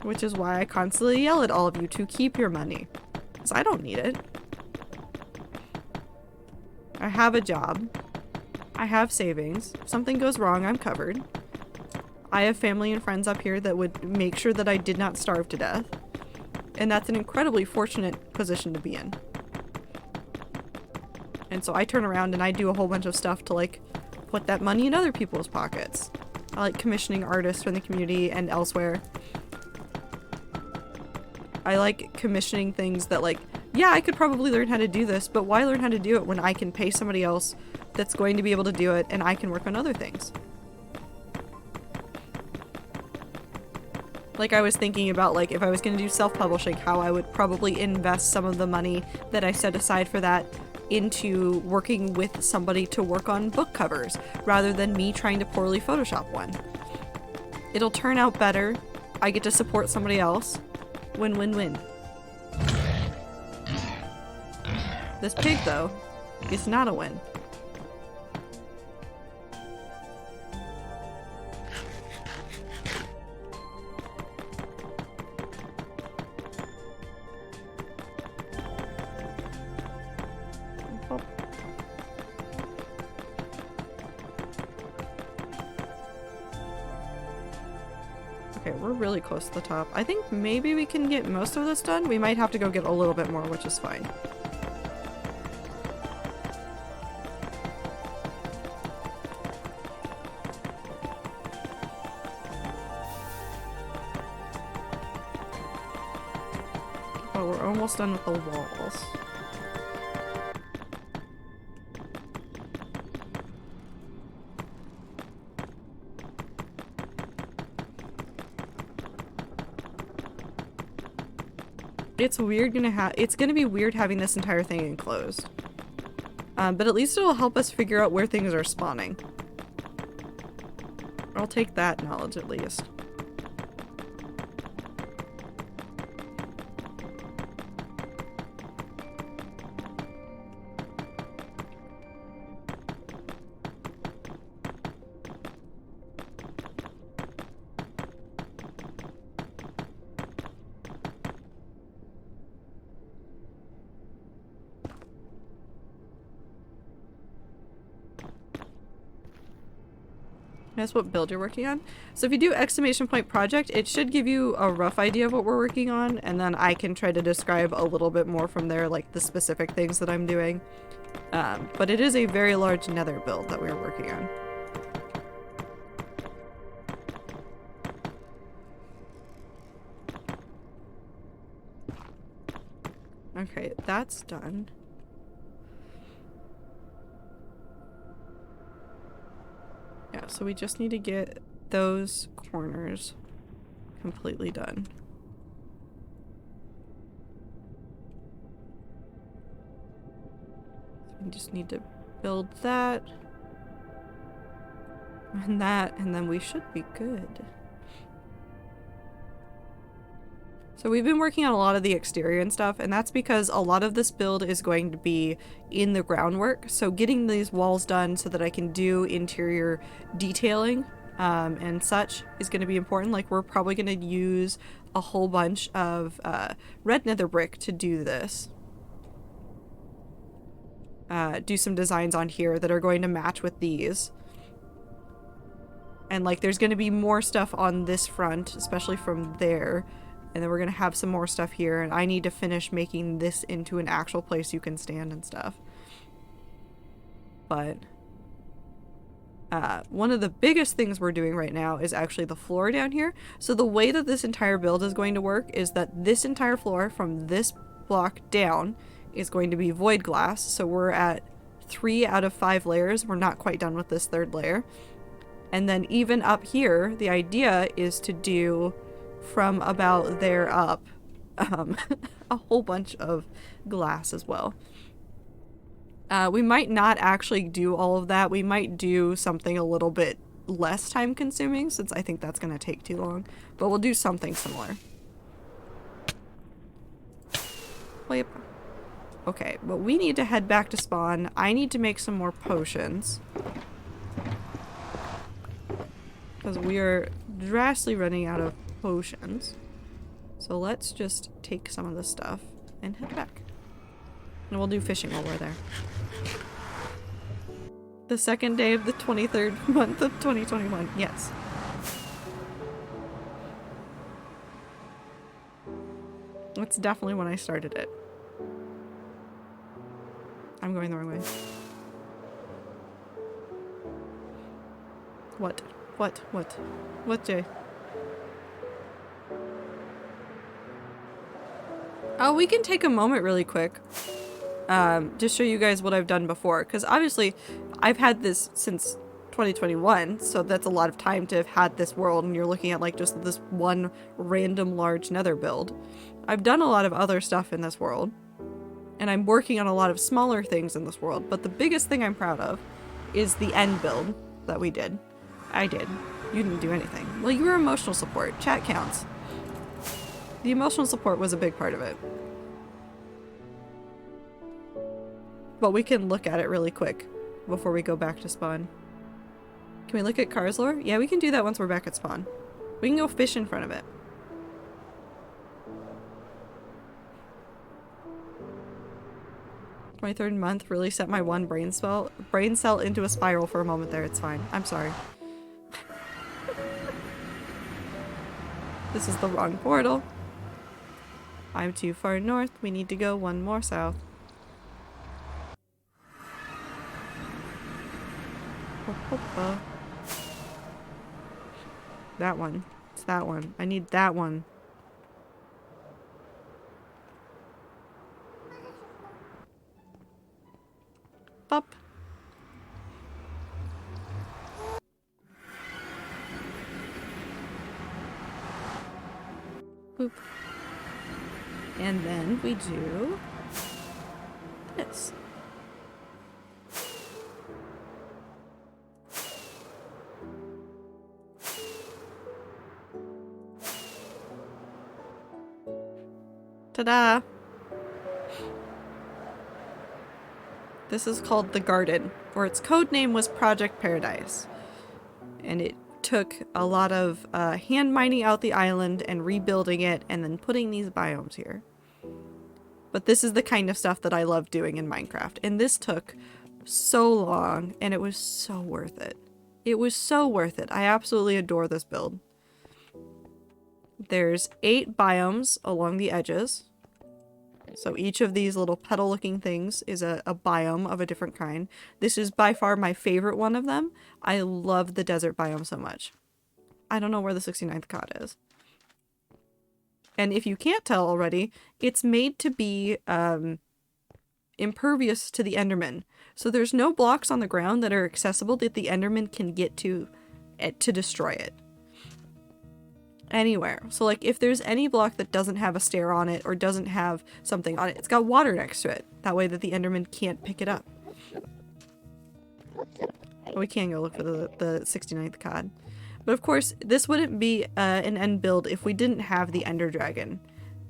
Which is why I constantly yell at all of you to keep your money. Because I don't need it. I have a job. I have savings. If something goes wrong, I'm covered. I have family and friends up here that would make sure that I did not starve to death. And that's an incredibly fortunate position to be in. And so I turn around and I do a whole bunch of stuff to like put that money in other people's pockets. I like commissioning artists from the community and elsewhere. I like commissioning things that like, yeah, I could probably learn how to do this, but why learn how to do it when I can pay somebody else that's going to be able to do it and I can work on other things? Like I was thinking about like if I was going to do self-publishing, how I would probably invest some of the money that I set aside for that into working with somebody to work on book covers rather than me trying to poorly Photoshop one. It'll turn out better. I get to support somebody else. Win-win-win. This pig, though, is not a win. Okay, we're really close to the top. I think maybe we can get most of this done. We might have to go get a little bit more, which is fine. Oh, we're almost done with the walls. It's gonna be weird having this entire thing enclosed. But at least it'll help us figure out where things are spawning. I'll take that knowledge at least. That's what build you're working on. So if you do exclamation point project, it should give you a rough idea of what we're working on, and then I can try to describe a little bit more from there, like the specific things that I'm doing. But it is a very large nether build that we're working on. Okay, that's done. Yeah, so we just need to get those corners completely done. So we just need to build that and that, and then we should be good. So we've been working on a lot of the exterior and stuff, and that's because a lot of this build is going to be in the groundwork. So getting these walls done so that I can do interior detailing and such is going to be important. Like we're probably going to use a whole bunch of red nether brick to do this. Do some designs on here that are going to match with these. And like there's going to be more stuff on this front, especially from there. And then we're going to have some more stuff here, and I need to finish making this into an actual place you can stand and stuff. But one of the biggest things we're doing right now is actually the floor down here. So the way that this entire build is going to work is that this entire floor from this block down is going to be void glass. So we're at 3 out of 5 layers. We're not quite done with this 3rd layer. And then even up here, the idea is to do from about there up a whole bunch of glass as well. We might not actually do all of that. We might do something a little bit less time consuming, since I think that's going to take too long, but we'll do something similar. Well, yep. Okay, but we need to head back to spawn. I need to make some more potions. Because we are drastically running out of potions. So let's just take some of this stuff and head back. And we'll do fishing while we're there. The second day of the 23rd month of 2021. Yes. That's definitely when I started it. I'm going the wrong way. What? What, Jay? Oh, we can take a moment really quick. Just show you guys what I've done before. Because obviously, I've had this since 2021, so that's a lot of time to have had this world, and you're looking at like just this one random large nether build. I've done a lot of other stuff in this world, and I'm working on a lot of smaller things in this world, but the biggest thing I'm proud of is the end build that we did. I did. You didn't do anything. Well, you were emotional support. Chat counts. The emotional support was a big part of it. But we can look at it really quick before we go back to spawn. Can we look at Karslore? Yeah, we can do that once we're back at spawn. We can go fish in front of it. My third month really set my one brain cell into a spiral for a moment there. It's fine. I'm sorry. This is the wrong portal. I'm too far north. We need to go one more south. That one. It's that one. I need that one. Up. Boop. And then we do this. Ta-da! This is called The Garden, or its code name was Project Paradise. And it took a lot of hand mining out the island and rebuilding it and then putting these biomes here. But this is the kind of stuff that I love doing in Minecraft. And this took so long, and it was so worth it. It was so worth it. I absolutely adore this build. There's 8 biomes along the edges. So each of these little petal looking things is a biome of a different kind. This is by far my favorite one of them. I love the desert biome so much. I don't know where the 69th cod is. And if you can't tell already, it's made to be impervious to the Enderman. So there's no blocks on the ground that are accessible that the Enderman can get to destroy it. Anywhere. So like if there's any block that doesn't have a stair on it or doesn't have something on it, it's got water next to it. That way that the Enderman can't pick it up. We can go look for the 69th cod. But of course, this wouldn't be an end build if we didn't have the Ender Dragon.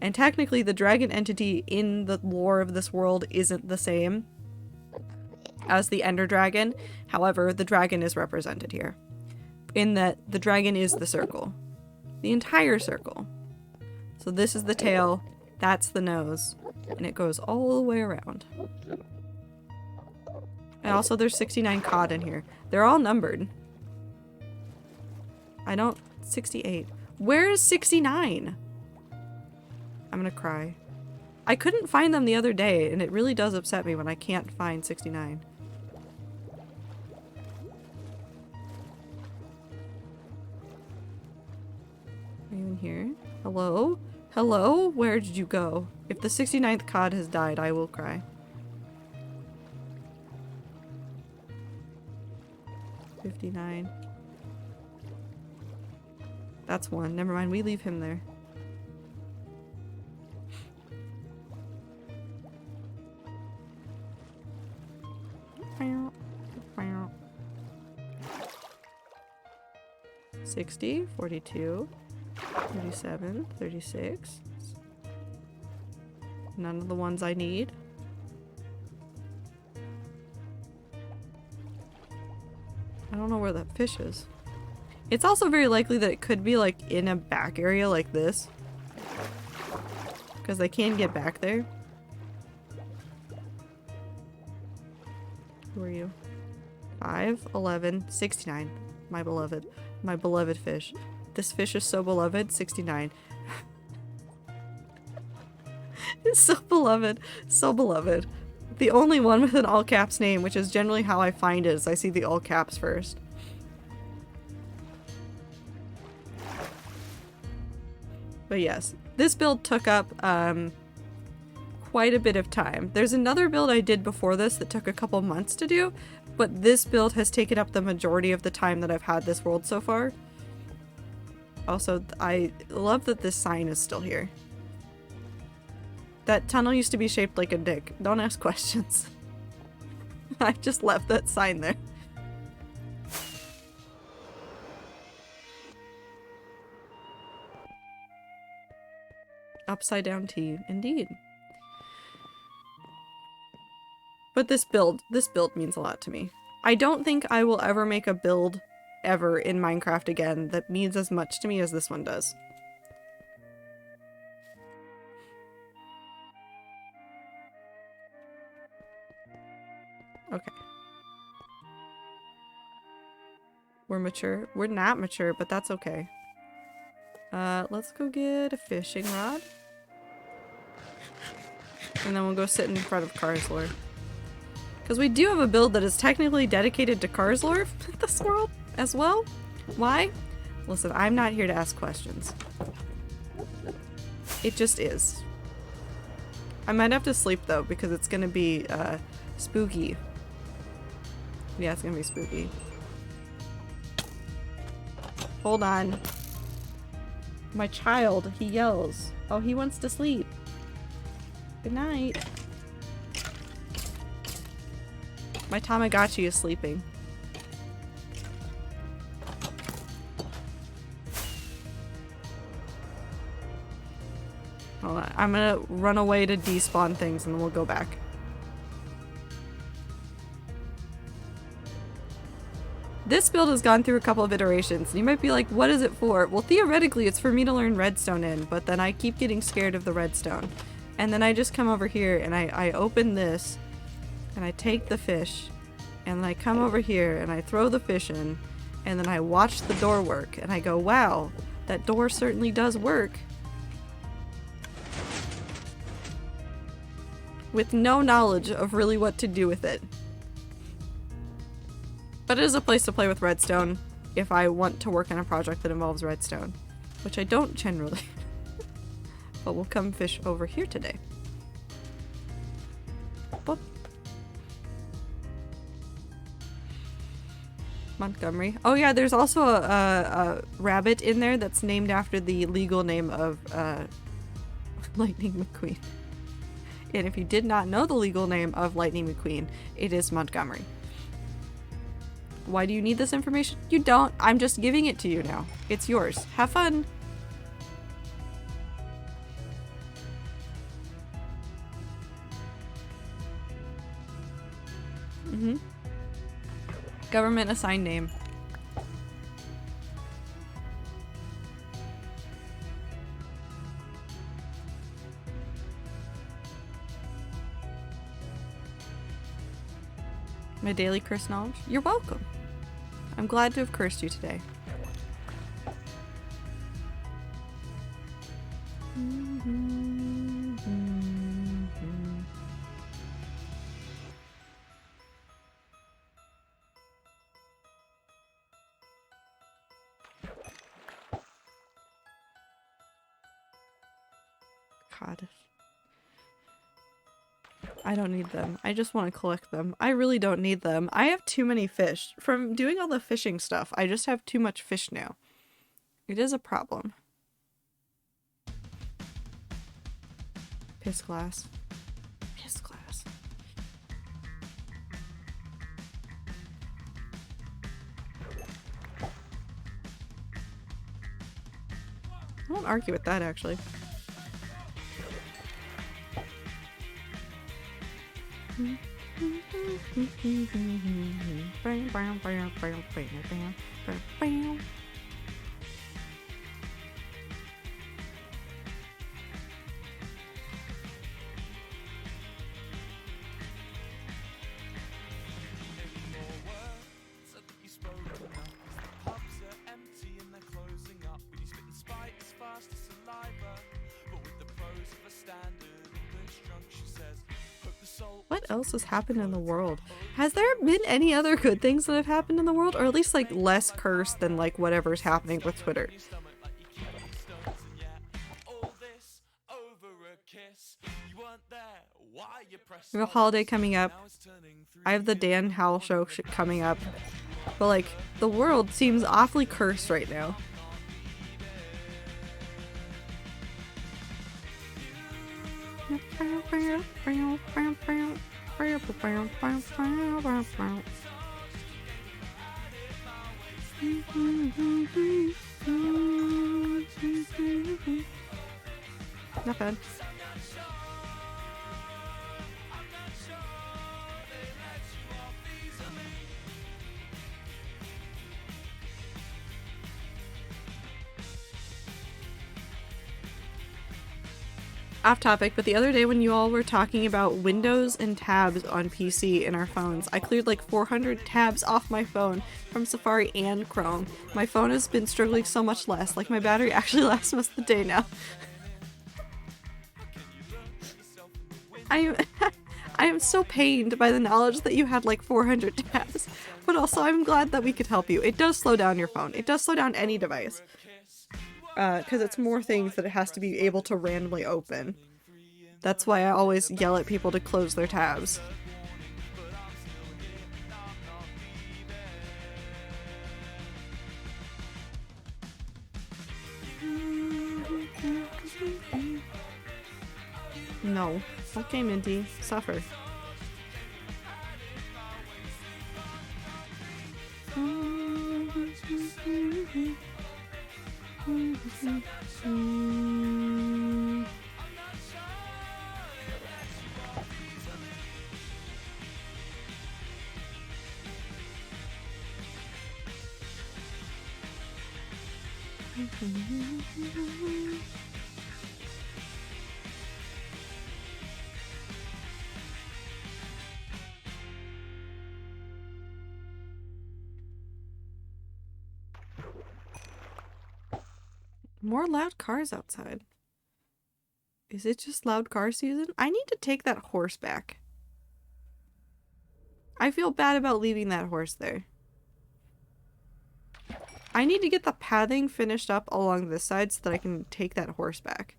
And technically the dragon entity in the lore of this world isn't the same as the Ender Dragon. However, the dragon is represented here. In that the dragon is the circle. The entire circle. So this is the tail, that's the nose, and it goes all the way around. And also there's 69 cod in here. They're all numbered. 68. Where is 69? I'm gonna cry. I couldn't find them the other day, and it really does upset me when I can't find 69. Are you in here? Hello? Hello? Where did you go? If the 69th cod has died, I will cry. 59. That's one. Never mind, we leave him there. $60, $42, $37, $36. None of the ones I need. don't know where that fish is. It's also very likely that it could be like in a back area like this. Because they can get back there. Who are you? 5, 11, 69. My beloved. My beloved fish. This fish is so beloved. 69. It's so beloved. So beloved. The only one with an all caps name, which is generally how I find it, is I see the all caps first. But yes, this build took up quite a bit of time. There's another build I did before this that took a couple months to do, but this build has taken up the majority of the time that I've had this world so far. Also, I love that this sign is still here. That tunnel used to be shaped like a dick. Don't ask questions. I just left that sign there. Upside down T, indeed. But this build means a lot to me. I don't think I will ever make a build ever in Minecraft again that means as much to me as this one does. Okay. We're mature. We're not mature, but that's okay. Let's go get a fishing rod. And then we'll go sit in front of Karslor. Because we do have a build that is technically dedicated to Karslor this world as well. Why? Listen, I'm not here to ask questions. It just is. I might have to sleep though, because it's gonna be spooky. Yeah, it's gonna be spooky. Hold on. My child, he yells. Oh, he wants to sleep. Good night. My Tamagotchi is sleeping. Hold on. I'm gonna run away to despawn things and then we'll go back. This build has gone through a couple of iterations, and you might be like, what is it for? Well, theoretically, it's for me to learn redstone in, but then I keep getting scared of the redstone. And then I just come over here, and I open this, and I take the fish, and I come over here, and I throw the fish in, and then I watch the door work, and I go, wow, that door certainly does work. With no knowledge of really what to do with it. But it is a place to play with redstone if I want to work on a project that involves redstone, which I don't generally. But we'll come fish over here today. Boop. Montgomery. Oh yeah, there's also a rabbit in there that's named after the legal name of Lightning McQueen. And if you did not know the legal name of Lightning McQueen, it is Montgomery. Why do you need this information? You don't. I'm just giving it to you now. It's yours. Have fun. Mm-hmm. Government assigned name. My daily curse knowledge? You're welcome. I'm glad to have cursed you today. God. I don't need them. I just want to collect them. I really don't need them. I have too many fish. From doing all the fishing stuff, I just have too much fish now. It is a problem. Piss glass. Piss glass. I won't argue with that, actually. What else has happened in the world? Has there been any other good things that have happened in the world? Or at least like less cursed than like whatever's happening with Twitter? We have a holiday coming up. I have the Dan Howell show coming up. But like, the world seems awfully cursed right now. Not bad. Off topic, but the other day when you all were talking about Windows and tabs on PC in our phones, I cleared like 400 tabs off my phone from Safari and Chrome. My phone has been struggling so much less, like my battery actually lasts most of the day now. I am so pained by the knowledge that you had like 400 tabs, but also I'm glad that we could help you. It does slow down your phone. It does slow down any device. Because it's more things that it has to be able to randomly open. That's why I always yell at people to close their tabs. No. Okay, Minty. Suffer. More loud cars outside. Is it just loud car season? I need to take that horse back. I feel bad about leaving that horse there. I need to get the pathing finished up along this side so that I can take that horse back.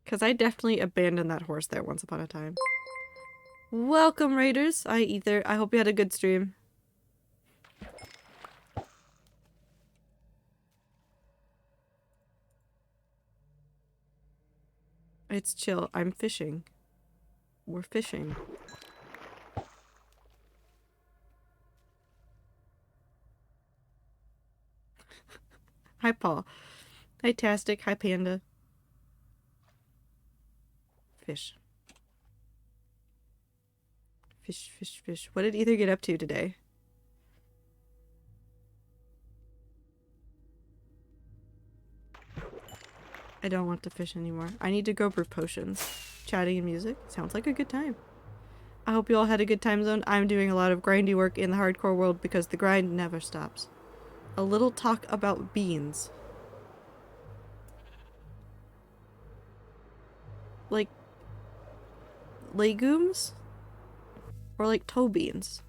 Because I definitely abandoned that horse there once upon a time. Welcome, Raiders! I hope you had a good stream. It's chill. I'm fishing. We're fishing. Hi, Paul. Hi, Tastic. Hi, Panda. Fish. Fish, fish, fish. What did Ether get up to today? I don't want to fish anymore. I need to go brew potions. Chatting and music. Sounds like a good time. I hope you all had a good time zone. I'm doing a lot of grindy work in the hardcore world because the grind never stops. A little talk about beans. Like legumes? Or like toe beans?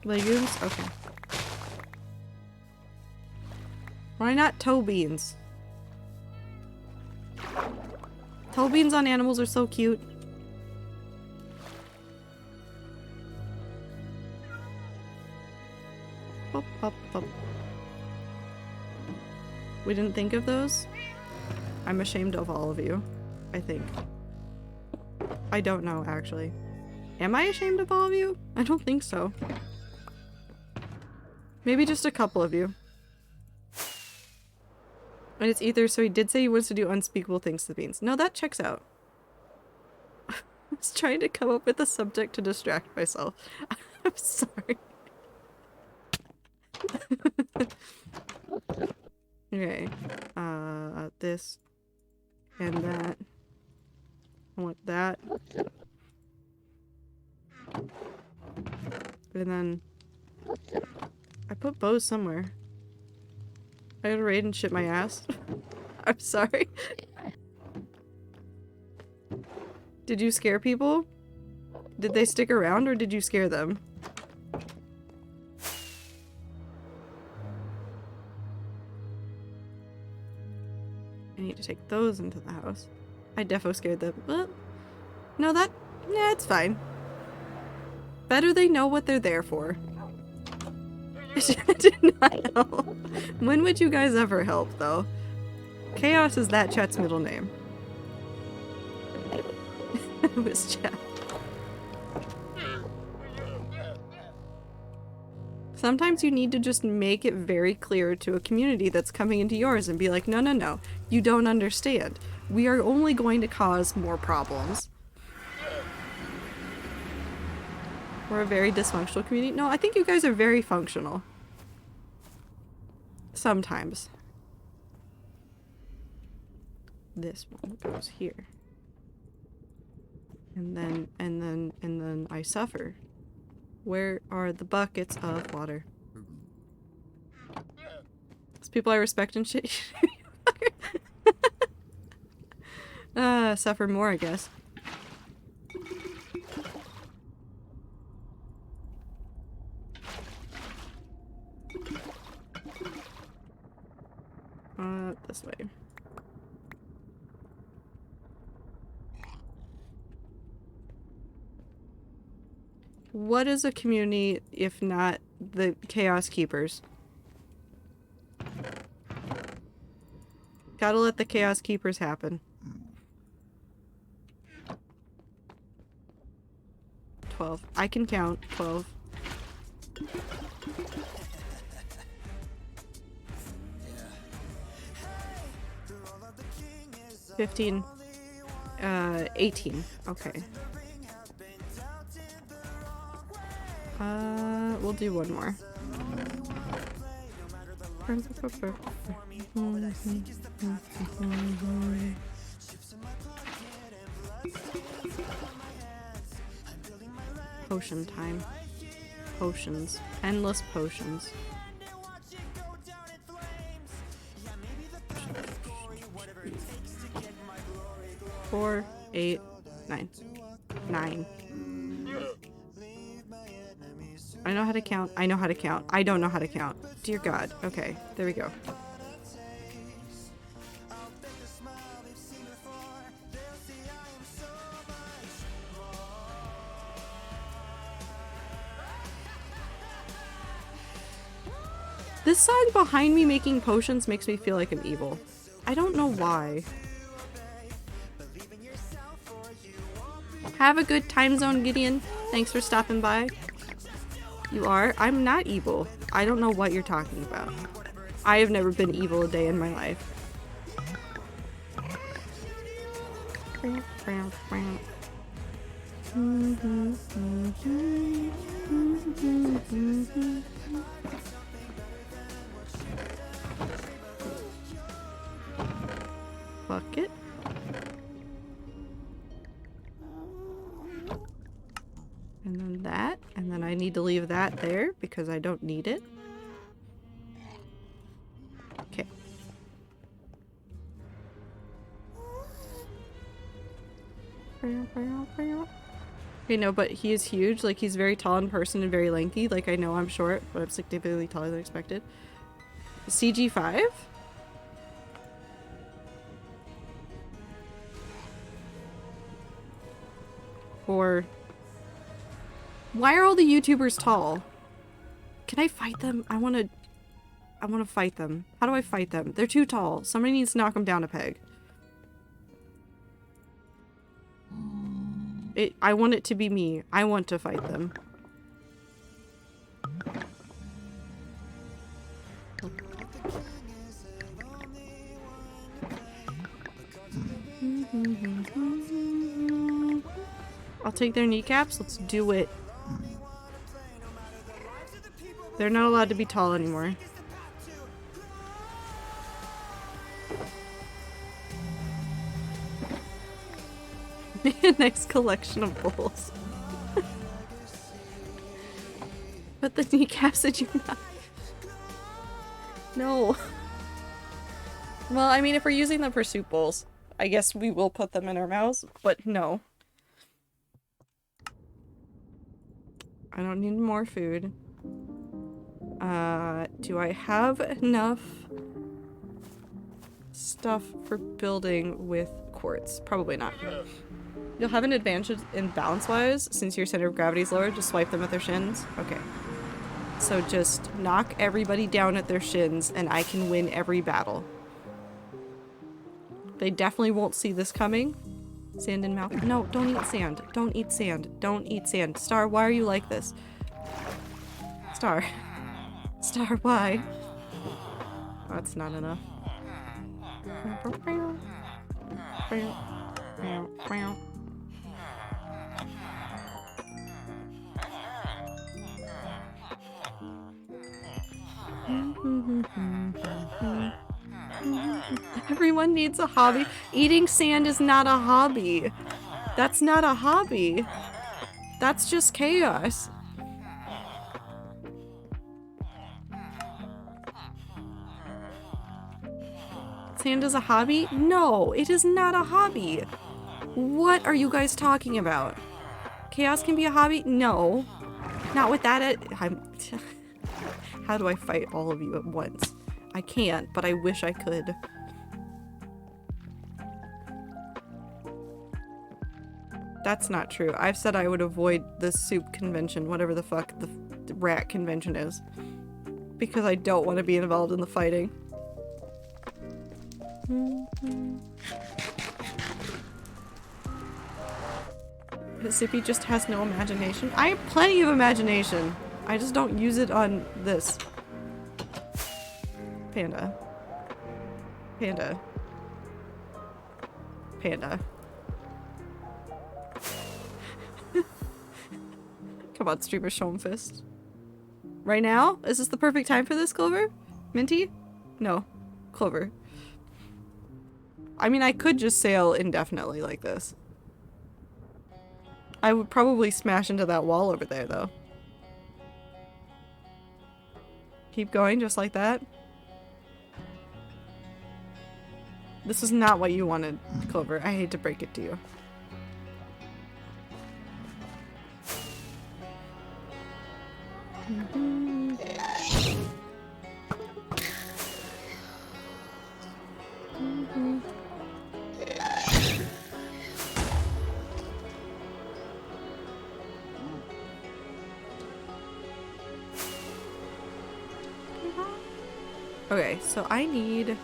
Legumes? Okay. Why not toe beans? Toe beans on animals are so cute. Pop, pop, pop. We didn't think of those? I'm ashamed of all of you, I think. I don't know, actually. Am I ashamed of all of you? I don't think so. Maybe just a couple of you. And it's either, so he did say he wants to do unspeakable things to the beans. No, that checks out. I was trying to come up with a subject to distract myself. I'm sorry. Okay. This. And that. I want that. And then I put bows somewhere. I gotta raid and shit my ass. I'm sorry. Did you scare people? Did they stick around or did you scare them? I need to take those into the house. I defo scared them. No, that... yeah, it's fine. Better they know what they're there for. Did not help. When would you guys ever help, though? Chaos is that chat's middle name. It was chat. Sometimes you need to just make it very clear to a community that's coming into yours and be like, no, no, no, you don't understand. We are only going to cause more problems. We're a very dysfunctional community. No, I think you guys are very functional. Sometimes. This one goes here. And then I suffer. Where are the buckets of water? Those people I respect and shit. Suffer more, I guess. This way. What is a community if not the Chaos Keepers? Gotta let the Chaos Keepers happen. 12. I can count. 12. 15. 18. Okay. We'll do one more. Potion time. Potions. Endless potions. 4, 8, 9. 9. I know how to count. I know how to count. I don't know how to count. Dear God. Okay, there we go. This song behind me making potions makes me feel like I'm evil. I don't know why. Have a good time zone, Gideon. Thanks for stopping by. You are? I'm not evil. I don't know what you're talking about. I have never been evil a day in my life. Bucket. And then that, and then I need to leave that there because I don't need it. Okay. Okay, no, but he is huge. Like, he's very tall in person and very lanky. Like, I know I'm short, but I'm significantly taller than expected. CG5? Or... why are all the YouTubers tall? Can I fight them? I wanna fight them. How do I fight them? They're too tall. Somebody needs to knock them down a peg. I want it to be me. I want to fight them. I'll take their kneecaps. Let's do it. They're not allowed to be tall anymore. Nice collection of bowls. But the kneecaps that you not. No. Well, I mean, if we're using them for soup bowls, I guess we will put them in our mouths, but no. I don't need more food. Do I have enough stuff for building with quartz? Probably not. You'll have an advantage in balance-wise since your center of gravity is lower. Just swipe them at their shins. Okay. So just knock everybody down at their shins and I can win every battle. They definitely won't see this coming. Sand in mouth. No, don't eat sand. Don't eat sand. Don't eat sand. Star, why are you like this? Star. Star, why? Oh, that's not enough. Everyone needs a hobby. Eating sand is not a hobby. That's not a hobby. That's just chaos. Sand is a hobby? No, it is not a hobby. What are you guys talking about? Chaos can be a hobby? No. Not with that How do I fight all of you at once? I can't, but I wish I could. That's not true. I've said I would avoid the soup convention, whatever the fuck the rat convention is. Because I don't want to be involved in the fighting. Sippy just has no imagination. I have plenty of imagination. I just don't use it on this. Panda. Panda. Panda. Come on, streamer, show him fist. Right now? Is this the perfect time for this, Clover? Minty? No. Clover. I mean, I could just sail indefinitely like this. I would probably smash into that wall over there, though. Keep going, just like that. This is not what you wanted, Clover. I hate to break it to you. Okay, so I need...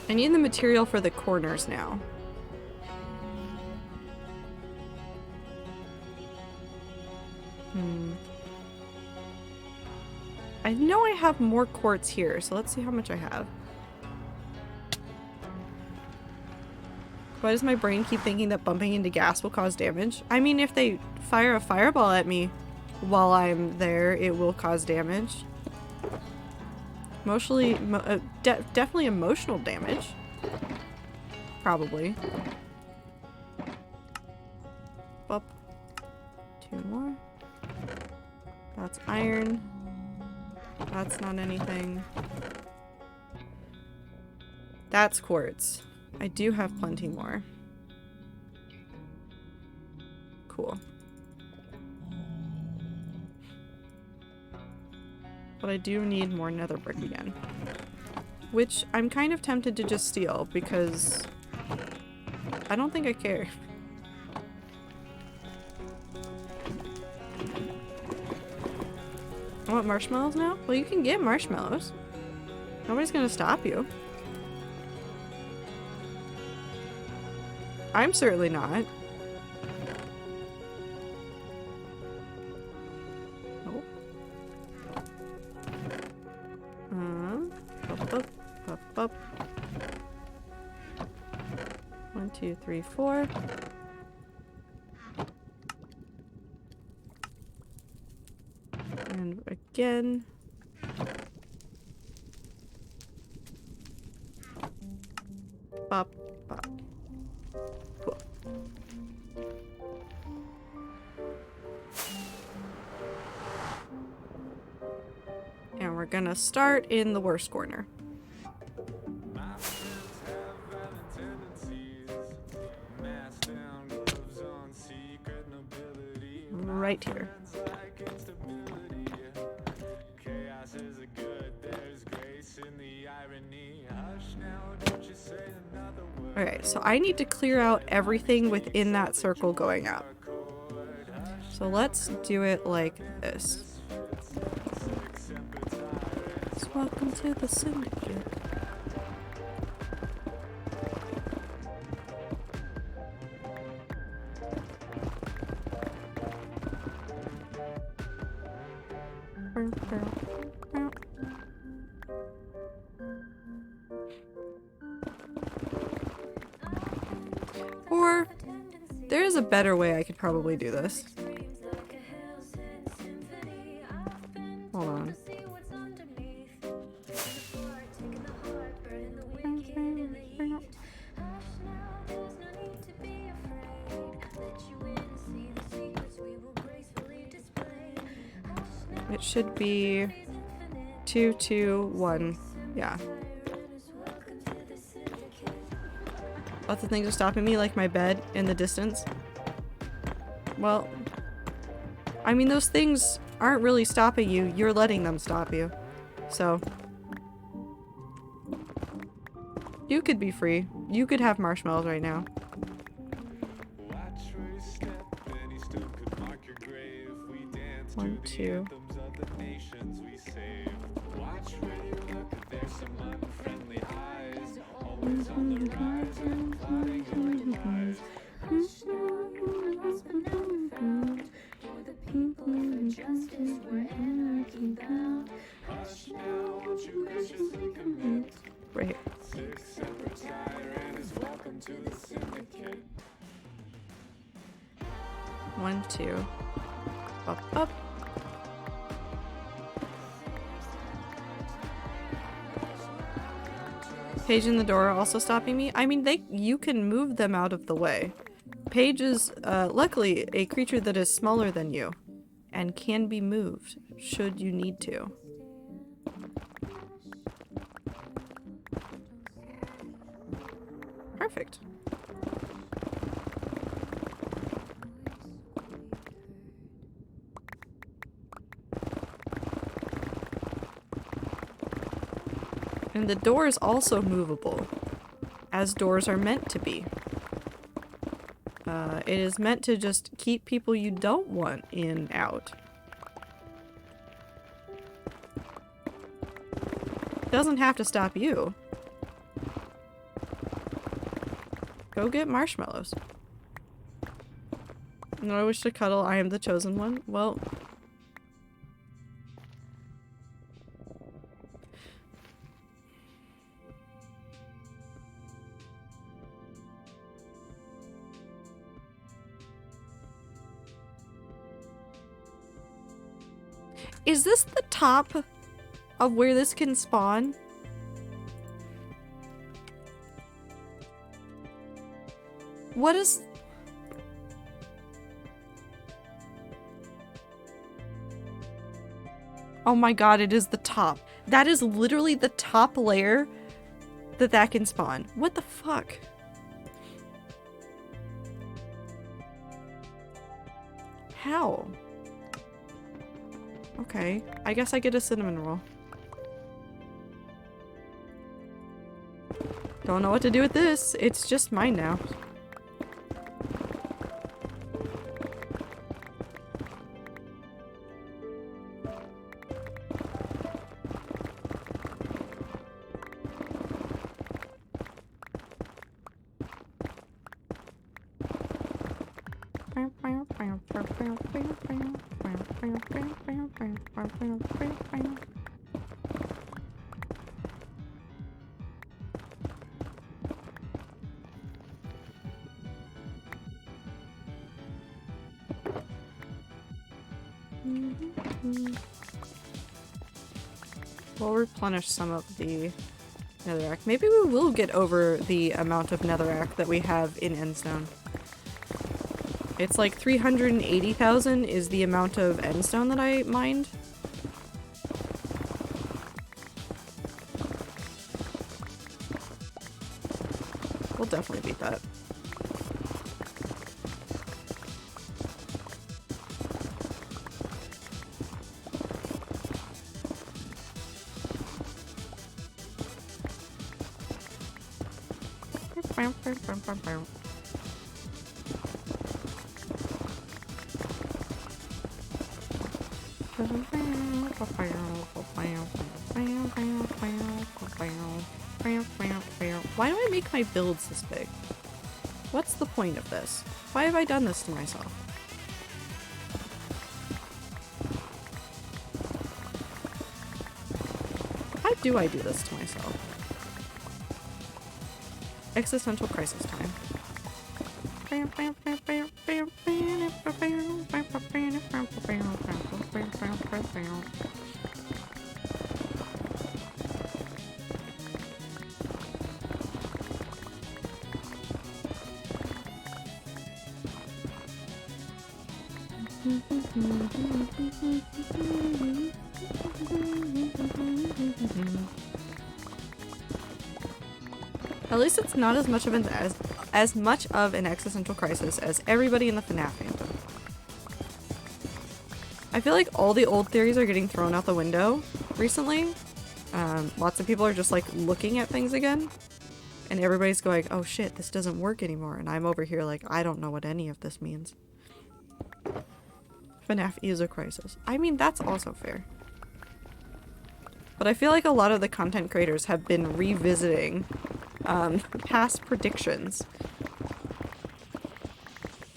I need the material for the corners now. I know I have more quartz here, so let's see how much I have. Why does my brain keep thinking that bumping into gas will cause damage? I mean, if they fire a fireball at me while I'm there, it will cause damage. Emotionally, definitely emotional damage. Probably. Up. 2 more. That's iron. That's not anything. That's quartz. I do have plenty more. Cool. But I do need more nether brick again. Which I'm kind of tempted to just steal because I don't think I care. I want marshmallows now? Well, you can get marshmallows. Nobody's gonna stop you. I'm certainly not. Nope. Up. 1, 2, 3, 4. And again. Up. Cool. And we're gonna start in the worst corner. Right here. Alright, so I need to clear out everything within that circle going up. So let's do it like this. So welcome to the syndicate. Or there's a better way I could probably do this. Hold on. It should be 2, 2, 1. Yeah. Lots of things are stopping me, like my bed in the distance. Well, I mean, those things aren't really stopping you. You're letting them stop you. So, you could be free. You could have marshmallows right now. One, two. Right. 1, 2. Up. Page in the door also stopping me. I mean, you can move them out of the way. Page is, luckily, a creature that is smaller than you and can be moved should you need to. Perfect. And the door is also movable, as doors are meant to be. It is meant to just keep people you don't want in out. Doesn't have to stop you. Go get marshmallows. No, I wish to cuddle. I am the chosen one. Well... Is this the top of where this can spawn? What is... Oh my god, it is the top. That is literally the top layer that can spawn. What the fuck? How? Okay, I guess I get a cinnamon roll. Don't know what to do with this. It's just mine now. We'll replenish some of the netherrack. Maybe we will get over the amount of netherrack that we have in Endstone. It's like 380,000 is the amount of Endstone that I mined. We'll definitely beat that. Why do I make my builds this big? What's the point of this? Why have I done this to myself? How do I do this to myself? Existential crisis time. At least it's not as much of an existential crisis as everybody in the FNAF fandom. I feel like all the old theories are getting thrown out the window recently. Lots of people are just like looking at things again, and everybody's going, "Oh shit, this doesn't work anymore," and I'm over here like, I don't know what any of this means. FNAF is a crisis. I mean, that's also fair. But I feel like a lot of the content creators have been revisiting past predictions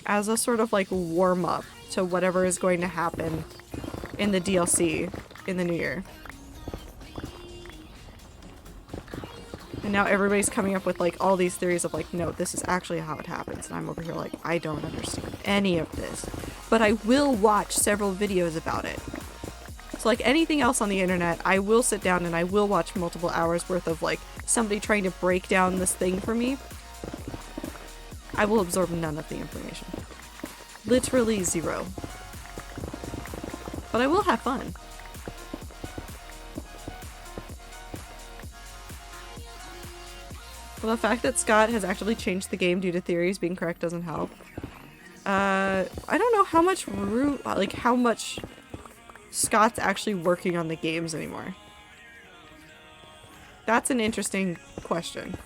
as a sort of like warm-up to whatever is going to happen in the DLC in the new year. And now everybody's coming up with like all these theories of like, no, this is actually how it happens. And I'm over here like, I don't understand any of this. But I will watch several videos about it. So like anything else on the internet, I will sit down and I will watch multiple hours worth of like somebody trying to break down this thing for me. I will absorb none of the information. Literally zero. But I will have fun. Well, the fact that Scott has actually changed the game due to theories being correct doesn't help. I don't know how much Scott's actually working on the games anymore. That's an interesting question.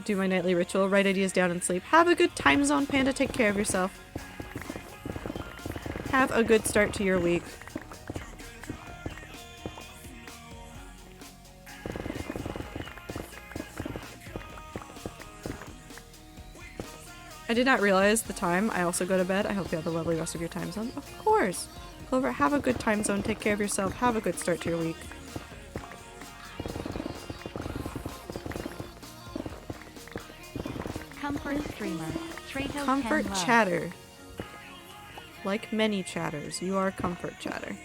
Do my nightly ritual, write ideas down and sleep. Have a good time zone, Panda. Take care of yourself. Have a good start to your week. I did not realize the time. I also go to bed. I hope you have a lovely rest of your time zone. Of course. Clover, have a good time zone. Take care of yourself. Have a good start to your week. Comfort streamer. Trato Comfort 10 love. chatter. Like many chatters, you are comfort chatter.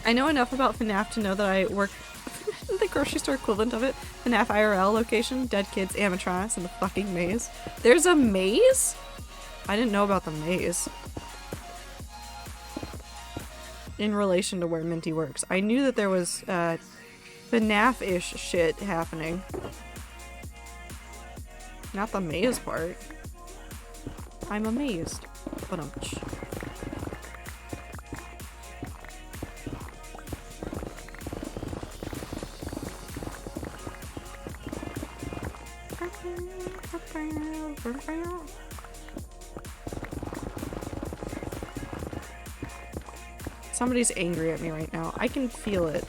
I know enough about FNAF to know that I work the grocery store equivalent of it. FNAF IRL location, dead kids, animatronics, and the fucking maze. There's a maze? I didn't know about the maze. In relation to where Minty works. I knew that there was FNAF-ish shit happening. Not the maze part. I'm amazed. But Somebody's angry at me right now. I can feel it.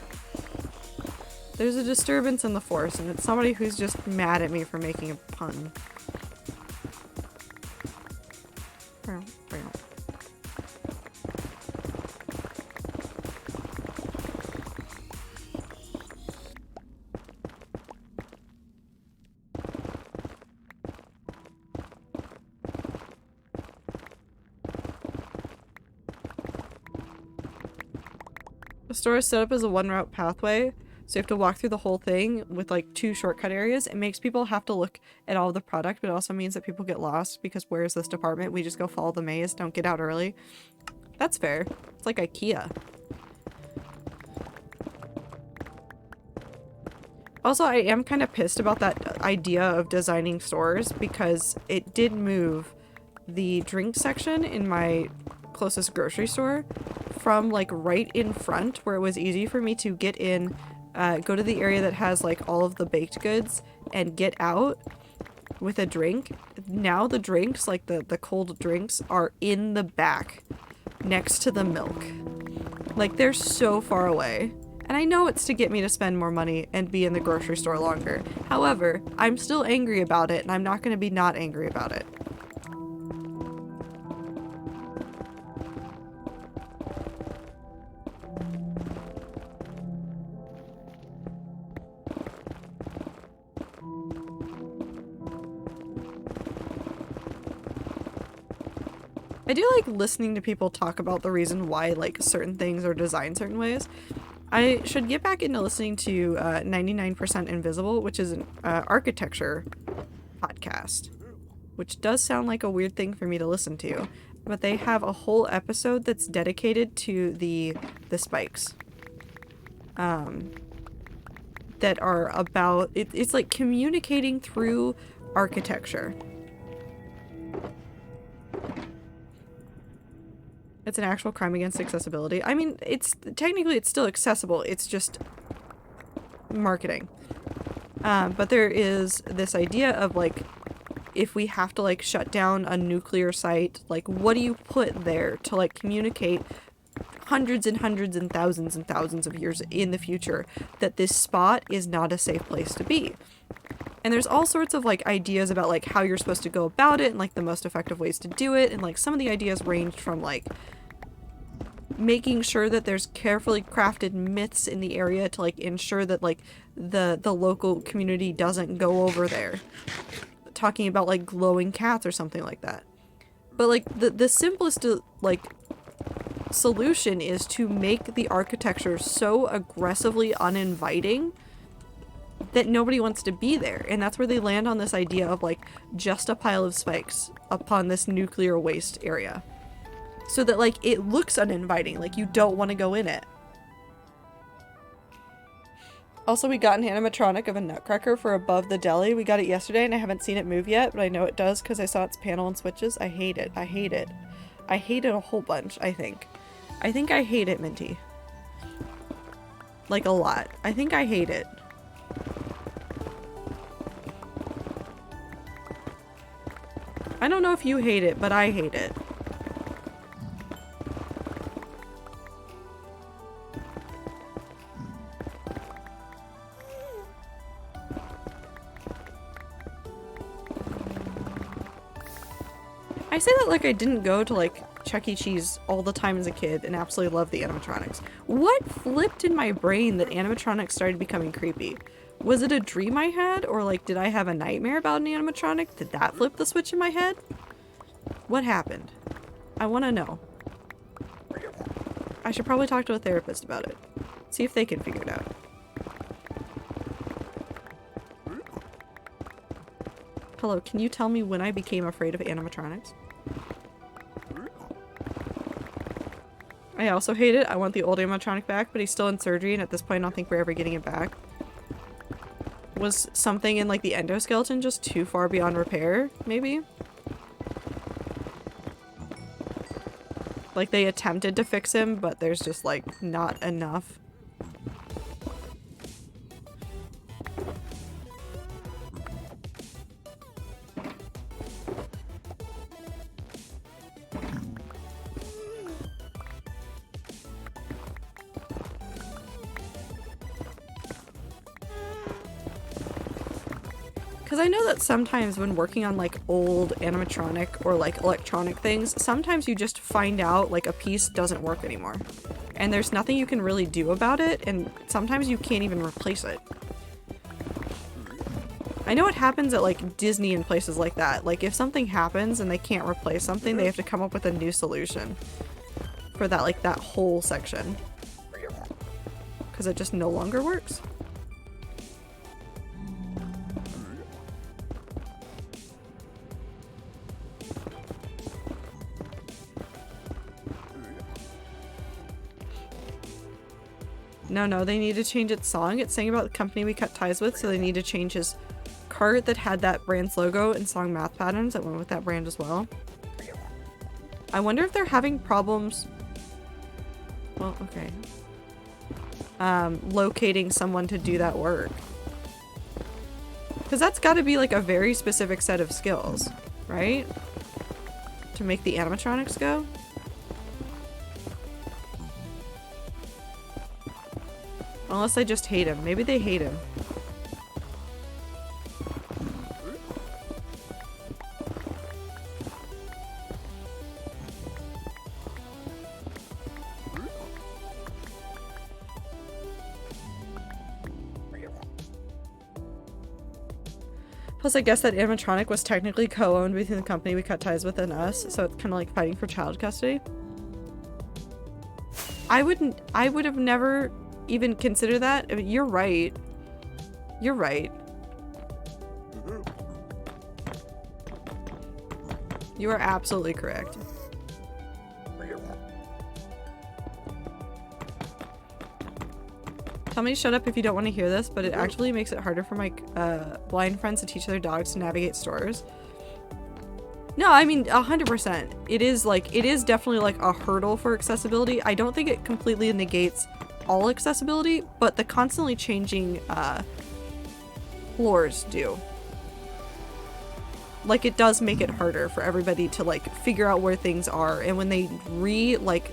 There's a disturbance in the force, and it's somebody who's just mad at me for making a pun. The store is set up as a one-route pathway, so you have to walk through the whole thing with like 2 shortcut areas. It makes people have to look at all the product, but it also means that people get lost because where is this department? We just go follow the maze, don't get out early. That's fair. It's like IKEA. Also, I am kind of pissed about that idea of designing stores because it did move the drink section in my closest grocery store from like right in front where it was easy for me to get in, go to the area that has like all of the baked goods and get out with a drink. Now the drinks, like the cold drinks, are in the back next to the milk. Like they're so far away. And I know it's to get me to spend more money and be in the grocery store longer. However, I'm still angry about it and I'm not going to be not angry about it. I do like listening to people talk about the reason why like certain things are designed certain ways. I should get back into listening to 99% Invisible, which is an architecture podcast, which does sound like a weird thing for me to listen to, but they have a whole episode that's dedicated to the spikes that are about it's like communicating through architecture. It's an actual crime against accessibility. I mean, it's technically it's still accessible. It's just marketing. But there is this idea of like, if we have to like shut down a nuclear site, like what do you put there to like communicate hundreds and hundreds and thousands of years in the future that this spot is not a safe place to be? And there's all sorts of like ideas about like how you're supposed to go about it and like the most effective ways to do it. And like some of the ideas ranged from like making sure that there's carefully crafted myths in the area to like ensure that like the local community doesn't go over there. Talking about like glowing cats or something like that. But like the simplest like solution is to make the architecture so aggressively uninviting that nobody wants to be there. And that's where they land on this idea of like just a pile of spikes upon this nuclear waste area. So that like it looks uninviting, like you don't want to go in it. Also, we got an animatronic of a nutcracker for above the deli. We got it yesterday and I haven't seen it move yet, but I know it does because I saw its panel and switches. I hate it. I hate it. I hate it a whole bunch, I think. I think I hate it, Minty. Like a lot. I think I hate it. I don't know if you hate it, but I hate it. I say that like I didn't go to like Chuck E. Cheese all the time as a kid and absolutely love the animatronics. What flipped in my brain that animatronics started becoming creepy? Was it a dream I had, or like did I have a nightmare about an animatronic? Did that flip the switch in my head? What happened? I want to know. I should probably talk to a therapist about it. See if they can figure it out. Hello, can you tell me when I became afraid of animatronics? I also hate it. I want the old animatronic back, but he's still in surgery, and at this point I don't think we're ever getting it back. Was something in like the endoskeleton just too far beyond repair, maybe? Like they attempted to fix him, but there's just like not enough. Because I know that sometimes when working on like old animatronic or like electronic things, sometimes you just find out like a piece doesn't work anymore. And there's nothing you can really do about it, and sometimes you can't even replace it. I know it happens at like Disney and places like that. Like if something happens and they can't replace something, they have to come up with a new solution for that, like that whole section. Because it just no longer works. No, they need to change its song. It's saying about the company we cut ties with, so they need to change his cart that had that brand's logo and song math patterns that went with that brand as well. I wonder if they're having problems. Well, okay. Locating someone to do that work. Because that's got to be like a very specific set of skills, right? To make the animatronics go. Unless I just hate him. Maybe they hate him. Plus, I guess that animatronic was technically co-owned between the company we cut ties with and us, so it's kind of like fighting for child custody. I would have never even considered that. I mean, you're right. You're right. You are absolutely correct. Tell me to shut up if you don't want to hear this, but it actually makes it harder for my blind friends to teach their dogs to navigate stores. No, I mean 100%. It is definitely like a hurdle for accessibility. I don't think it completely negates all accessibility, but the constantly changing floors do. Like, it does make it harder for everybody to like figure out where things are, and when they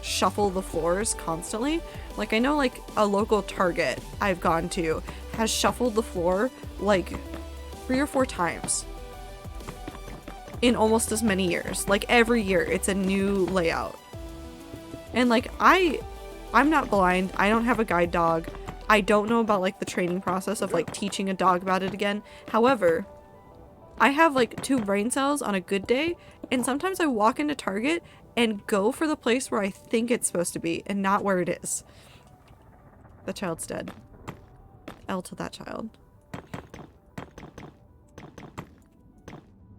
shuffle the floors constantly, like I know like a local Target I've gone to has shuffled the floor like 3 or 4 times in almost as many years. Like every year it's a new layout. And like I'm not blind. I don't have a guide dog. I don't know about like the training process of like teaching a dog about it again. However, I have like 2 brain cells on a good day, and sometimes I walk into Target and go for the place where I think it's supposed to be and not where it is. The child's dead. L to that child.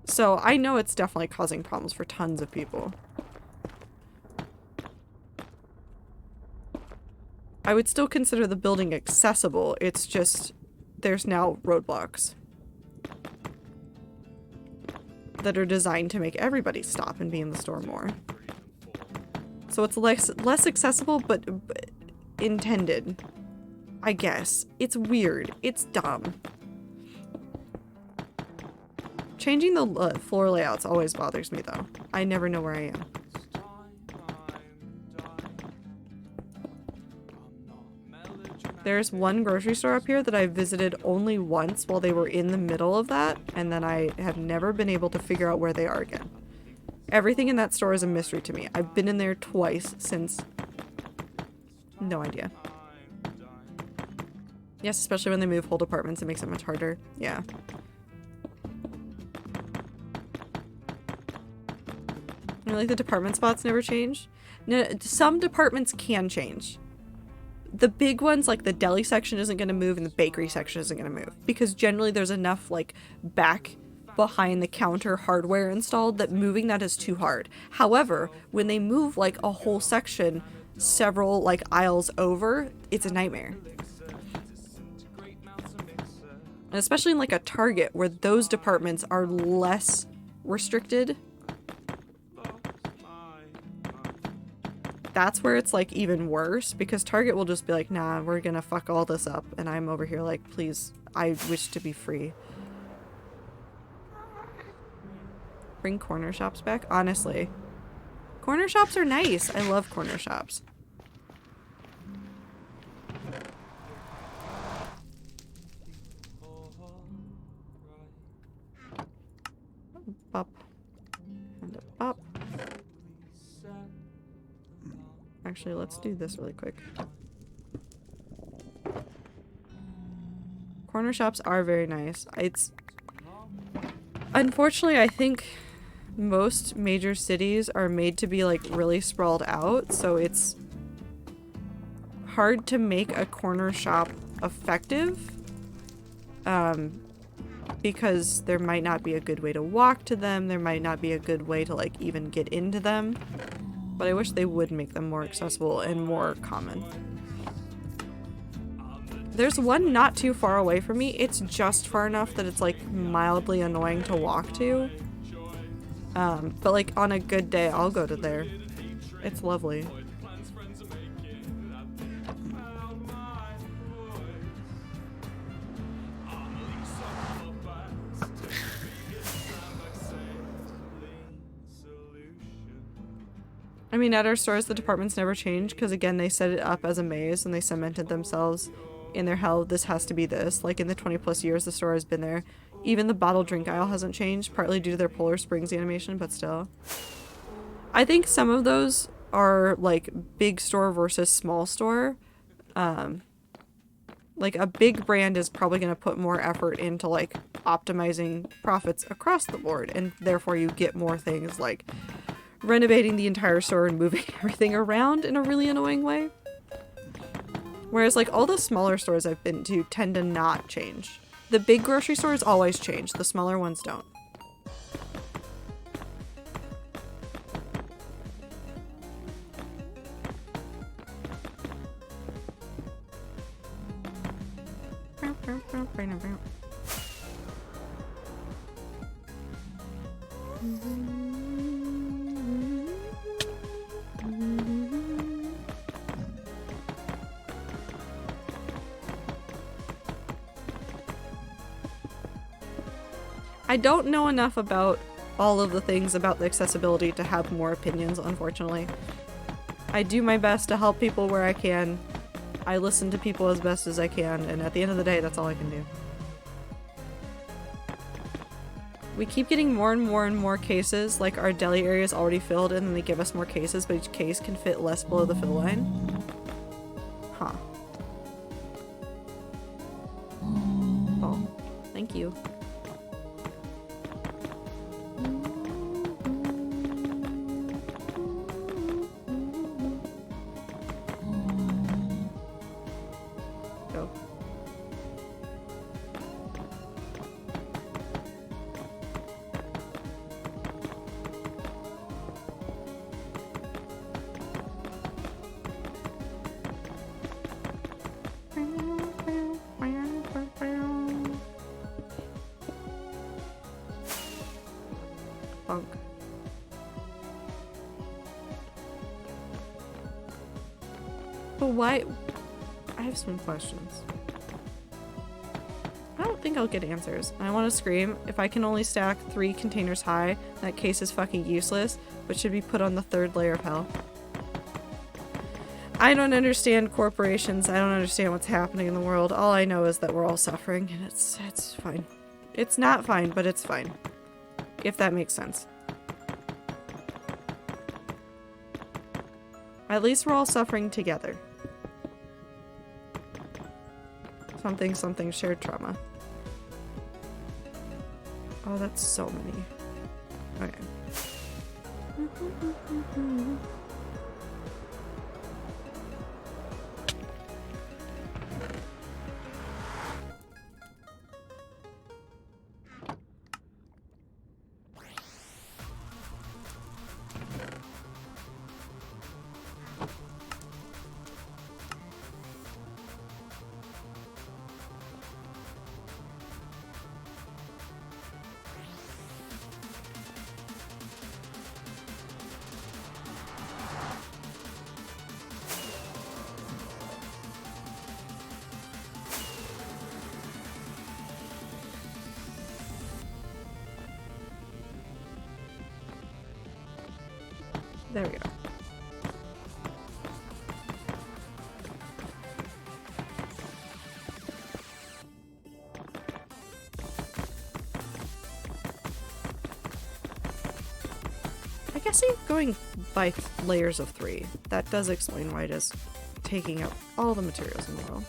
So I know it's definitely causing problems for tons of people. I would still consider the building accessible. It's just there's now roadblocks that are designed to make everybody stop and be in the store more. So it's less accessible, but intended. I guess. It's weird. It's dumb. Changing the floor layouts always bothers me though. I never know where I am. There's one grocery store up here that I visited only once while they were in the middle of that, and then I have never been able to figure out where they are again. Everything in that store is a mystery to me. I've been in there twice since. No idea. Yes, especially when they move whole departments, it makes it much harder. Yeah. You know, like the department spots never change? No, some departments can change. The big ones, like the deli section isn't going to move and the bakery section isn't going to move, because generally there's enough like back behind the counter hardware installed that moving that is too hard. However, when they move like a whole section several like aisles over, it's a nightmare. And especially in like a Target where those departments are less restricted. That's where it's like even worse, because Target will just be like, nah, we're gonna fuck all this up, and I'm over here like, please, I wish to be free. Bring corner shops back? Honestly. Corner shops are nice. I love corner shops. Up. And a up. Actually, let's do this really quick. Corner shops are very nice. It's... Unfortunately, I think most major cities are made to be like really sprawled out, so it's hard to make a corner shop effective. Because there might not be a good way to walk to them, there might not be a good way to like even get into them. But I wish they would make them more accessible and more common. There's one not too far away from me. It's just far enough that it's like mildly annoying to walk to. But like on a good day, I'll go to there. It's lovely. I mean, at our stores, the departments never change because, again, they set it up as a maze and they cemented themselves in their hell. This has to be this. Like, in the 20 plus years the store has been there. Even the bottled drink aisle hasn't changed, partly due to their Polar Springs animation, but still. I think some of those are, like, big store versus small store. Like, a big brand is probably going to put more effort into, like, optimizing profits across the board, and therefore you get more things like renovating the entire store and moving everything around in a really annoying way. Whereas like all the smaller stores I've been to tend to not change. The big grocery stores always change, the smaller ones don't. I don't know enough about all of the things about the accessibility to have more opinions, unfortunately. I do my best to help people where I can. I listen to people as best as I can, and at the end of the day, that's all I can do. We keep getting more and more and more cases, like our deli area is already filled and then they give us more cases, but each case can fit less below the fill line. Huh. Oh, thank you. Go. Funk. But why? I have some questions. I don't think I'll get answers. I want to scream. If I can only stack 3 containers high, that case is fucking useless, but should be put on the 3rd layer of hell. I don't understand corporations. I don't understand what's happening in the world. All I know is that we're all suffering, and it's fine. It's not fine, but it's fine. If that makes sense. At least we're all suffering together. Something, something, shared trauma. Oh, that's so many. Okay. There we go. guess I'm going by layers of 3. That does explain why it is taking up all the materials in the world.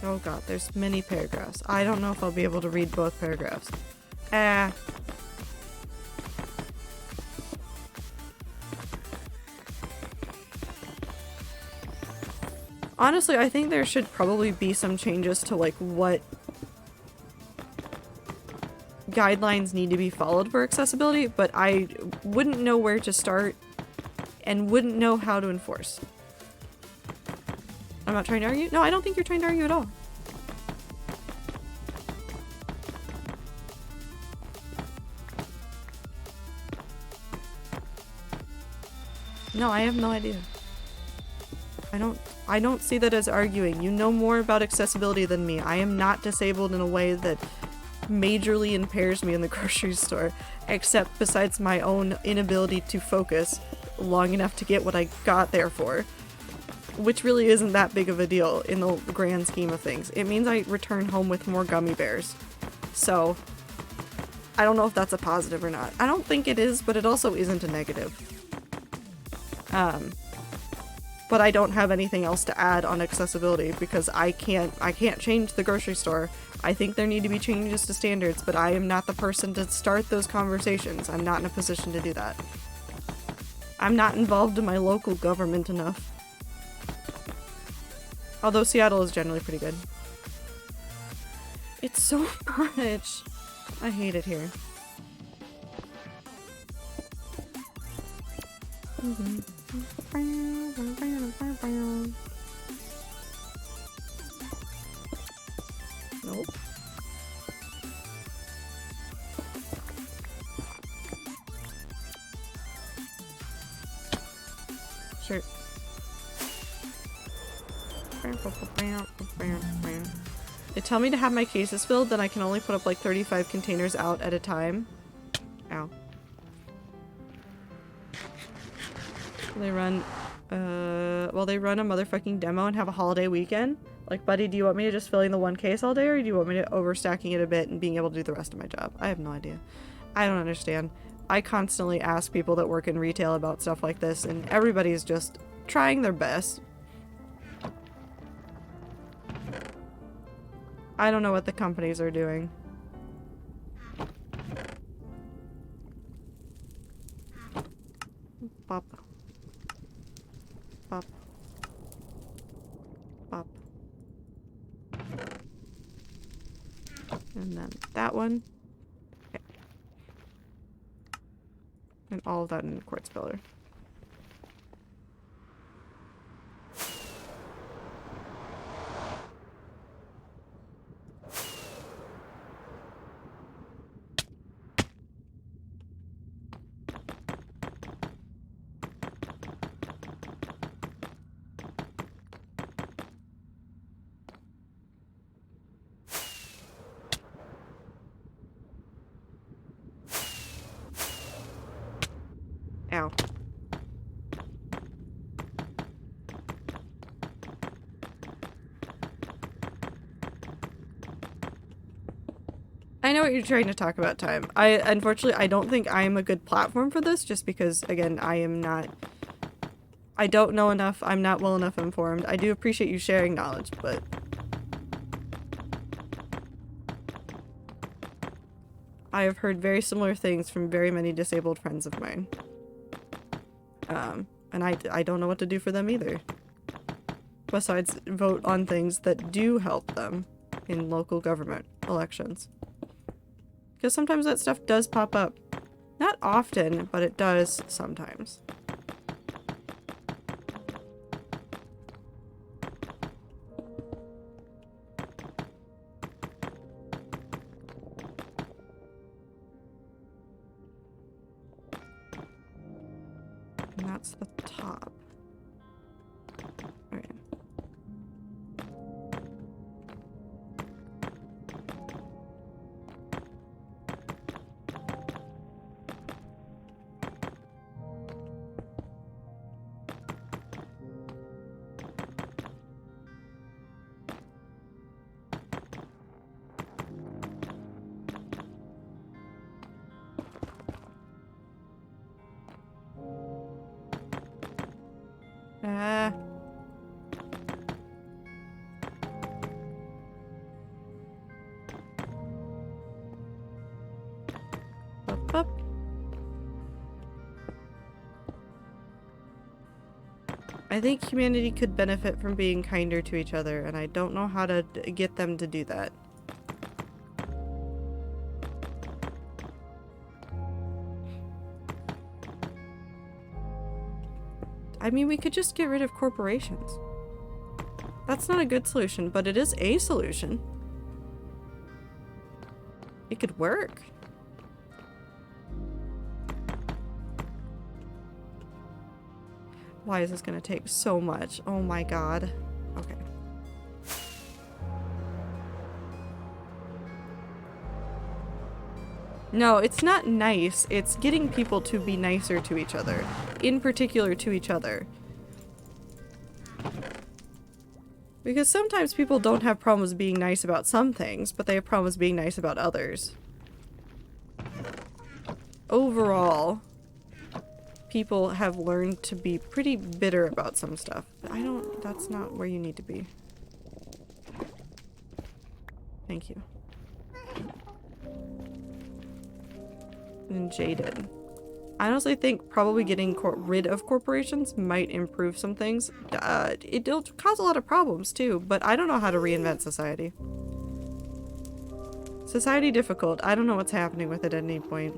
Oh god, there's many paragraphs. I don't know if I'll be able to read both paragraphs. Honestly, I think there should probably be some changes to like what guidelines need to be followed for accessibility, but I wouldn't know where to start and wouldn't know how to enforce. I'm not trying to argue. No, I don't think you're trying to argue at all. No, I have no idea. I don't see that as arguing. You know more about accessibility than me. I am not disabled in a way that majorly impairs me in the grocery store, except besides my own inability to focus long enough to get what I got there for, which really isn't that big of a deal in the grand scheme of things. It means I return home with more gummy bears. So, I don't know if that's a positive or not. I don't think it is, but it also isn't a negative. But I don't have anything else to add on accessibility because I can't change the grocery store. I think there need to be changes to standards, but I am not the person to start those conversations. I'm not in a position to do that. I'm not involved in my local government enough. Although Seattle is generally pretty good. It's so much. I hate it here. Nope. Sure. They tell me to have my cases filled, then I can only put up like 35 containers out at a time. Ow. They run, well, they run a motherfucking demo and have a holiday weekend. Like, buddy, do you want me to just fill in the one case all day, or do you want me to overstacking it a bit and being able to do the rest of my job? I have no idea. I don't understand. I constantly ask people that work in retail about stuff like this, and everybody's just trying their best. I don't know what the companies are doing. Pop. Pop. Pop. And then that one. Okay. And all of that in quartz pillar. Ow. I know what you're trying to talk about, Time. Unfortunately, I don't think I am a good platform for this, just because, again, I don't know enough, I'm not well enough informed. I do appreciate you sharing knowledge, but I have heard very similar things from very many disabled friends of mine. And I don't know what to do for them either. Besides vote on things that do help them in local government elections. Because sometimes that stuff does pop up. Not often, but it does sometimes. And that's the top. Okay. Ah. Up, up. I think humanity could benefit from being kinder to each other, and I don't know how to get them to do that. I mean, we could just get rid of corporations. That's not a good solution, but it is a solution. It could work. Why is this gonna take so much? Oh my god. Okay. No, it's not nice. It's getting people to be nicer to each other. In particular to each other. Because sometimes people don't have problems being nice about some things, but they have problems being nice about others. Overall, people have learned to be pretty bitter about some stuff. That's not where you need to be. Thank you. And jaded. I honestly think probably getting rid of corporations might improve some things. It'll cause a lot of problems too, but I don't know how to reinvent society. Society difficult. I don't know what's happening with it at any point.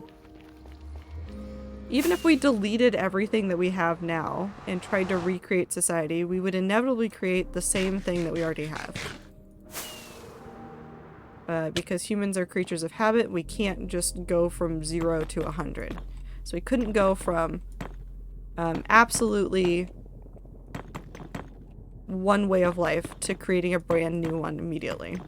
Even if we deleted everything that we have now and tried to recreate society, we would inevitably create the same thing that we already have. Because humans are creatures of habit, we can't just go from 0 to 100. So we couldn't go from absolutely one way of life to creating a brand new one immediately.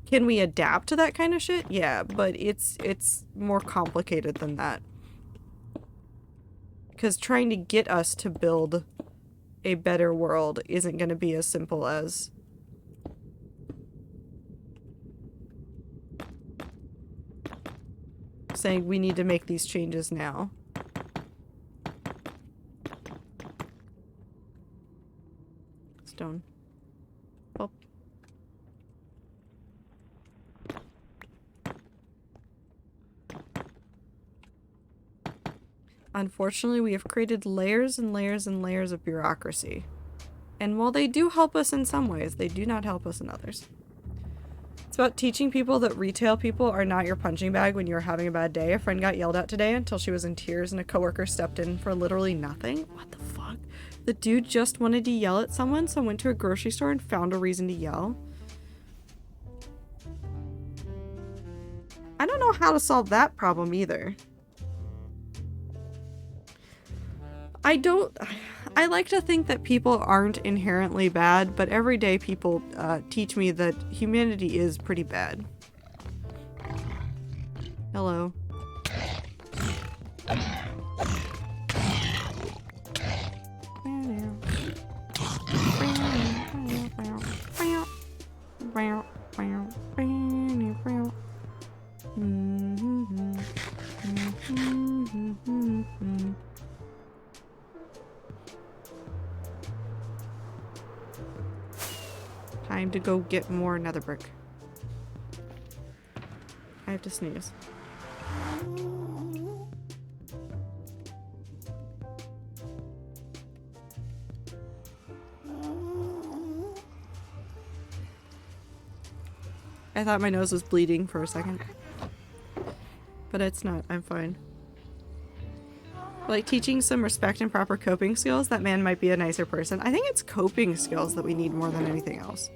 Can we adapt to that kind of shit? Yeah, but it's more complicated than that. Because trying to get us to build a better world isn't going to be as simple as saying we need to make these changes now. Stone. Oh. Unfortunately, we have created layers and layers and layers of bureaucracy. And while they do help us in some ways, they do not help us in others. It's about teaching people that retail people are not your punching bag when you're having a bad day. A friend got yelled at today until she was in tears and a coworker stepped in for literally nothing. What the fuck? The dude just wanted to yell at someone, so went to a grocery store and found a reason to yell. I don't know how to solve that problem either. I like to think that people aren't inherently bad, but everyday people teach me that humanity is pretty bad. Hello. Time to go get more nether brick. I have to sneeze. I thought my nose was bleeding for a second. But it's not. I'm fine. Like teaching some respect and proper coping skills, that man might be a nicer person. I think it's coping skills that we need more than anything else.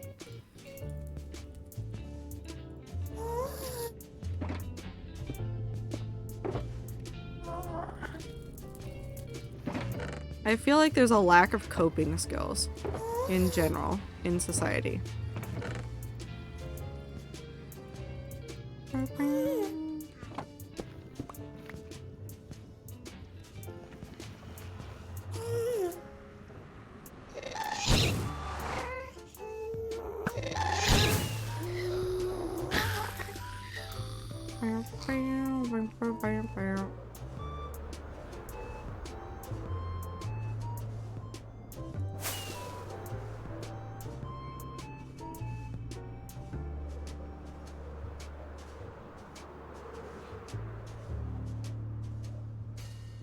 I feel like there's a lack of coping skills in general in society.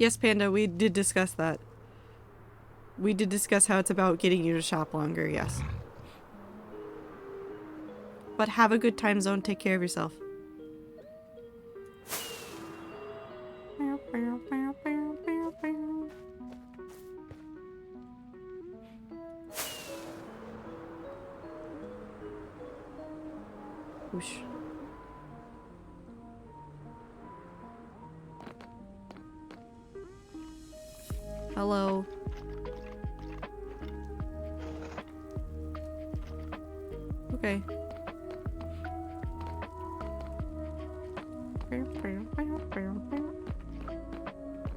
Yes, Panda, we did discuss that. We did discuss how it's about getting you to shop longer, yes. But have a good time zone, take care of yourself. Whoosh. Hello. Okay.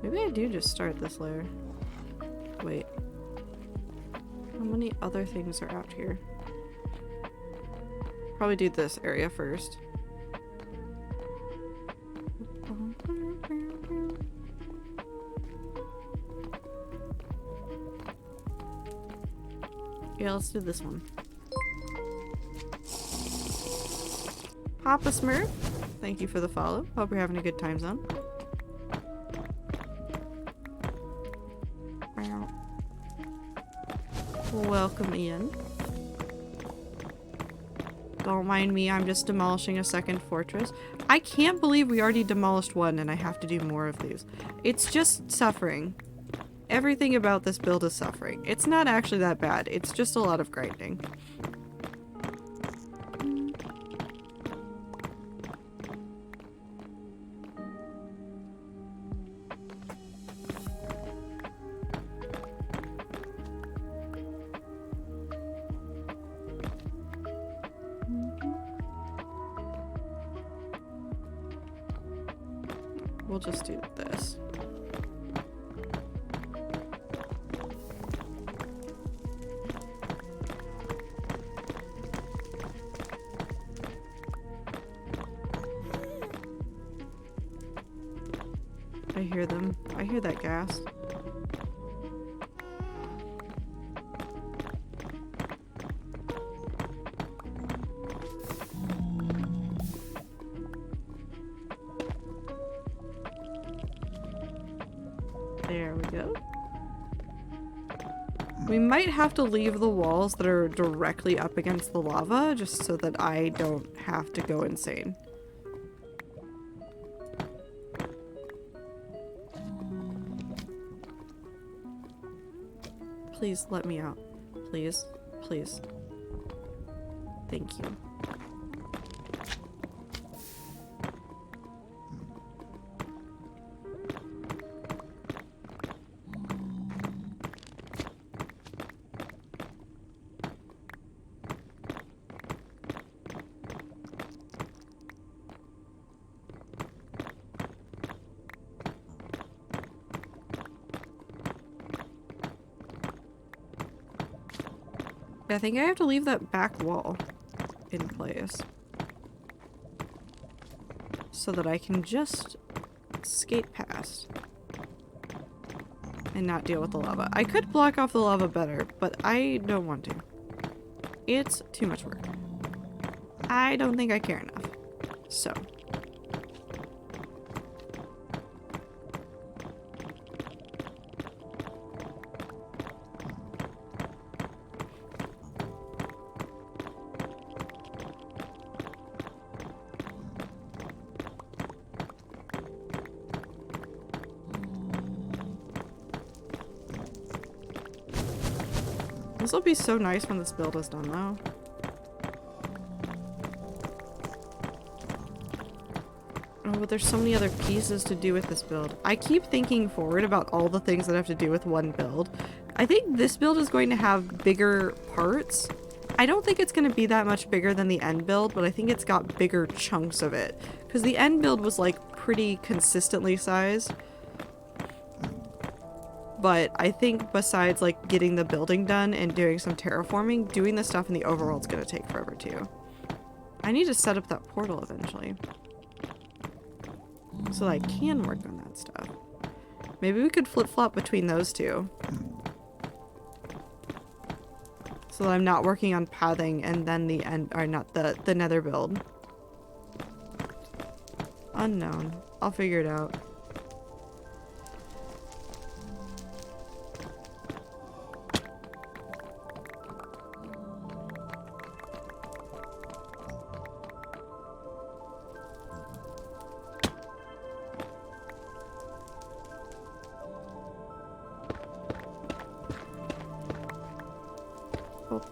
Maybe I do just start this layer. Wait. How many other things are out here? Probably do this area first. Yeah, let's do this one. Papa Smurf, thank you for the follow. Hope you're having a good time zone. Welcome in. Don't mind me, I'm just demolishing a second fortress. I can't believe we already demolished one and I have to do more of these. It's just suffering. Everything about this build is suffering. It's not actually that bad, it's just a lot of grinding. We'll just do this. I hear them. I hear that gas. There we go. We might have to leave the walls that are directly up against the lava just so that I don't have to go insane. Please let me out. Please. Please. Thank you. I think I have to leave that back wall in place so that I can just skate past and not deal with the lava. I could block off the lava better, but I don't want to. It's too much work. I don't think I care enough. So. This will be so nice when this build is done, though. Oh, but there's so many other pieces to do with this build. I keep thinking forward about all the things that have to do with one build. I think this build is going to have bigger parts. I don't think it's going to be that much bigger than the end build, but I think it's got bigger chunks of it. Because the end build was, like, pretty consistently sized. But I think besides like getting the building done and doing some terraforming, doing the stuff in the overworld is going to take forever too. I need to set up that portal eventually so that I can work on that stuff. Maybe we could flip-flop between those two so that I'm not working on pathing and then the end, or not the nether build. Unknown. I'll figure it out.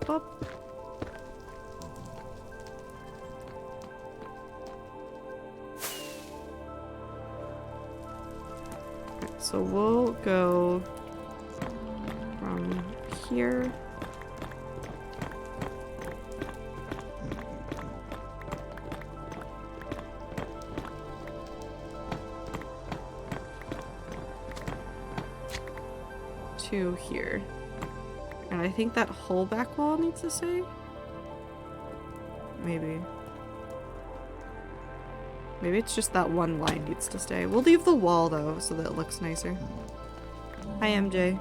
Up. Right, so we'll go from here. To here. And I think that whole back wall needs to stay? Maybe. Maybe it's just that one line needs to stay. We'll leave the wall though, so that it looks nicer. Hi, MJ.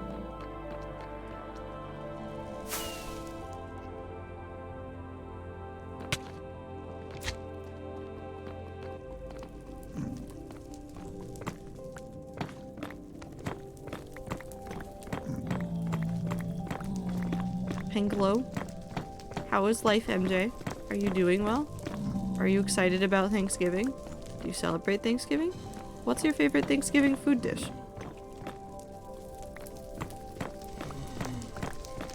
Pinglow. How is life, MJ? Are you doing well? Are you excited about Thanksgiving? Do you celebrate Thanksgiving? What's your favorite Thanksgiving food dish?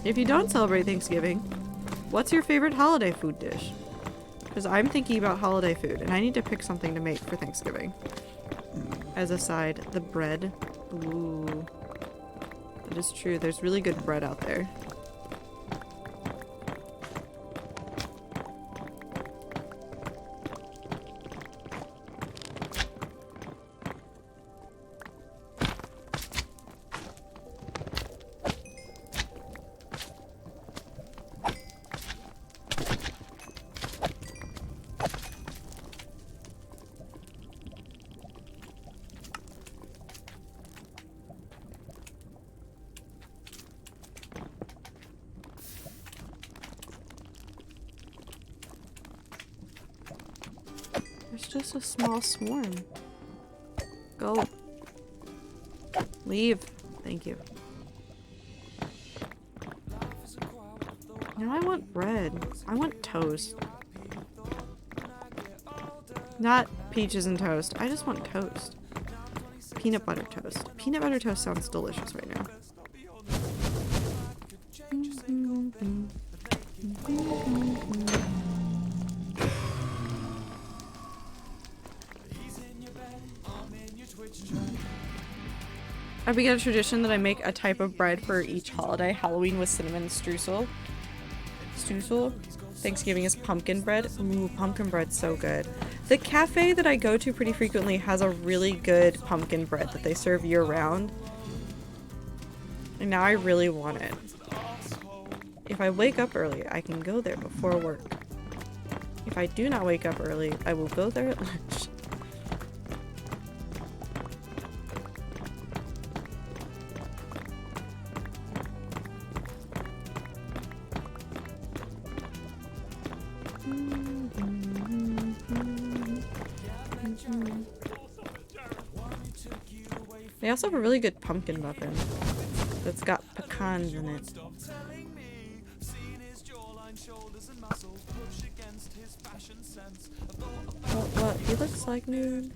If you don't celebrate Thanksgiving, what's your favorite holiday food dish? Because I'm thinking about holiday food, and I need to pick something to make for Thanksgiving. As a side, the bread. Ooh. It is true, there's really good bread out there. There's just a small swarm. Go. Leave. Thank you. Now I want bread. I want toast. Not peaches and toast. I just want toast. Peanut butter toast. Peanut butter toast sounds delicious right now. I began a tradition that I make a type of bread for each holiday. Halloween was cinnamon streusel. Thanksgiving is pumpkin bread. Ooh, pumpkin bread's so good. The cafe that I go to pretty frequently has a really good pumpkin bread that they serve year-round. And now I really want it. If I wake up early, I can go there before work. If I do not wake up early, I will go there at lunch. They also have a really good pumpkin muffin that's got pecans in it. What? He looks like nude.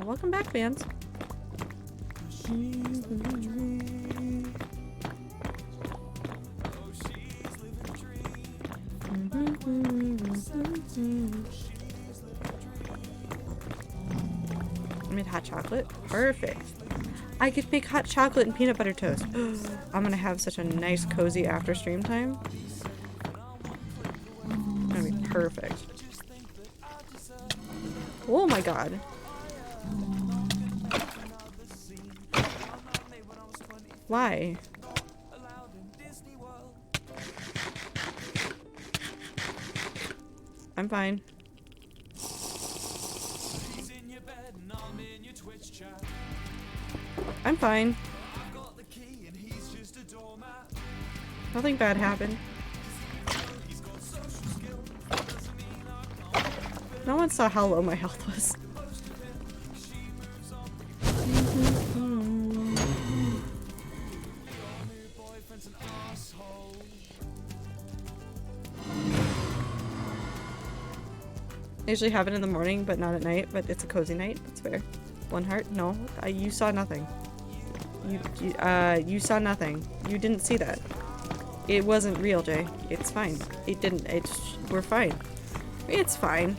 Welcome back, fans. I made hot chocolate. Perfect. I could make hot chocolate and peanut butter toast. I'm gonna have such a nice cozy after stream time. It's gonna be perfect. Oh my god. Why? I'm fine. I'm fine. Nothing bad happened. No one saw how low my health was. I usually have it in the morning, but not at night. But it's a cozy night. That's fair. One heart? No, you saw nothing. You saw nothing. You didn't see that. It wasn't real, Jay. It's fine. It didn't. We're fine. It's fine.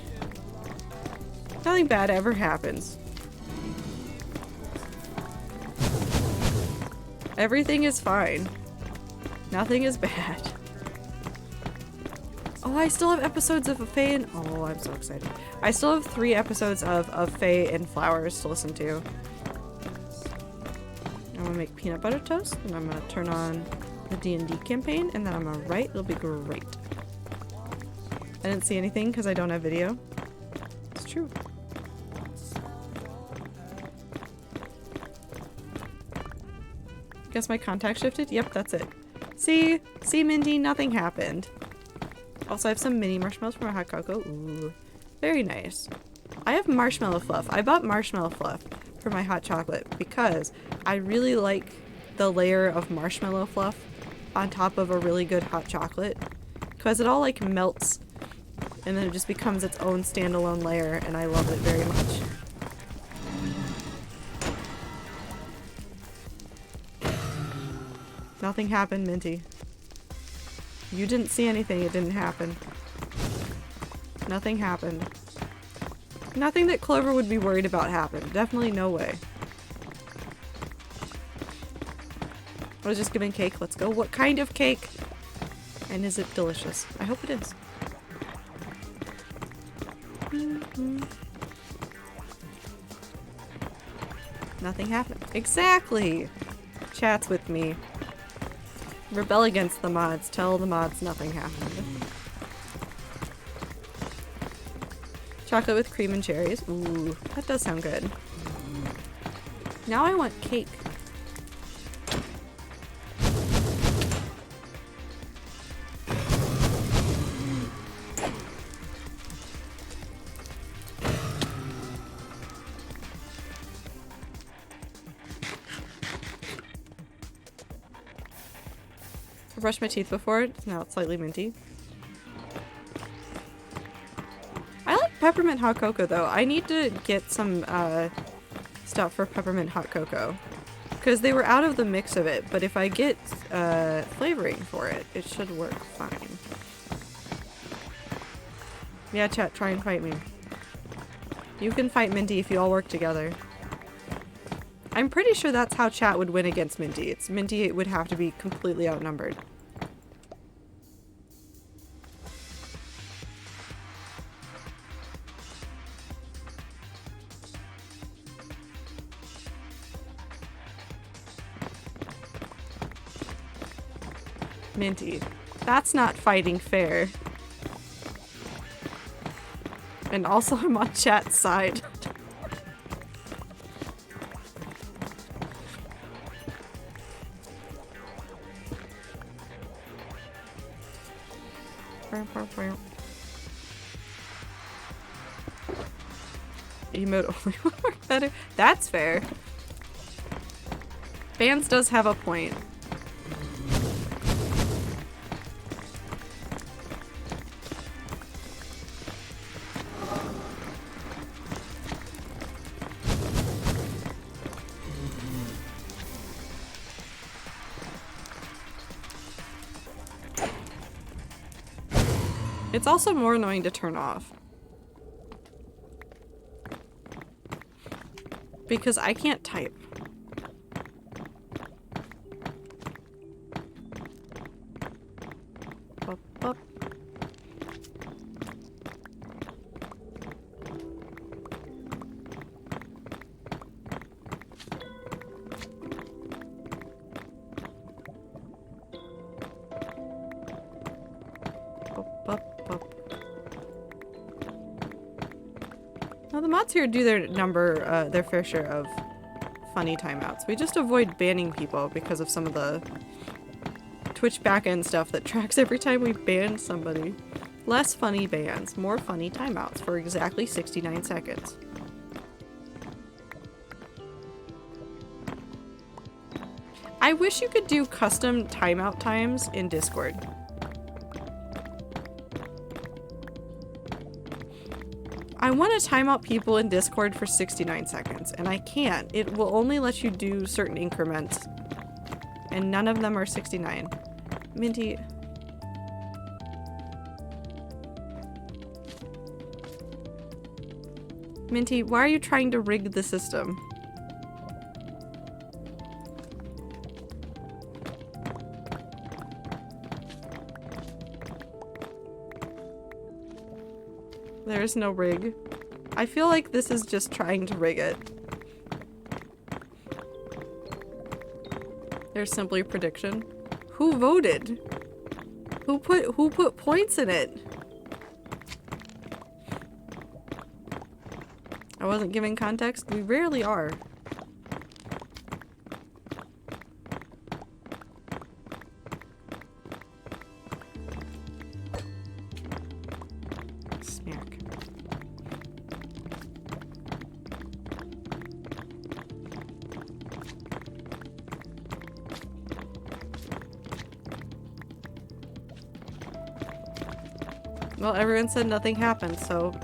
Nothing bad ever happens. Everything is fine. Nothing is bad. Oh, I still have episodes of Faye and... Oh, I'm so excited. I still have 3 episodes of Faye and Flowers to listen to. I'm gonna make peanut butter toast, and I'm gonna turn on the D&D campaign, and then I'm gonna write. It'll be great. I didn't see anything because I don't have video. It's true. Guess my contact shifted? Yep, that's it. See? See, Mindy? Nothing happened. Also, I have some mini marshmallows from my hot cocoa. Ooh. Very nice. I have marshmallow fluff. I bought marshmallow fluff for my hot chocolate because I really like the layer of marshmallow fluff on top of a really good hot chocolate. Because it all like melts and then it just becomes its own standalone layer, and I love it very much. Nothing happened, Minty. You didn't see anything, it didn't happen. Nothing happened. Nothing that Clover would be worried about happened. Definitely no way. I was just giving cake. Let's go. What kind of cake? And is it delicious? I hope it is. Nothing happened. Exactly! Chats with me. Rebel against the mods. Tell the mods nothing happened. Chocolate with cream and cherries. Ooh, that does sound good. Now I want cake. I brushed my teeth before, now it's slightly minty. I like peppermint hot cocoa though. I need to get some stuff for peppermint hot cocoa. Because they were out of the mix of it, but if I get flavoring for it, it should work fine. Yeah, chat, try and fight me. You can fight Minty if you all work together. I'm pretty sure that's how chat would win against Minty. Minty would have to be completely outnumbered. Minty, that's not fighting fair. And also I'm on chat's side. Emote only will work better. That's fair. Bands does have a point. It's also more annoying to turn off. Because I can't type. Bup, bup. Now the mods here do their fair share of funny timeouts. We just avoid banning people because of some of the Twitch backend stuff that tracks every time we ban somebody. Less funny bans, more funny timeouts for exactly 69 seconds. I wish you could do custom timeout times in Discord. I want to time out people in Discord for 69 seconds, and I can't. It will only let you do certain increments, and none of them are 69. Minty. Minty, why are you trying to rig the system? There's no rig. I feel like this is just trying to rig it. There's simply prediction. Who voted? Who put points in it? I wasn't giving context. We rarely are. Smack. Well, everyone said nothing happened, so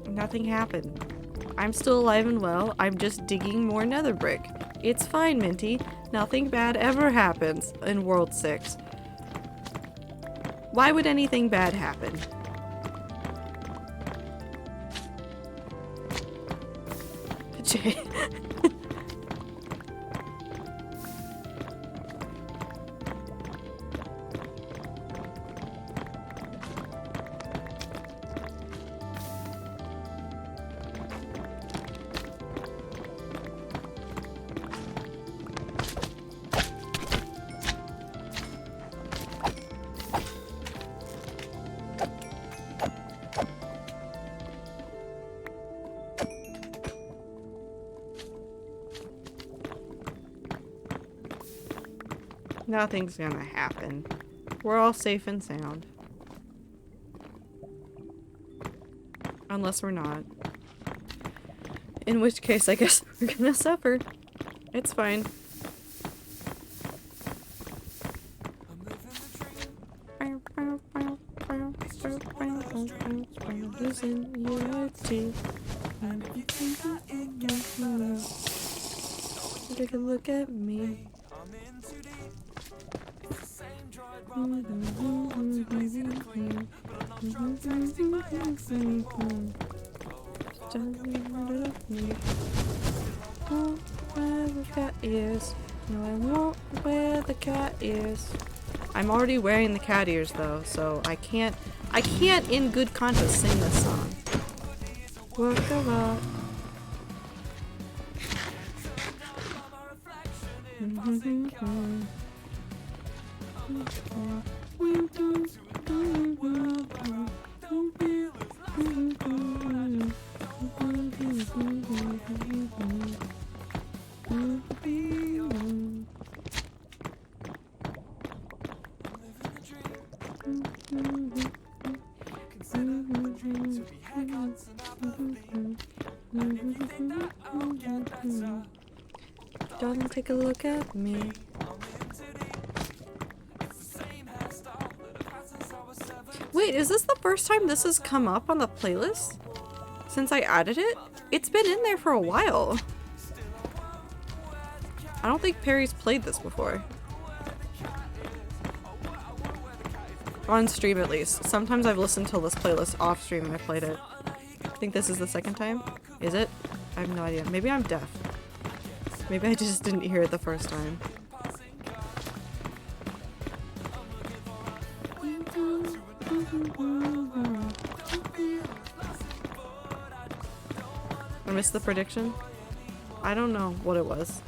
nothing happened. I'm still alive and well. I'm just digging more nether brick. It's fine, Minty. Nothing bad ever happens in World 6. Why would anything bad happen? Jay. Nothing's gonna happen. We're all safe and sound. Unless we're not. In which case, I guess we're gonna suffer. It's fine. Take a look at me. Where the cat ears. No, I won't wear the cat ears. I'm already wearing the cat ears though, so I can't in good conscience sing this song. Work a lot. Darling, take a look at me. Wait, is this the first time this has come up on the playlist? Since I added it? It's been in there for a while. I don't think Perry's played this before. On stream at least. Sometimes I've listened to this playlist off stream and I played it. I think this is the second time. Is it? I have no idea. Maybe I'm deaf. Maybe I just didn't hear it the first time. I missed the prediction. I don't know what it was.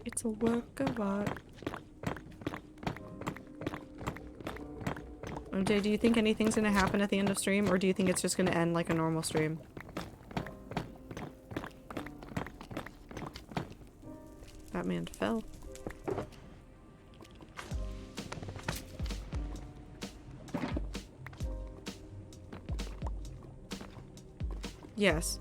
It's a work of art. Jay, do you think anything's gonna happen at the end of stream, or do you think it's just gonna end like a normal stream? That man fell. Yes.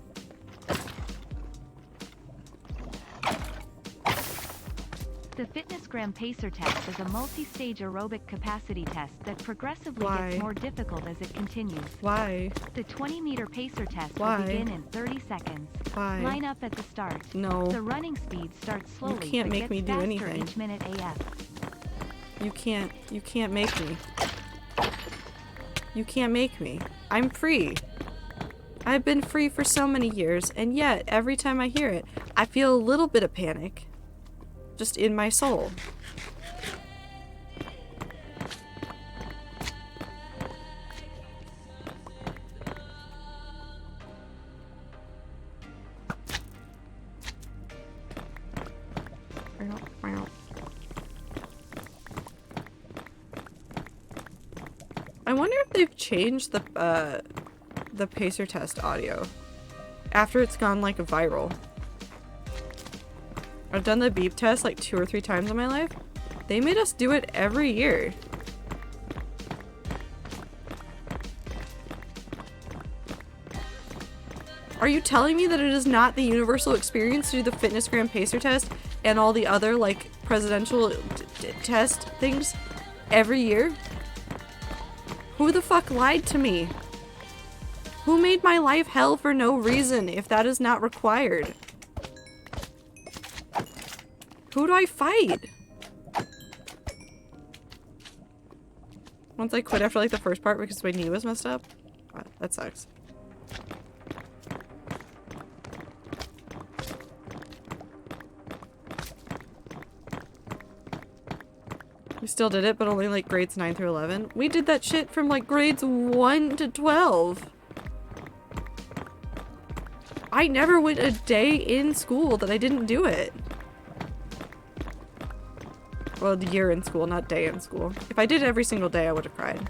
The fitness gram pacer test is a multi-stage aerobic capacity test that progressively Why? gets more difficult as it continues. Why? The 20-meter pacer test Why? will begin in 30 seconds. Why? Line up at the start. No. The running speed starts slowly can't but make gets me do faster anything. each minute AF. You can't make me. You can't make me. I'm free. I've been free for so many years, and yet, every time I hear it, I feel a little bit of panic. Just in my soul. I wonder if they've changed the pacer test audio after it's gone like viral. I've done the beep test like 2 or 3 times in my life. They made us do it every year. Are you telling me that it is not the universal experience to do the Fitness Gram pacer test and all the other like presidential test things every year? Who the fuck lied to me? Who made my life hell for no reason if that is not required? Who do I fight? Once I quit after like the first part because my knee was messed up. Wow, that sucks. We still did it, but only like grades 9 through 11. We did that shit from like grades 1 to 12. I never went a day in school that I didn't do it. Well, the year in school, not day in school. If I did it every single day, I would have cried.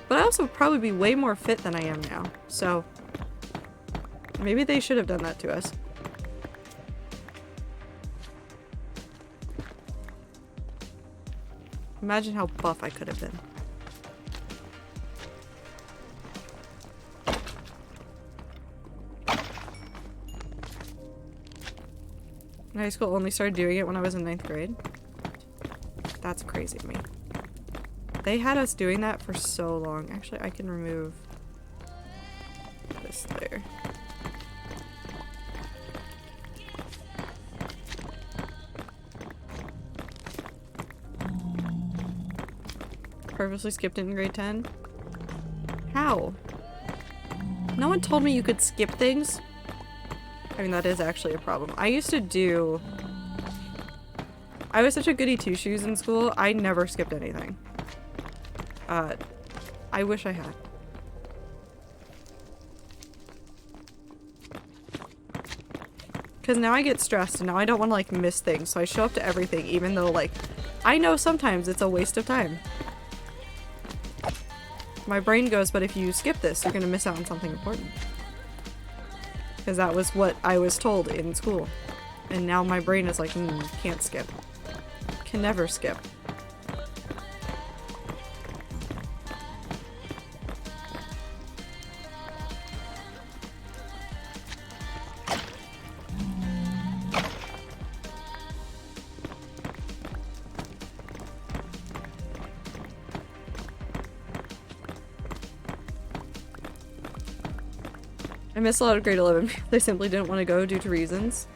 But I also would probably be way more fit than I am now. So, maybe they should have done that to us. Imagine how buff I could have been. In high school, only started doing it when I was in 9th grade. That's crazy to me. They had us doing that for so long. Actually, I can remove this there. Purposely skipped it in grade 10? How? No one told me you could skip things. I mean, that is actually a problem. I used to do... I was such a goody two-shoes in school, I never skipped anything. I wish I had. Because now I get stressed and now I don't want to like miss things, so I show up to everything even though like, I know sometimes it's a waste of time. My brain goes, but if you skip this, you're gonna miss out on something important. Because that was what I was told in school. And now my brain is like, can't skip. Can never skip. I missed a lot of grade 11. They simply didn't want to go due to reasons.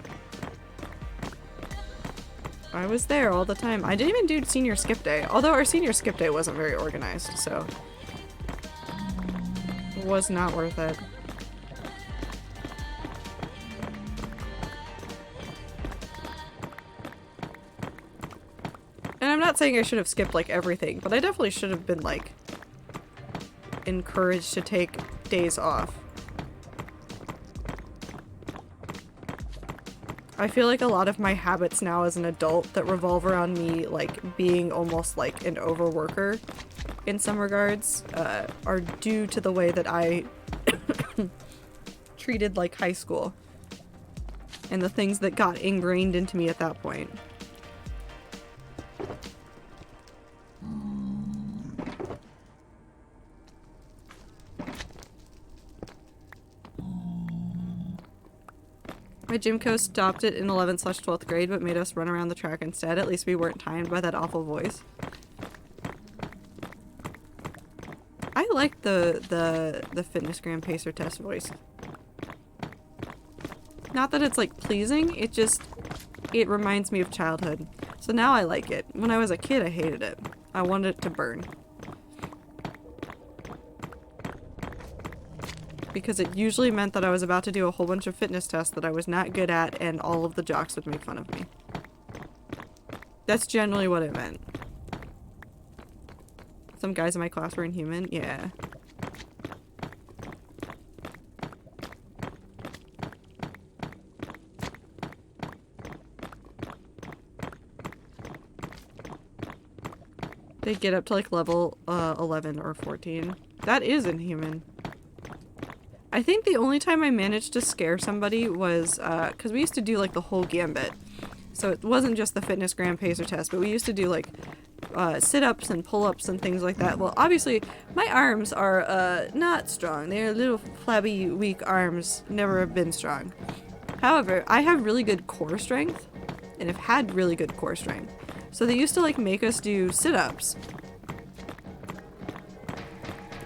I was there all the time. I didn't even do senior skip day, although our senior skip day wasn't very organized, so it was not worth it. And I'm not saying I should have skipped like everything, but I definitely should have been like encouraged to take days off. I feel like a lot of my habits now as an adult that revolve around me like being almost like an overworker in some regards are due to the way that I treated like high school and the things that got ingrained into me at that point. My gym coach stopped it in 11th/12th grade, but made us run around the track instead. At least we weren't timed by that awful voice. I like the Fitnessgram Pacer Test voice. Not that it's like pleasing, it reminds me of childhood. So now I like it. When I was a kid, I hated it. I wanted it to burn. Because it usually meant that I was about to do a whole bunch of fitness tests that I was not good at, and all of the jocks would make fun of me. That's generally what it meant. Some guys in my class were inhuman? Yeah. They get up to like level 11 or 14. That is inhuman. I think the only time I managed to scare somebody was, because we used to do like the whole gambit. So it wasn't just the Fitnessgram Pacer test, but we used to do like sit-ups and pull-ups and things like that. Well, obviously, my arms are not strong. They're little flabby, weak arms, never have been strong. However, I have really good core strength, and have had really good core strength. So they used to like make us do sit-ups.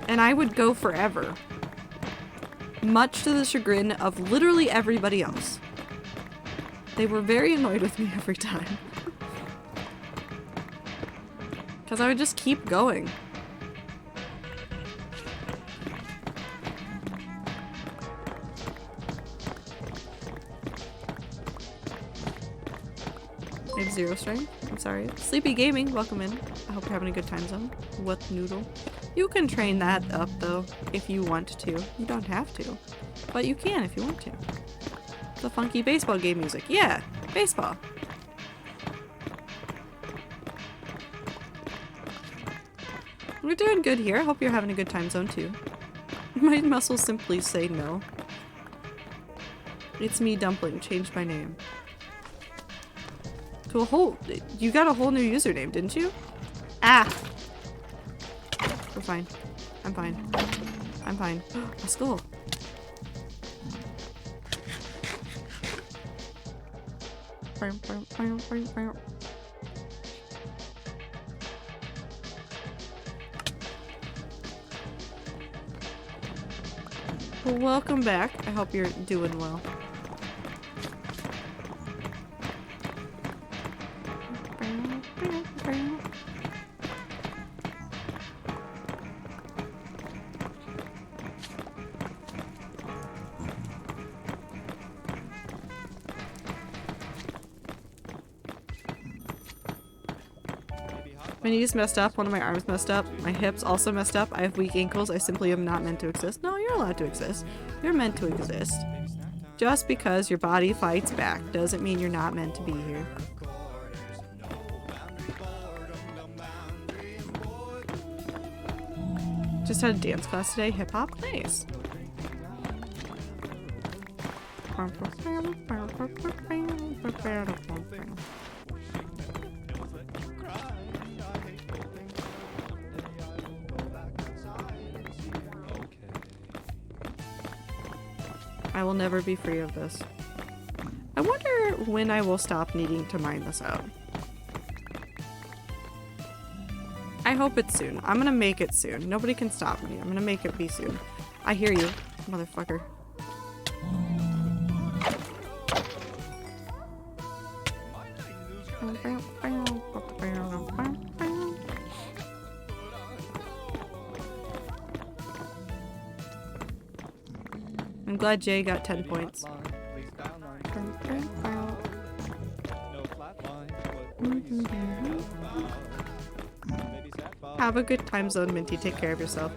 And I would go forever. Much to the chagrin of literally everybody else. They were very annoyed with me every time. Because I would just keep going. I have 0 strength. I'm sorry. Sleepy Gaming, welcome in. I hope you're having a good time zone. What noodle? You can train that up though, if you want to. You don't have to. But you can if you want to. The funky baseball game music. Yeah, baseball. We're doing good here. I hope you're having a good time zone too. My muscles simply say no. It's me, Dumpling. Changed my name. To a whole... You got a whole new username, didn't you? Ah! We're fine. I'm fine. I'm fine. A skull. Well, welcome back. I hope you're doing well. My knees messed up, one of my arms messed up, my hips also messed up, I have weak ankles, I simply am not meant to exist. No, you're allowed to exist. You're meant to exist. Just because your body fights back doesn't mean you're not meant to be here. Just had a dance class today, hip hop, nice. I will never be free of this. I wonder when I will stop needing to mine this out. I hope it's soon. I'm gonna make it soon. Nobody can stop me. I'm gonna make it be soon. I hear you, motherfucker. I'm glad Jay got 10 points. Have a good time zone, Minty. Take care of yourself.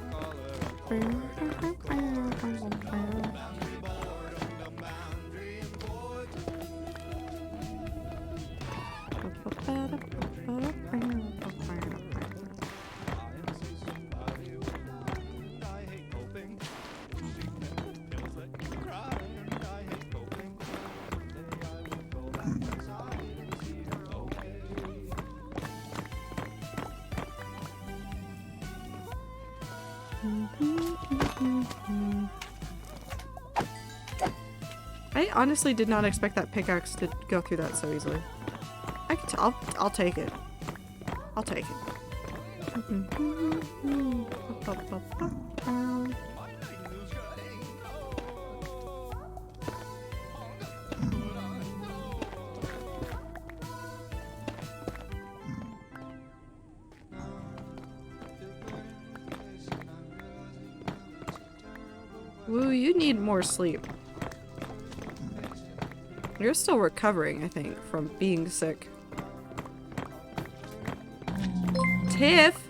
I I honestly did not expect that pickaxe to go through that so easily. I'll take it. I'll take it. Woo, you need more sleep. You're still recovering, I think, from being sick. Tiff!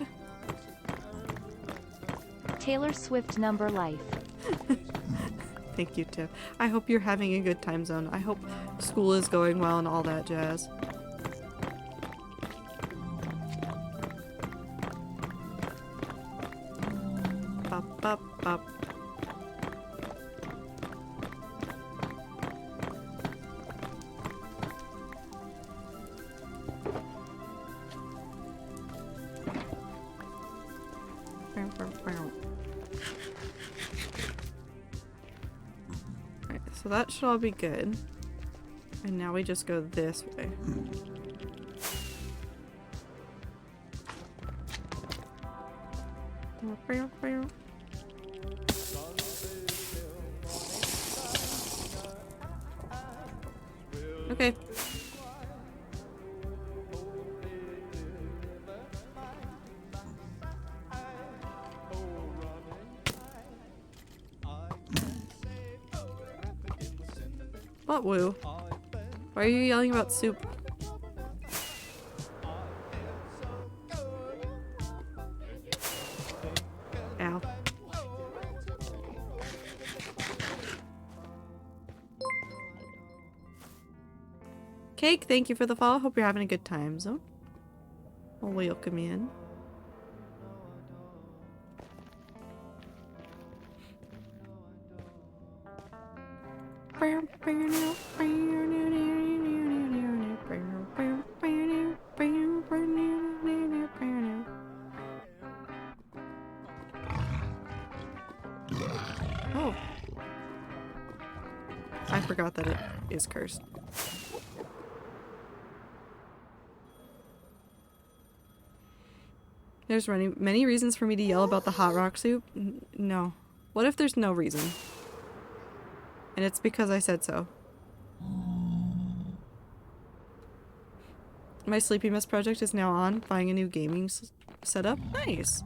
Taylor Swift number life. Thank you, Tiff. I hope you're having a good time zone. I hope school is going well and all that jazz. Bop, bop, bop. Alright, so that should all be good. And now we just go this way. Okay. What, Woo? Why are you yelling about soup? Ow. Cake, thank you for the follow. Hope you're having a good time, so. I'll welcome you in. Oh. I forgot that it is cursed. There's many reasons for me to yell about the hot rock soup. No. What if there's no reason? And it's because I said so. My Sleepy Mess project is now on, buying a new gaming setup. Nice.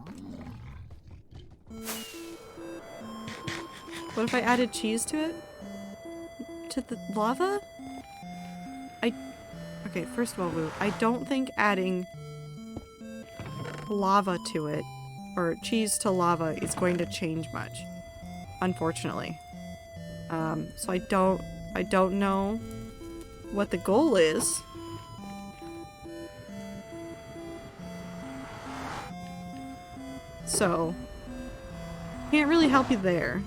What if I added cheese to it? To the lava? Okay, first of all, Woo, I don't think adding lava to it, or cheese to lava, is going to change much. Unfortunately. So I don't know what the goal is. So, can't really help you there.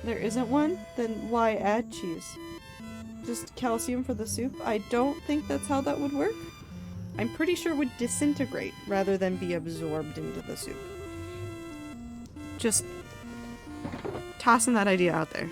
There isn't one? Then why add cheese? Just calcium for the soup? I don't think that's how that would work. I'm pretty sure it would disintegrate rather than be absorbed into the soup. Just tossing that idea out there.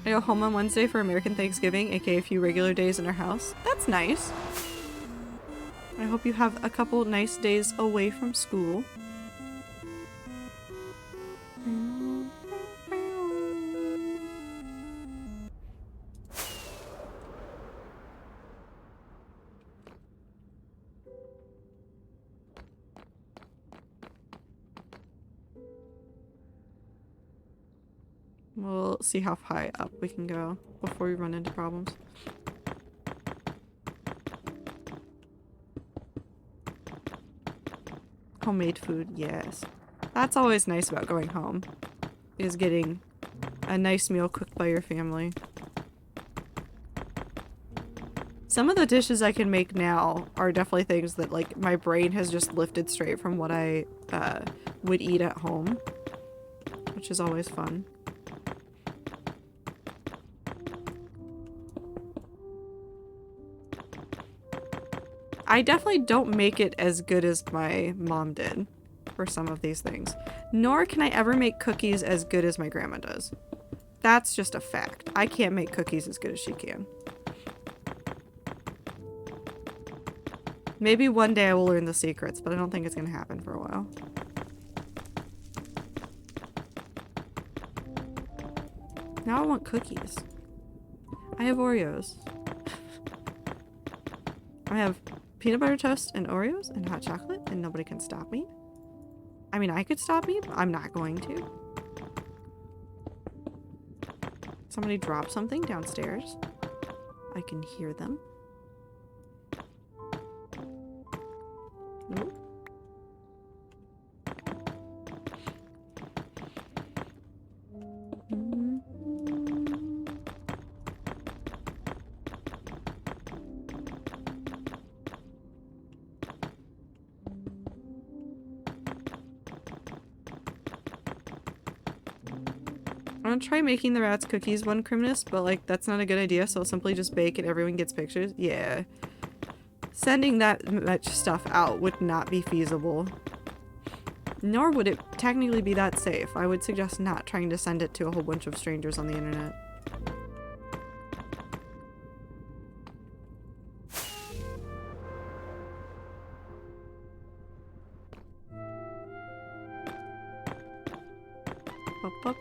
I go home on Wednesday for American Thanksgiving, aka a few regular days in our house. That's nice. I hope you have a couple nice days away from school. We'll see how high up we can go before we run into problems. Homemade food, yes. That's always nice about going home, is getting a nice meal cooked by your family. Some of the dishes I can make now are definitely things that, like, my brain has just lifted straight from what I would eat at home. which is always fun. I definitely don't make it as good as my mom did for some of these things. Nor can I ever make cookies as good as my grandma does. That's just a fact. I can't make cookies as good as she can. Maybe one day I will learn the secrets, but I don't think it's gonna happen for a while. Now I want cookies. I have Oreos. I have peanut butter toast and Oreos and hot chocolate, and nobody can stop me. I mean, I could stop me, but I'm not going to. Somebody dropped something downstairs. I can hear them. Nope. I'm gonna try making the rats cookies one Criminus, but like that's not a good idea, so I'll simply just bake and everyone gets pictures. Yeah. Sending that much stuff out would not be feasible. Nor would it technically be that safe. I would suggest not trying to send it to a whole bunch of strangers on the internet. Up, up.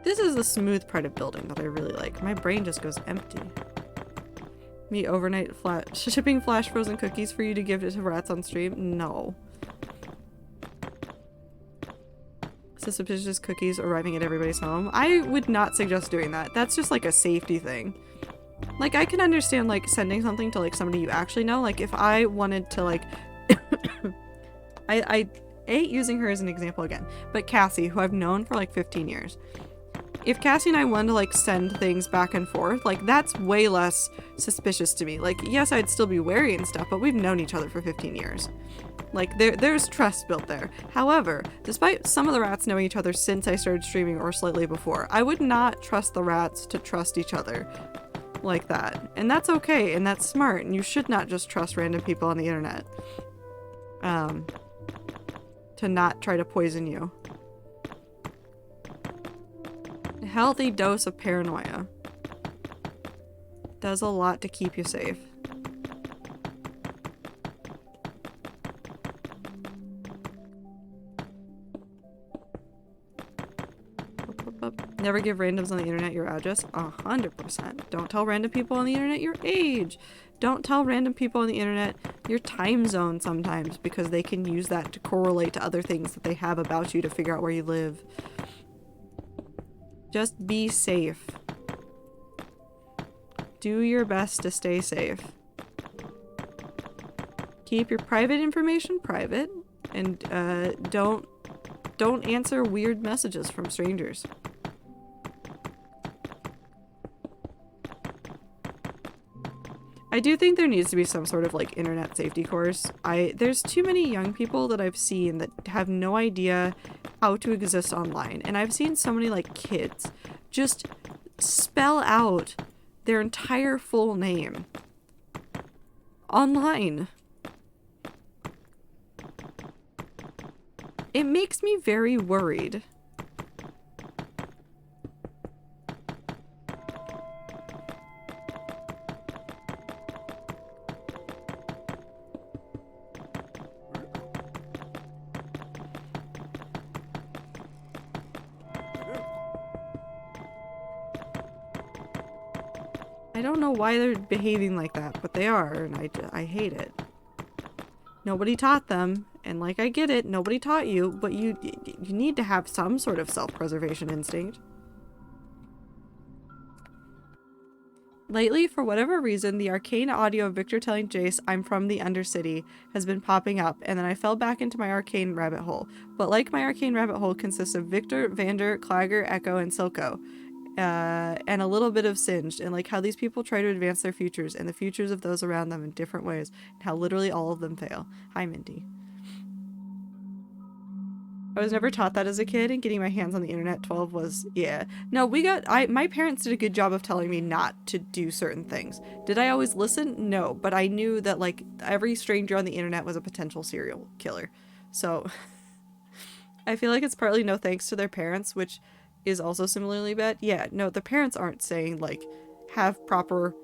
This is the smooth part of building that I really like. My brain just goes empty. Me overnight shipping flash frozen cookies for you to give to rats on stream? No. Suspicious cookies arriving at everybody's home. I would not suggest doing that. That's just like a safety thing. Like, I can understand like sending something to like somebody you actually know. Like if I wanted to like I hate using her as an example again, but Cassie, who I've known for like 15 years. If Cassie and I wanted to like send things back and forth, like that's way less suspicious to me. Like, yes, I'd still be wary and stuff, but we've known each other for 15 years. Like, there's trust built there. However, despite some of the rats knowing each other since I started streaming or slightly before, I would not trust the rats to trust each other like that. And that's okay, and that's smart, and you should not just trust random people on the internet. To not try to poison you. A healthy dose of paranoia does a lot to keep you safe. Never give randoms on the internet your address. 100%. Don't tell random people on the internet your age. Don't tell random people on the internet your time zone sometimes, because they can use that to correlate to other things that they have about you to figure out where you live. Just be safe. Do your best to stay safe. Keep your private information private, and don't answer weird messages from strangers. I do think there needs to be some sort of like internet safety course. There's too many young people that I've seen that have no idea how to exist online, and I've seen so many like kids just spell out their entire full name online. It makes me very worried. I don't know why they're behaving like that, but they are, and I hate it. Nobody taught them, and like I get it, nobody taught you, but you need to have some sort of self-preservation instinct. Lately, for whatever reason, the arcane audio of Victor telling Jace I'm from the Undercity has been popping up, and then I fell back into my arcane rabbit hole. But like my arcane rabbit hole consists of Victor, Vander, Clagger, Echo, and Silco. And a little bit of Singed, and like how these people try to advance their futures and the futures of those around them in different ways, and how literally all of them fail. Hi, Minty. I was never taught that as a kid, and getting my hands on the internet 12 was, yeah. No, my parents did a good job of telling me not to do certain things. Did I always listen? No, but I knew that, like, every stranger on the internet was a potential serial killer. So, I feel like it's partly no thanks to their parents, which is also similarly bad. Yeah, no, the parents aren't saying, like, have proper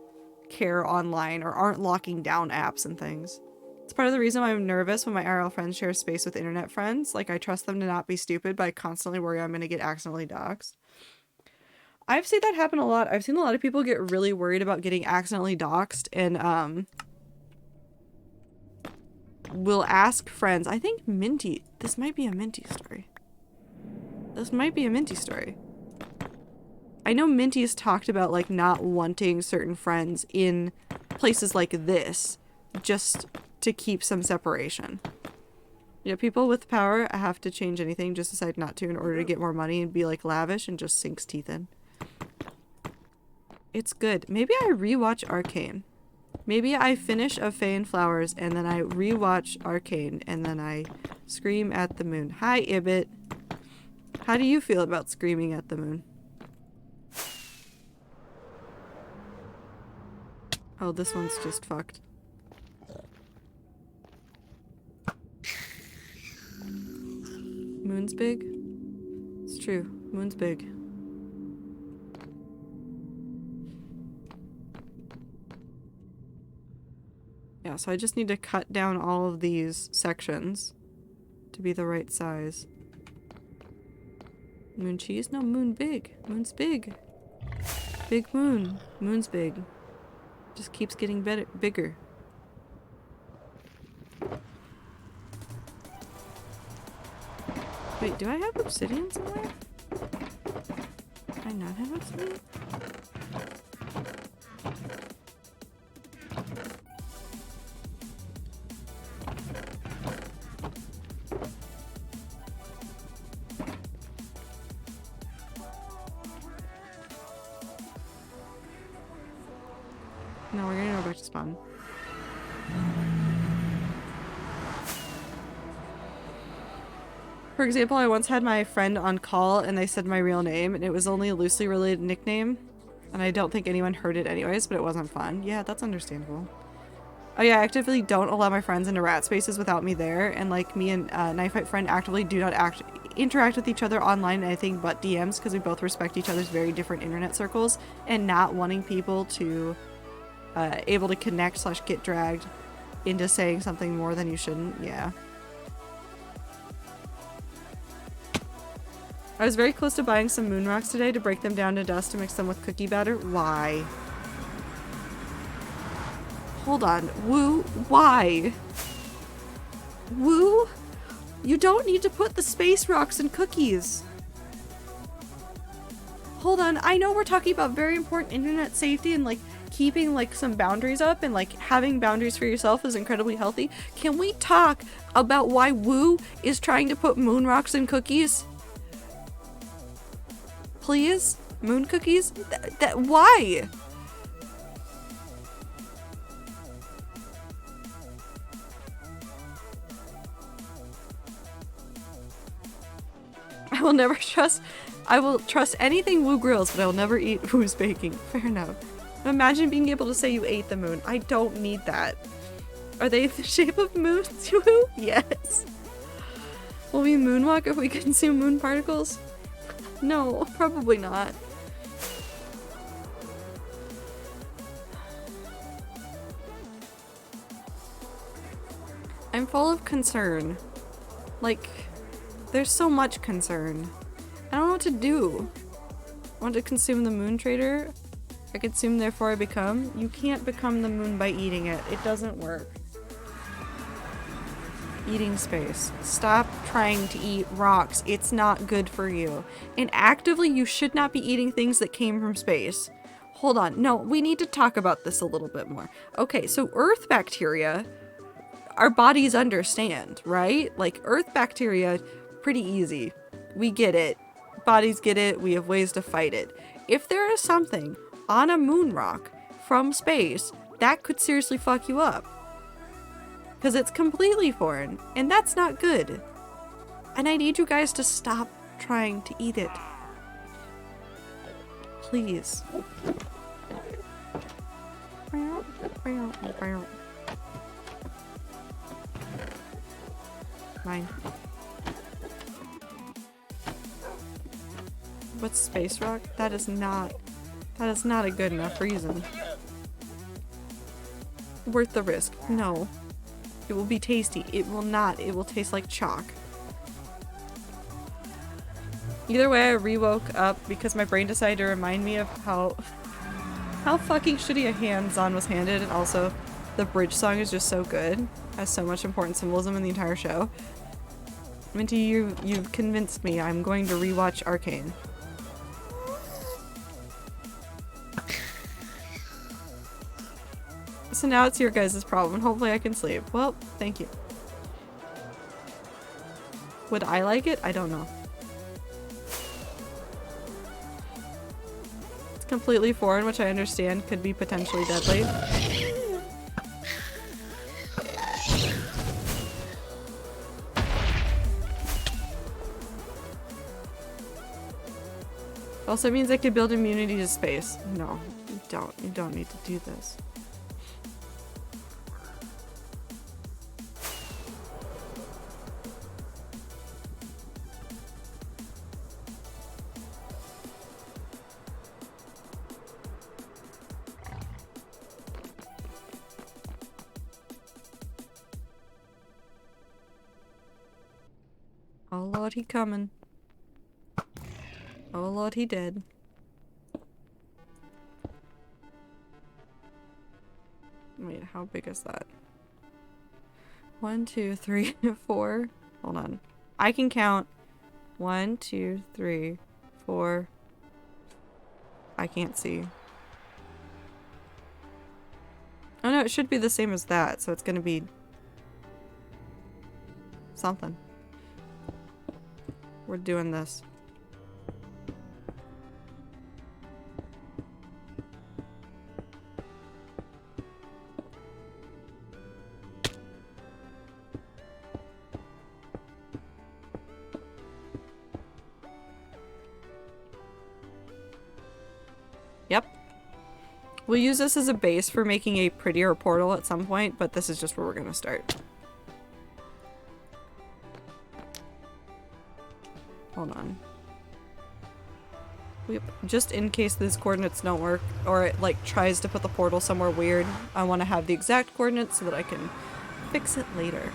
care online or aren't locking down apps and things. It's part of the reason why I'm nervous when my IRL friends share space with internet friends. Like, I trust them to not be stupid, but I constantly worry I'm going to get accidentally doxxed. I've seen that happen a lot. I've seen a lot of people get really worried about getting accidentally doxxed and, will ask friends. I think Minty, this might be a Minty story. This might be a Minty story. I know Minty's talked about, like, not wanting certain friends in places like this, just to keep some separation. Yeah, people with power have to change anything, just decide not to in order to get more money and be, like, lavish and just sinks teeth in. It's good. Maybe I rewatch Arcane. Maybe I finish A Fae and Flowers and then I rewatch Arcane and then I scream at the moon. Hi, Ibit. How do you feel about screaming at the moon? Oh, this one's just fucked. Moon's big? It's true. Moon's big. Yeah, so I just need to cut down all of these sections to be the right size. Moon cheese? No, moon big. Moon's big. Big moon. Moon's big. Just keeps getting bigger. Wait, do I have obsidian somewhere? Do I not have obsidian? No, we're gonna go back to spawn. For example, I once had my friend on call and they said my real name and it was only a loosely related nickname. And I don't think anyone heard it anyways, but it wasn't fun. Yeah, that's understandable. Oh yeah, I actively don't allow my friends into rat spaces without me there. And like me and Knife Fight Friend actively do not interact with each other online in anything but DMs because we both respect each other's very different internet circles and not wanting people to able to connect / get dragged into saying something more than you shouldn't. Yeah. I was very close to buying some moon rocks today to break them down to dust to mix them with cookie batter. Why? Hold on. Woo? Why? Woo? You don't need to put the space rocks in cookies. Hold on. I know we're talking about very important internet safety and like keeping like some boundaries up and like having boundaries for yourself is incredibly healthy. Can we talk about why Woo is trying to put moon rocks in cookies? Please? Moon cookies? Why? I will trust anything Woo grills, but I will never eat Woo's baking. Fair enough. Imagine being able to say you ate the moon. I don't need that. Are they the shape of moons, Woo? Yes. Will we moonwalk if we consume moon particles? No, probably not. I'm full of concern. Like, there's so much concern. I don't know what to do. I want to consume the moon trader. I consume, therefore I become. You can't become the moon by eating it. It doesn't work. Eating space. Stop trying to eat rocks. It's not good for you. And actively, you should not be eating things that came from space. hold on. No, we need to talk about this a little bit more. Okay, so earth bacteria, our bodies understand, right? Like earth bacteria, pretty easy. We get it. Bodies get it. We have ways to fight it. If there is something on a moon rock from space, that could seriously fuck you up. Because it's completely foreign, and that's not good. And I need you guys to stop trying to eat it. Please. Mine. What's space rock? That is not a good enough reason. Worth the risk. No. It will be tasty. It will not. It will taste like chalk. Either way, I re-woke up because my brain decided to remind me of how fucking shitty a hands-on was handed, and also the bridge song is just so good. Has so much important symbolism in the entire show. Minty, you've convinced me. I'm going to rewatch Arcane. So now it's your guys' problem. Hopefully I can sleep. Well, thank you. Would I like it? I don't know. It's completely foreign, which I understand could be potentially deadly. Also means I could build immunity to space. No, you don't. You don't need to do this. Oh Lord, he coming. Oh Lord, he dead. Wait, how big is that? 1, 2, 3, 4. Hold on. I can count. 1, 2, 3, 4. I can't see. Oh no, it should be the same as that, so it's gonna be something. We're doing this. Yep. We'll use this as a base for making a prettier portal at some point, but this is just where we're gonna start. Hold on. Yep. Just in case these coordinates don't work, or it like tries to put the portal somewhere weird, I want to have the exact coordinates so that I can fix it later.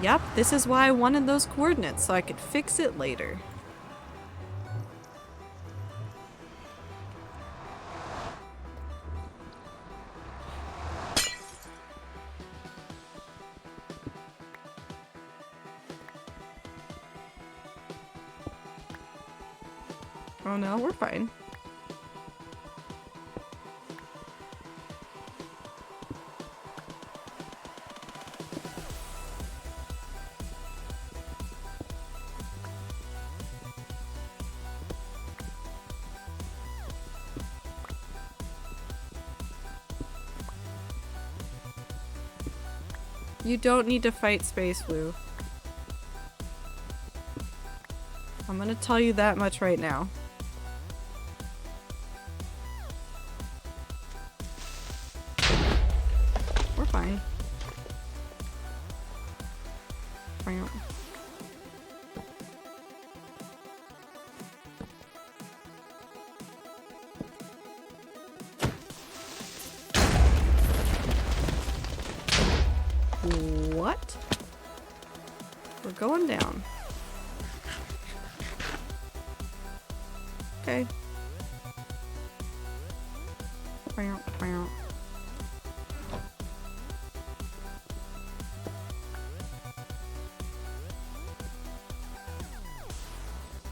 Yep, this is why I wanted those coordinates, so I could fix it later. Oh no, we're fine. You don't need to fight Space Blue. I'm gonna tell you that much right now. We're fine. What? We're going down. Okay.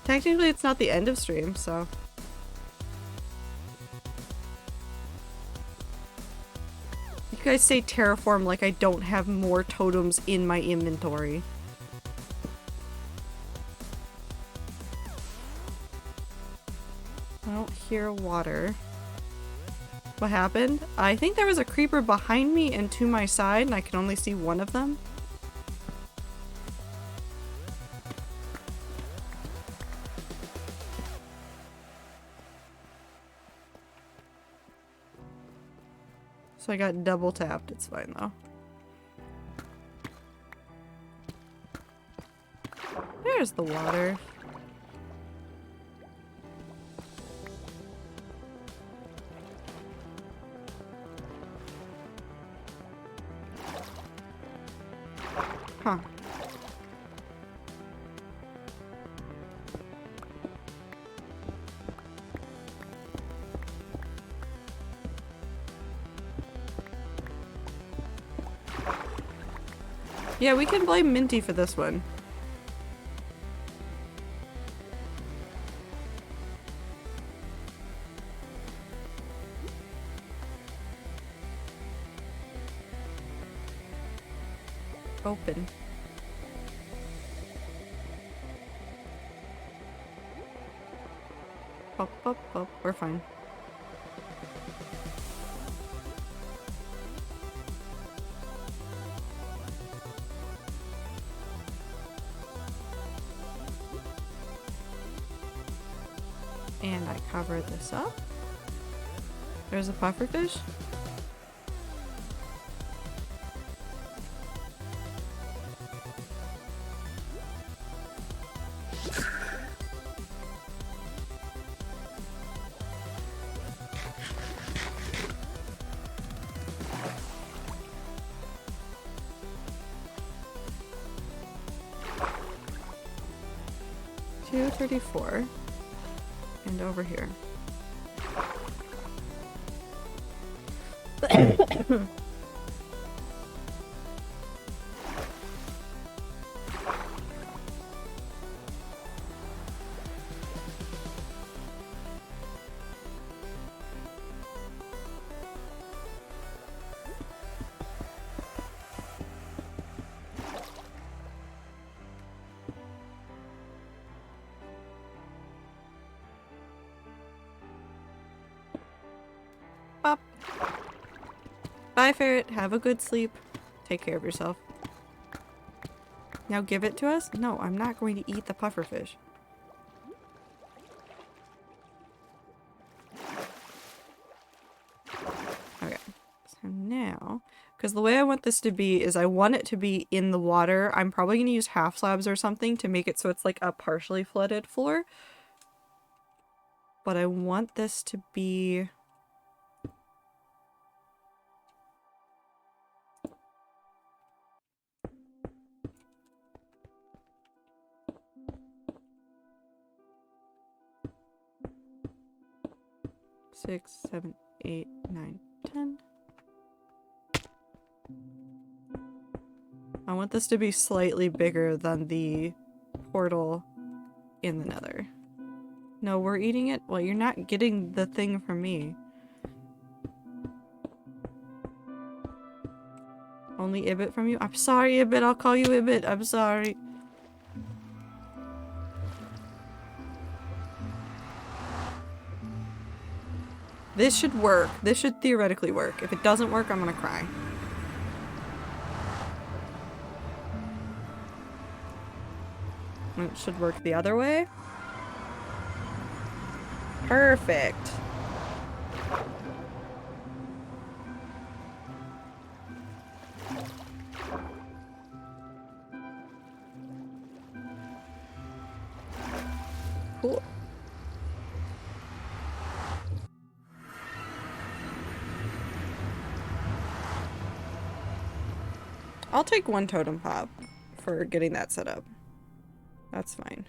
Technically, it's not the end of stream, so. You guys say terraform like I don't have more totems in my inventory. I don't hear water. What happened? I think there was a creeper behind me and to my side, and I can only see one of them. So I got double tapped. It's fine though. There's the water. Huh. Yeah, we can blame Minty for this one. Open. Up, up, up. We're fine. And I cover this up. There's a pufferfish. $234. And over here. Bop. Bye, ferret. Have a good sleep. Take care of yourself. Now give it to us? No, I'm not going to eat the pufferfish. Okay. So now, because the way I want this to be is I want it to be in the water. I'm probably going to use half slabs or something to make it so it's like a partially flooded floor. But I want this to be... Six, 7, 8, 9, 10. I want this to be slightly bigger than the portal in the Nether. No, we're eating it? Well, you're not getting the thing from me. Only Ibit from you? I'm sorry, Ibit. I'll call you Ibit. I'm sorry. This should work. This should theoretically work. If it doesn't work, I'm gonna cry. It should work the other way. Perfect. Cool. I'll take one totem pop for getting that set up. That's fine.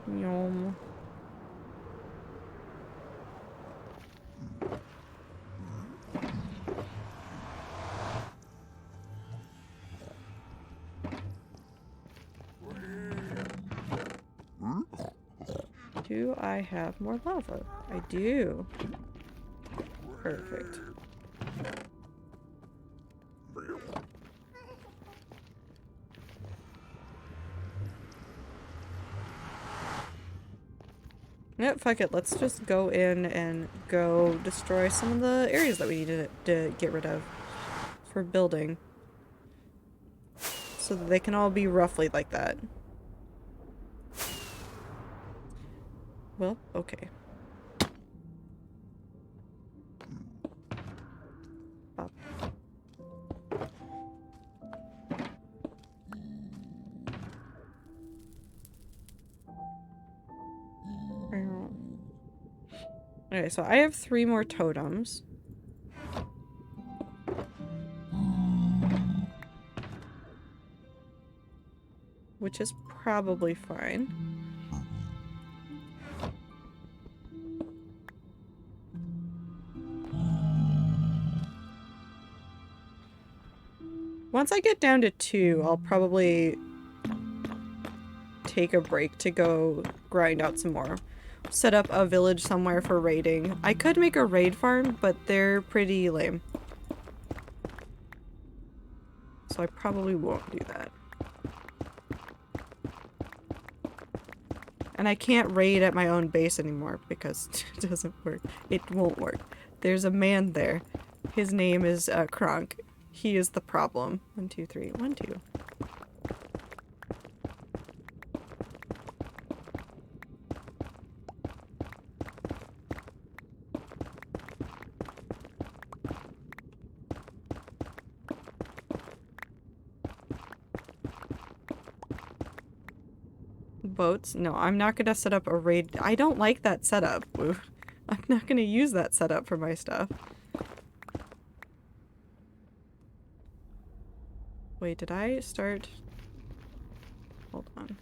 Yum. Do I have more lava? I do. Perfect. Yep, fuck it. Let's just go in and go destroy some of the areas that we need to get rid of for building. So that they can all be roughly like that. Well, okay. Up. Okay, so I have 3 more totems. Which is probably fine. Once I get down to 2, I'll probably take a break to go grind out some more. Set up a village somewhere for raiding. I could make a raid farm, but they're pretty lame. So I probably won't do that. And I can't raid at my own base anymore because it doesn't work. It won't work. There's a man there. His name is Kronk. He is the problem. 1, 2, 3. 1, 2. Boats? No, I'm not gonna set up a raid. I don't like that setup. I'm not gonna use that setup for my stuff. Wait, did I start? Hold on.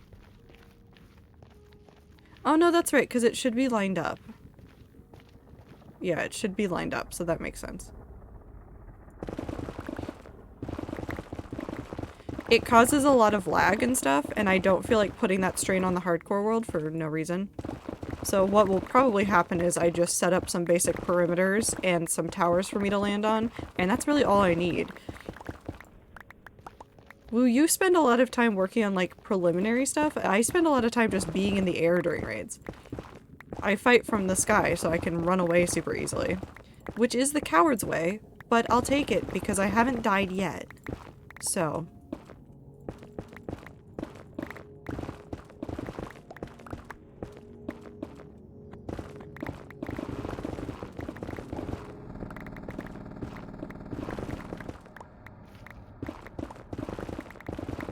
Oh no, that's right, because it should be lined up. Yeah, it should be lined up, so that makes sense. It causes a lot of lag and stuff, and I don't feel like putting that strain on the hardcore world for no reason. So what will probably happen is I just set up some basic perimeters and some towers for me to land on, and that's really all I need. Will you spend a lot of time working on like preliminary stuff? I spend a lot of time just being in the air during raids. I fight from the sky so I can run away super easily. Which is the coward's way, but I'll take it because I haven't died yet. So...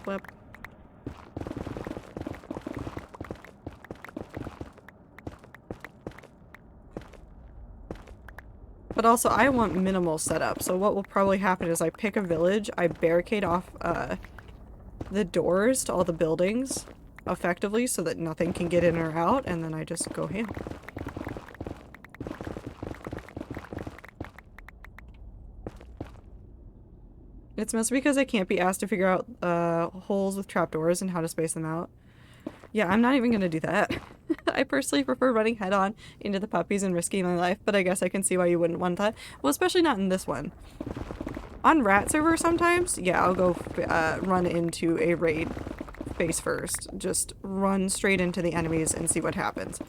Flip. But also, I want minimal setup, so what will probably happen is I pick a village, I barricade off the doors to all the buildings effectively so that nothing can get in or out, and then I just go ham. It's mostly because I can't be asked to figure out holes with trapdoors and how to space them out. Yeah, I'm not even gonna do that. I personally prefer running head-on into the puppies and risking my life, but I guess I can see why you wouldn't want that. Well, especially not in this one. On Rat server sometimes, yeah, I'll go run into a raid face first. Just run straight into the enemies and see what happens.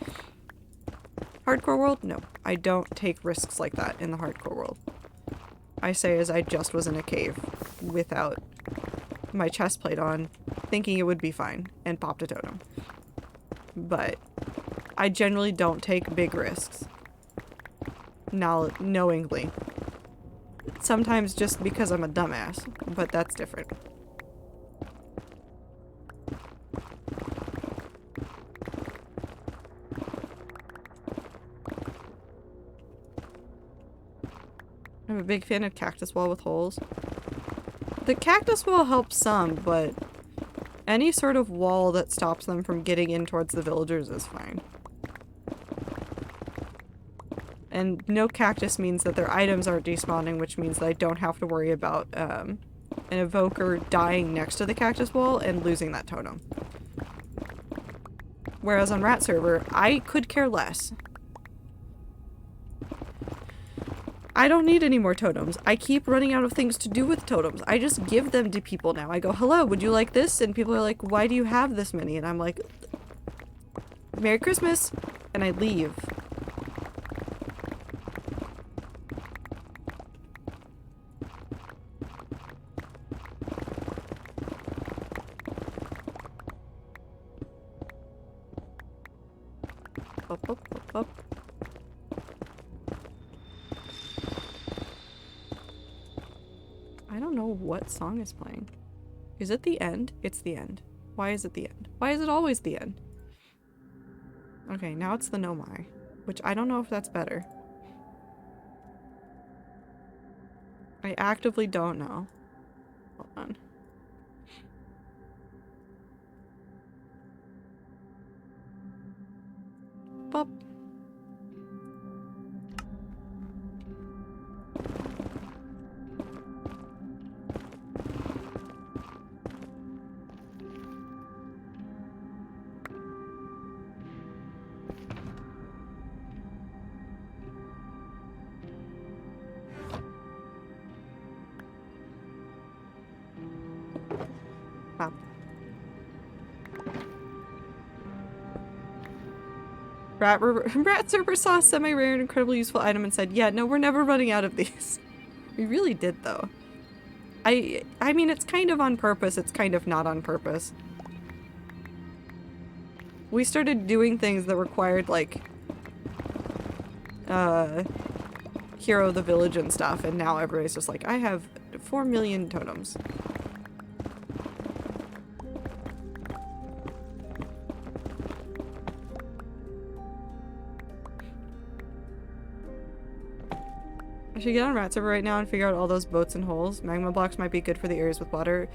Hardcore world? No. I don't take risks like that in the hardcore world. I say as I just was in a cave without my chest plate on, thinking it would be fine, and popped a totem. But I generally don't take big risks. Knowingly. Sometimes just because I'm a dumbass, but that's different. I'm a big fan of cactus wall with holes. The cactus wall helps some, but any sort of wall that stops them from getting in towards the villagers is fine. And no cactus means that their items aren't despawning, which means that I don't have to worry about an evoker dying next to the cactus wall and losing that totem. Whereas on Rat server, I could care less. I don't need any more totems. I keep running out of things to do with totems. I just give them to people now. I go, hello, would you like this? And people are like, why do you have this many? And I'm like, Merry Christmas. And I leave. Up, up, up, up. I don't know what song is playing. Is it the end? It's the end. Why is it the end? Why is it always the end? Okay, now it's the Nomai, which I don't know if that's better. I actively don't know. Hold on. Bop. Wow. Rat Server saw a semi-rare and incredibly useful item and said, yeah, no, we're never running out of these. We really did, though. I mean, it's kind of on purpose, it's kind of not on purpose. We started doing things that required, like, Hero of the Village and stuff, and now everybody's just like, I have 4 million totems. I should get on Rat Server right now and figure out all those boats and holes. Magma blocks might be good for the areas with water.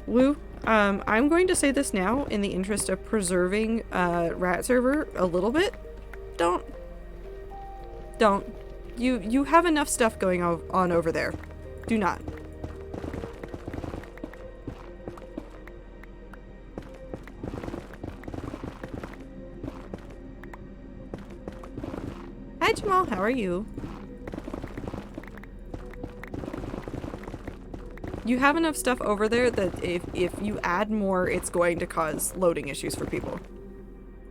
Woo. I'm going to say this now in the interest of preserving Rat Server a little bit. Don't. You have enough stuff going on over there. Do not. Hi Jamal, how are you? You have enough stuff over there that if you add more, it's going to cause loading issues for people.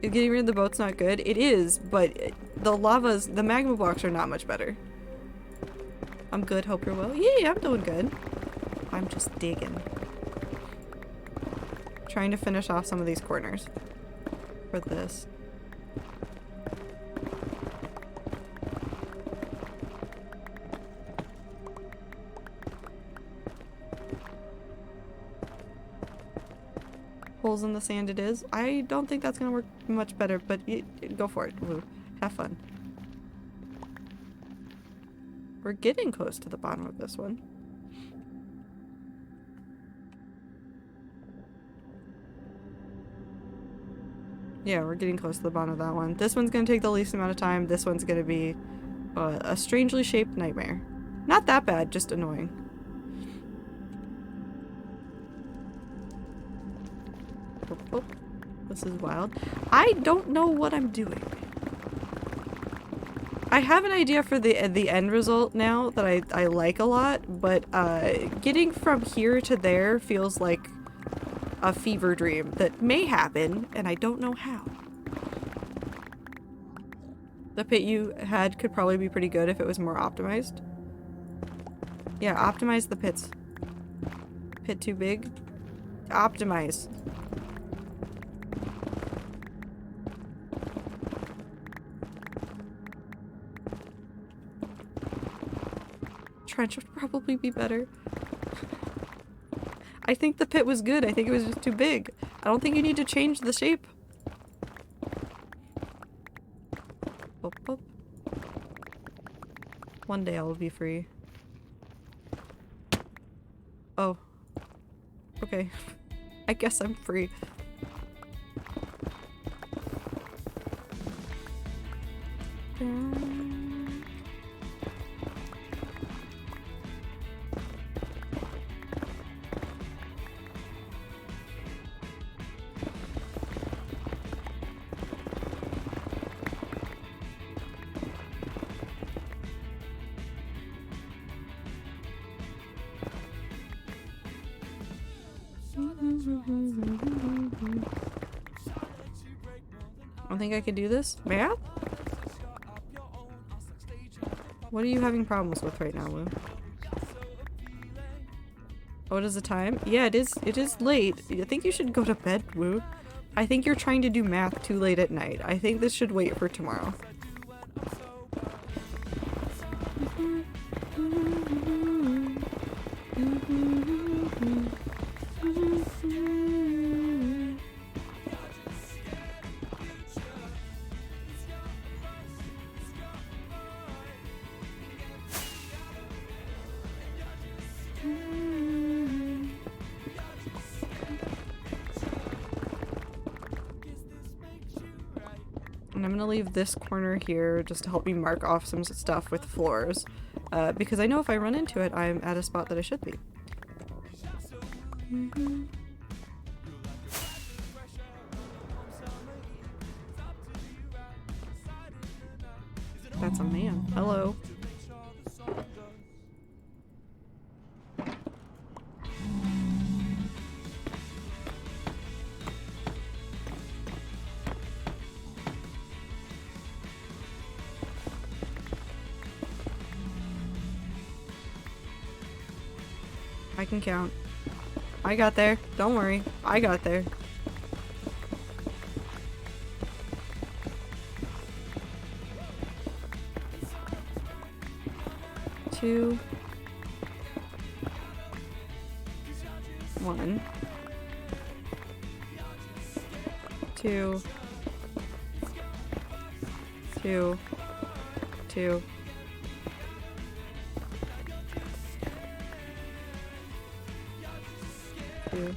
Is getting rid of the boat's not good? It is, but the magma blocks are not much better. I'm good, hope you're well. Yeah, I'm doing good. I'm just digging. Trying to finish off some of these corners for this. Holes in the sand it is. I don't think that's gonna work much better, but go for it. Woo. Have fun. We're getting close to the bottom of this one. Yeah, we're getting close to the bottom of that one. This one's gonna take the least amount of time. This one's gonna be a strangely shaped nightmare. Not that bad, just annoying. Oh, this is wild. I don't know what I'm doing. I have an idea for the end result now that I like a lot, but getting from here to there feels like a fever dream that may happen, and I don't know how. The pit you had could probably be pretty good if it was more optimized. Yeah, optimize the pits. Pit too big? Optimize. Trench would probably be better. I think the pit was good. I think it was just too big. I don't think you need to change the shape. Boop, boop. One day I will be free. Oh. Okay. I guess I'm free. don't think I can do this. Math? What are you having problems with right now, Lou? What is the time? Yeah, it is late. I think you should go to bed, Woo. I think you're trying to do math too late at night. I think this should wait for tomorrow. And I'm gonna leave this corner here just to help me mark off some stuff with floors. Because I know if I run into it, I'm at a spot that I should be. That's a man. Hello. I can count. I got there. Don't worry. I got there. Two. 1. 2. 2. 2. 2.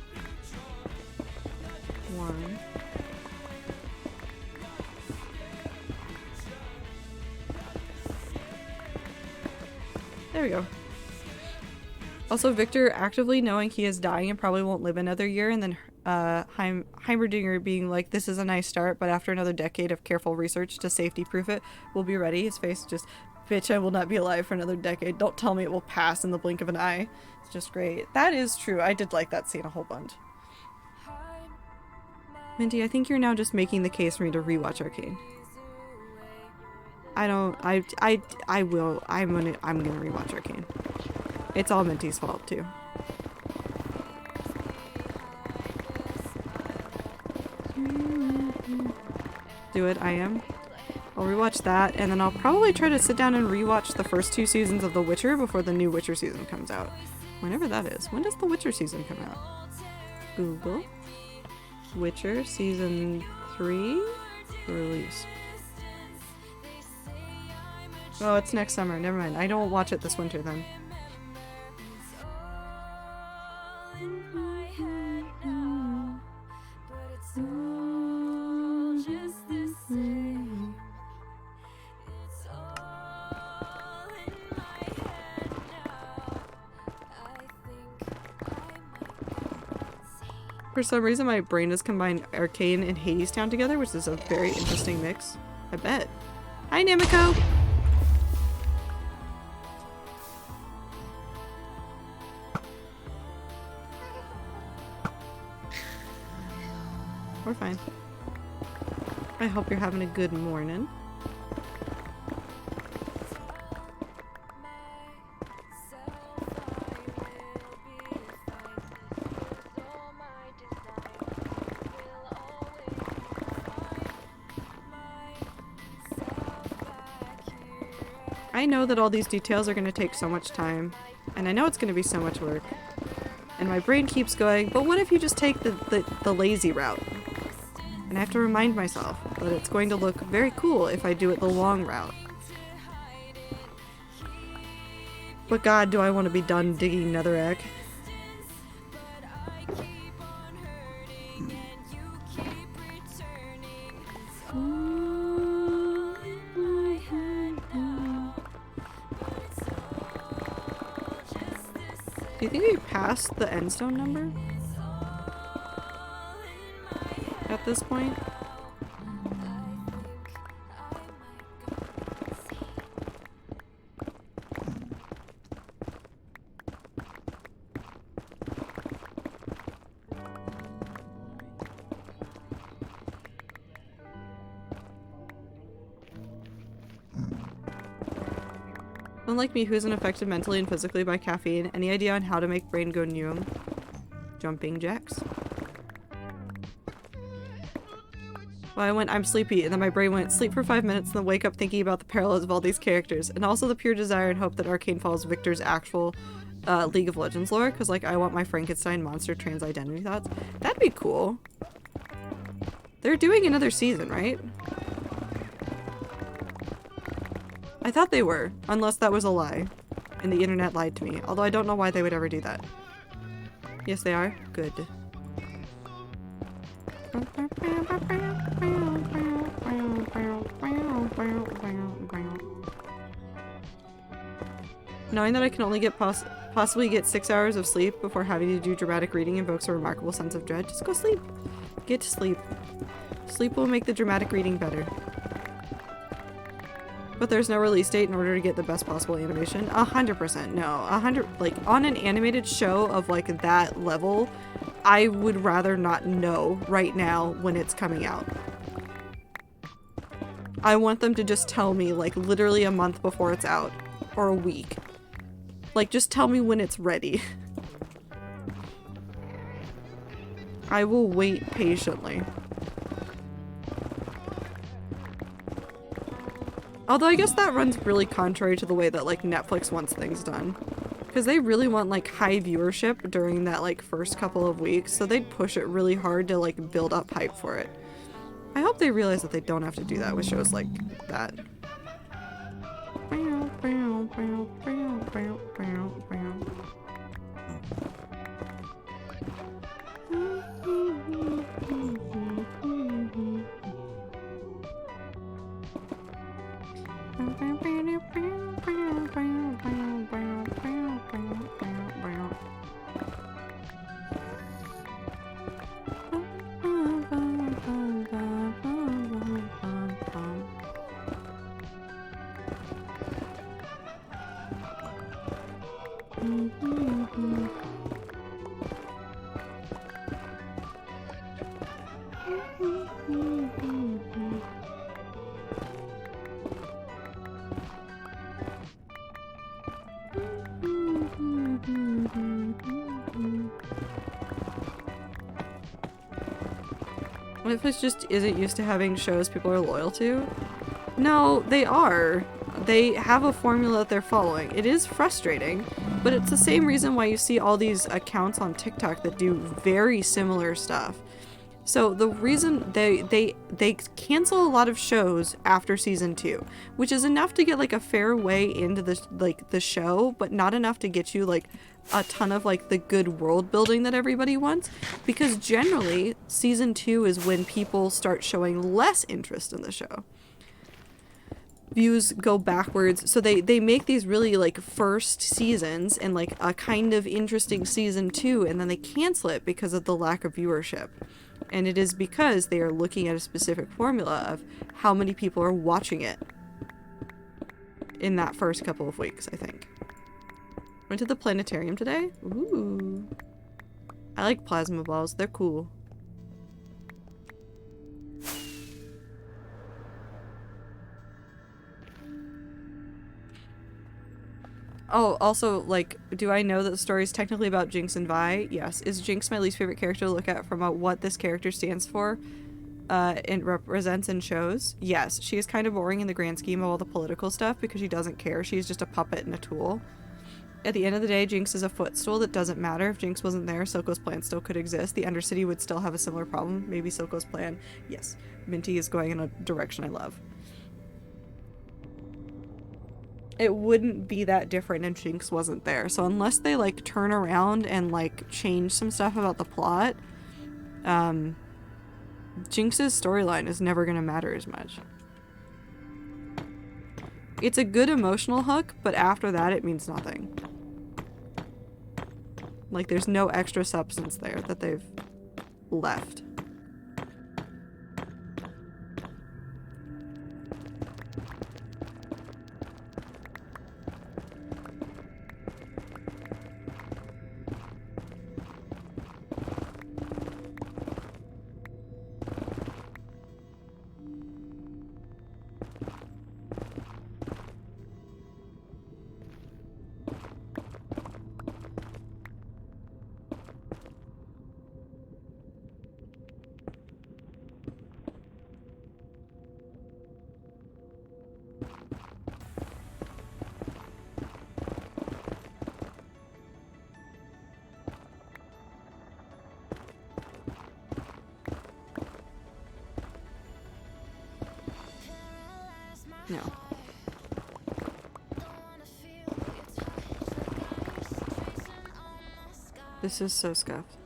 1. There we go. Also, Victor actively knowing he is dying and probably won't live another year, and then Heimerdinger being like, this is a nice start, but after another decade of careful research to safety-proof it, we'll be ready. His face just, bitch, I will not be alive for another decade. Don't tell me it will pass in the blink of an eye. It's just great. That is true. I did like that scene a whole bunch. Minty, I think you're now just making the case for me to rewatch Arcane. I'm gonna rewatch Arcane. It's all Minty's fault, too. Do it, I am. I'll rewatch that, and then I'll probably try to sit down and rewatch the first 2 seasons of The Witcher before the new Witcher season comes out. Whenever that is. When does The Witcher season come out? Google. Witcher season 3 release. Oh, it's next summer. Never mind. I don't watch it this winter then. For some reason, my brain has combined Arcane and Hadestown together, which is a very interesting mix. I bet. Hi, Namiko! We're fine. I hope you're having a good morning. I know that all these details are going to take so much time, and I know it's going to be so much work. And my brain keeps going, but what if you just take the lazy route? And I have to remind myself that it's going to look very cool if I do it the long route. But god, do I want to be done digging Netherrack. Do you think we passed the endstone number? At this point? Unlike me, who isn't affected mentally and physically by caffeine, any idea on how to make brain go Neum? Jumping jacks. Well, I went, I'm sleepy, and then my brain went, sleep for 5 minutes, and then wake up thinking about the parallels of all these characters, and also the pure desire and hope that Arcane follows Victor's actual League of Legends lore, because, like, I want my Frankenstein monster trans identity thoughts. That'd be cool. They're doing another season, right? I thought they were, unless that was a lie, and the internet lied to me, although I don't know why they would ever do that. Yes, they are? Good. Knowing that I can only get possibly get 6 hours of sleep before having to do dramatic reading invokes a remarkable sense of dread. Just go sleep. Get to sleep. Sleep will make the dramatic reading better. But there's no release date in order to get the best possible animation. 100%. No. Like, on an animated show of, like, that level, I would rather not know right now when it's coming out. I want them to just tell me, like, literally a month before it's out. Or a week. Like, just tell me when it's ready. I will wait patiently. Although I guess that runs really contrary to the way that, like, Netflix wants things done. Because they really want, like, high viewership during that, like, first couple of weeks, so they'd push it really hard to, like, build up hype for it. I hope they realize that they don't have to do that with shows like that. Netflix just isn't used to having shows people are loyal to. No, they are. They have a formula that they're following. It is frustrating, but it's the same reason why you see all these accounts on TikTok that do very similar stuff. So the reason they cancel a lot of shows after season 2, which is enough to get like a fair way into the show, but not enough to get you like a ton of like the good world building that everybody wants, because generally season 2 is when people start showing less interest in the show. Views go backwards, so they make these really like first seasons and like a kind of interesting season 2, and then they cancel it because of the lack of viewership. And it is because they are looking at a specific formula of how many people are watching it in that first couple of weeks, I think. Went to the planetarium today. Ooh. I like plasma balls. They're cool. Oh, also, like, do I know that the story is technically about Jinx and Vi? Yes. Is Jinx my least favorite character to look at from what this character stands for and represents and shows? Yes. She is kind of boring in the grand scheme of all the political stuff because she doesn't care. She's just a puppet and a tool. At the end of the day, Jinx is a footstool that doesn't matter. If Jinx wasn't there, Silco's plan still could exist. The Undercity would still have a similar problem. Maybe Silco's plan. Yes. Minty is going in a direction I love. It wouldn't be that different if Jinx wasn't there. So unless they like turn around and like change some stuff about the plot, Jinx's storyline is never gonna matter as much. It's a good emotional hook, but after that it means nothing. Like there's no extra substance there that they've left. This is so scuffed.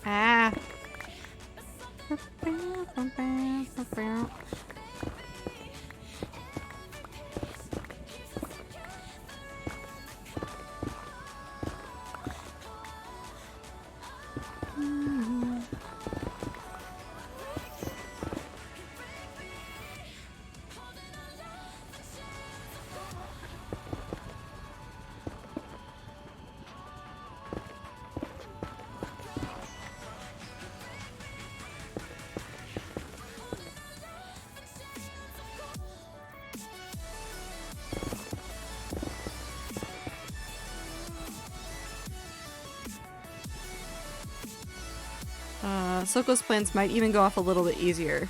Ah. Soko's plans might even go off a little bit easier.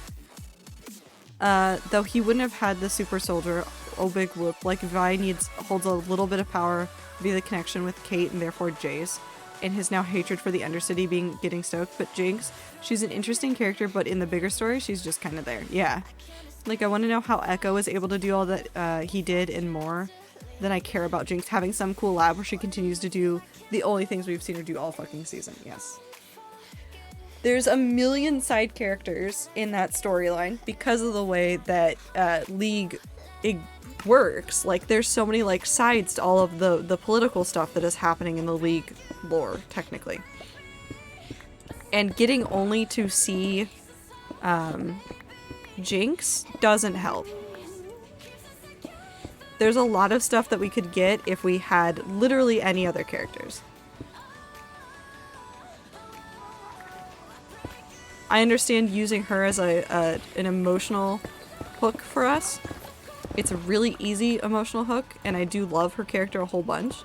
Though he wouldn't have had the super soldier, Obig Whoop, like Vi holds a little bit of power via the connection with Kate and therefore Jace, and his now hatred for the Undercity getting stoked, but Jinx, she's an interesting character, but in the bigger story, she's just kind of there. Yeah. Like, I want to know how Echo is able to do all that he did and more than I care about Jinx having some cool lab where she continues to do the only things we've seen her do all fucking season. Yes. There's a million side characters in that storyline because of the way that League works. Like, there's so many like sides to all of the political stuff that is happening in the League lore, technically. And getting only to see Jinx doesn't help. There's a lot of stuff that we could get if we had literally any other characters. I understand using her as an emotional hook for us. It's a really easy emotional hook, and I do love her character a whole bunch.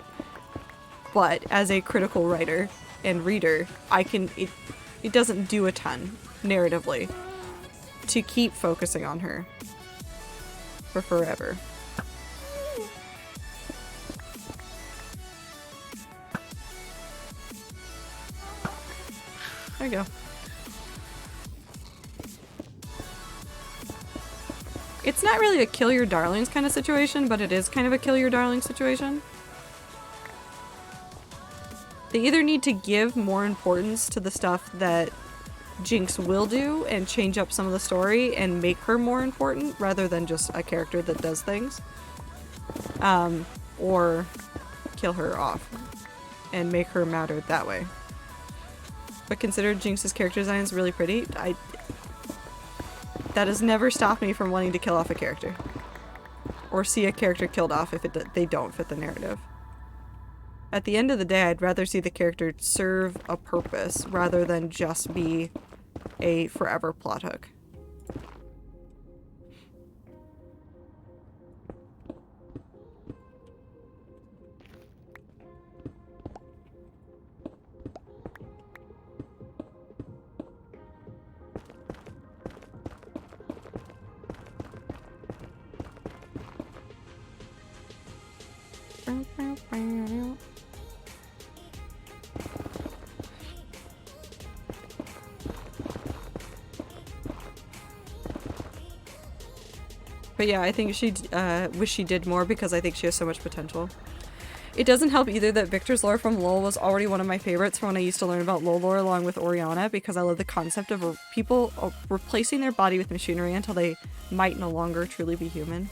But as a critical writer and reader, it doesn't do a ton narratively to keep focusing on her for forever. There you go. It's not really a kill your darlings kind of situation, but it is kind of a kill your darling situation. They either need to give more importance to the stuff that Jinx will do and change up some of the story and make her more important rather than just a character that does things. Or kill her off and make her matter that way. But consider Jinx's character design is really pretty. That has never stopped me from wanting to kill off a character. Or see a character killed off if they don't fit the narrative. At the end of the day, I'd rather see the character serve a purpose rather than just be a forever plot hook. But yeah, I think she wish she did more because I think she has so much potential. It doesn't help either that Victor's lore from LoL was already one of my favorites from when I used to learn about LoL lore along with Oriana, because I love the concept of people replacing their body with machinery until they might no longer truly be human.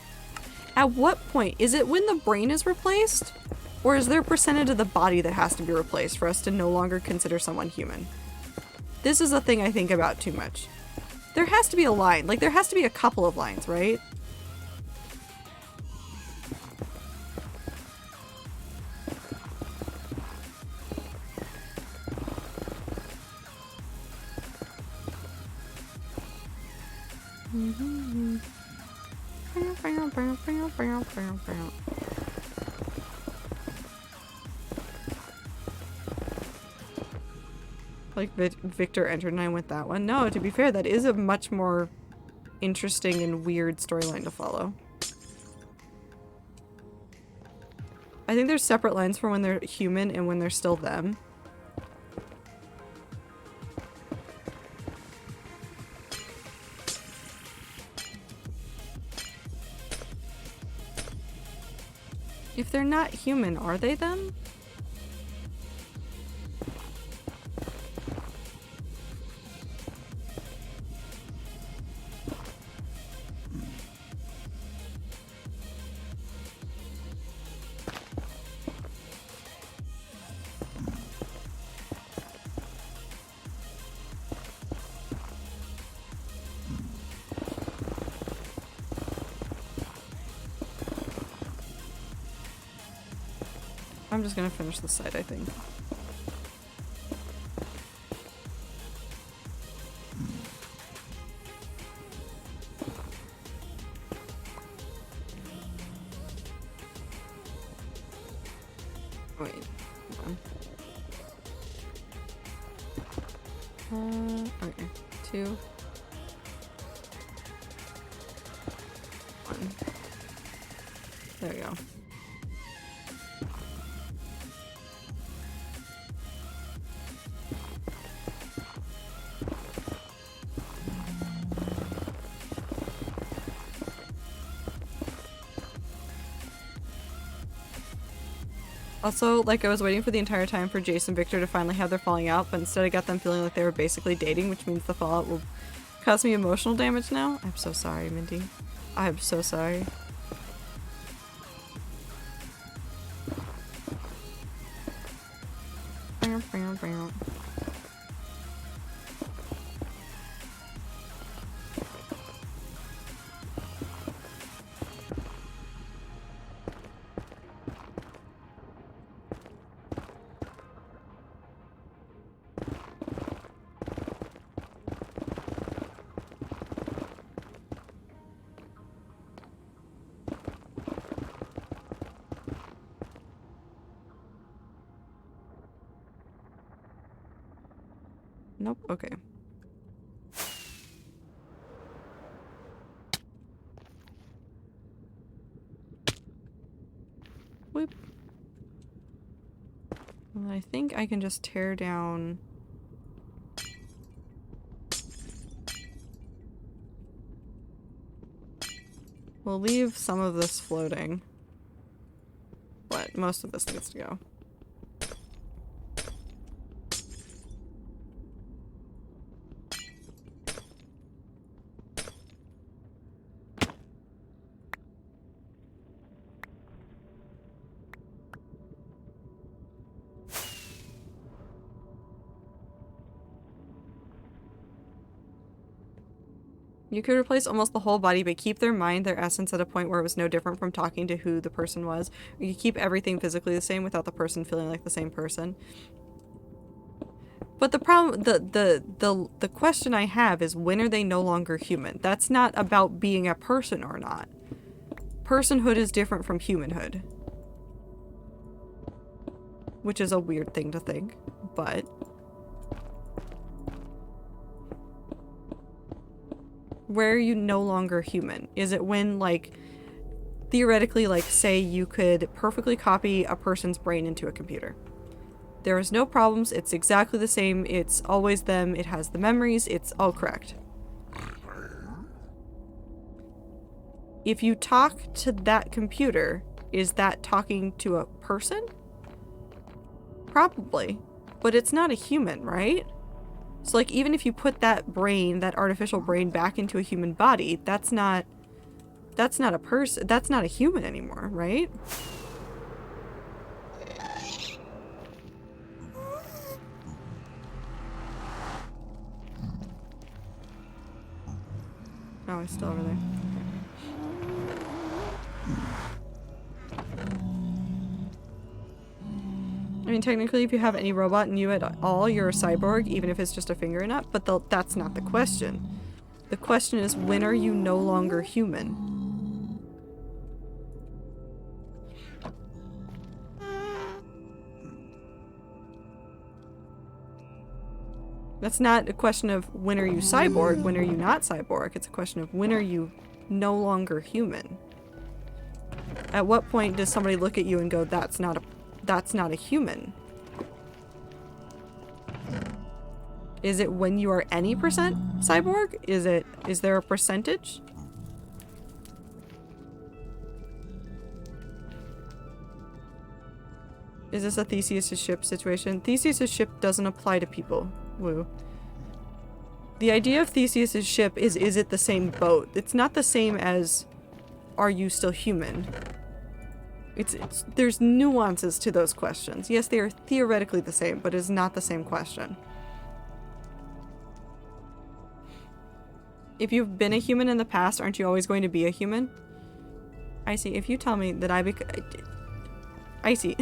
At what point? Is it when the brain is replaced? Or is there a percentage of the body that has to be replaced for us to no longer consider someone human? This is a thing I think about too much. There has to be a line. Like, there has to be a couple of lines, right? Like Victor entered and I went that one. No, to be fair, that is a much more interesting and weird storyline to follow. I think there's separate lines for when they're human and when they're still them. If they're not human, are they them? I'm just gonna finish this side, I think. Wait, hold on. Okay, 2, 1. There we go. Also, like, I was waiting for the entire time for Jace and Victor to finally have their falling out, but instead I got them feeling like they were basically dating, which means the fallout will cause me emotional damage now. I'm so sorry, Mindy. I'm so sorry. Nope, okay. Whoop. Well, I think I can just tear down... We'll leave some of this floating, but most of this needs to go. You could replace almost the whole body, but keep their mind, their essence at a point where it was no different from talking to who the person was. You could keep everything physically the same without the person feeling like the same person. But the problem, the question I have is, when are they no longer human? That's not about being a person or not. Personhood is different from humanhood. Which is a weird thing to think, but... Where are you no longer human? Is it when, like, theoretically, like, say you could perfectly copy a person's brain into a computer? There is no problems, it's exactly the same, it's always them, it has the memories, it's all correct. If you talk to that computer, is that talking to a person? Probably. But it's not a human, right? So, like, even if you put that brain, that artificial brain, back into a human body, that's not a person, that's not a human anymore, right? Oh, he's still over there. I mean, technically, if you have any robot in you at all, you're a cyborg, even if it's just a finger nut, but that's not the question. The question is, when are you no longer human? That's not a question of when are you cyborg, when are you not cyborg. It's a question of when are you no longer human. At what point does somebody look at you and go, that's not a human? Is it when you are any percent cyborg? Is there a percentage? Is this a Theseus' ship situation? Theseus' ship doesn't apply to people. Woo. The idea of Theseus' ship is it the same boat? It's not the same as, are you still human? There's nuances to those questions. Yes, they are theoretically the same, but it's not the same question. If you've been a human in the past, aren't you always going to be a human? I see. If you tell me that I see.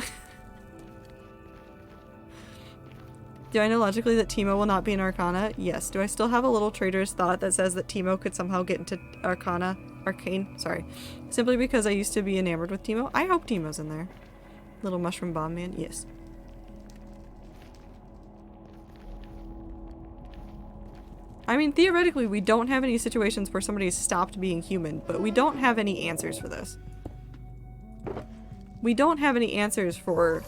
Do I know logically that Teemo will not be an Arcana? Yes. Do I still have a little traitor's thought that says that Teemo could somehow get into Arcane, sorry. Simply because I used to be enamored with Teemo? I hope Teemo's in there. Little mushroom bomb man, yes. I mean, theoretically, we don't have any situations where somebody's stopped being human, but we don't have any answers for this. We don't have any answers for,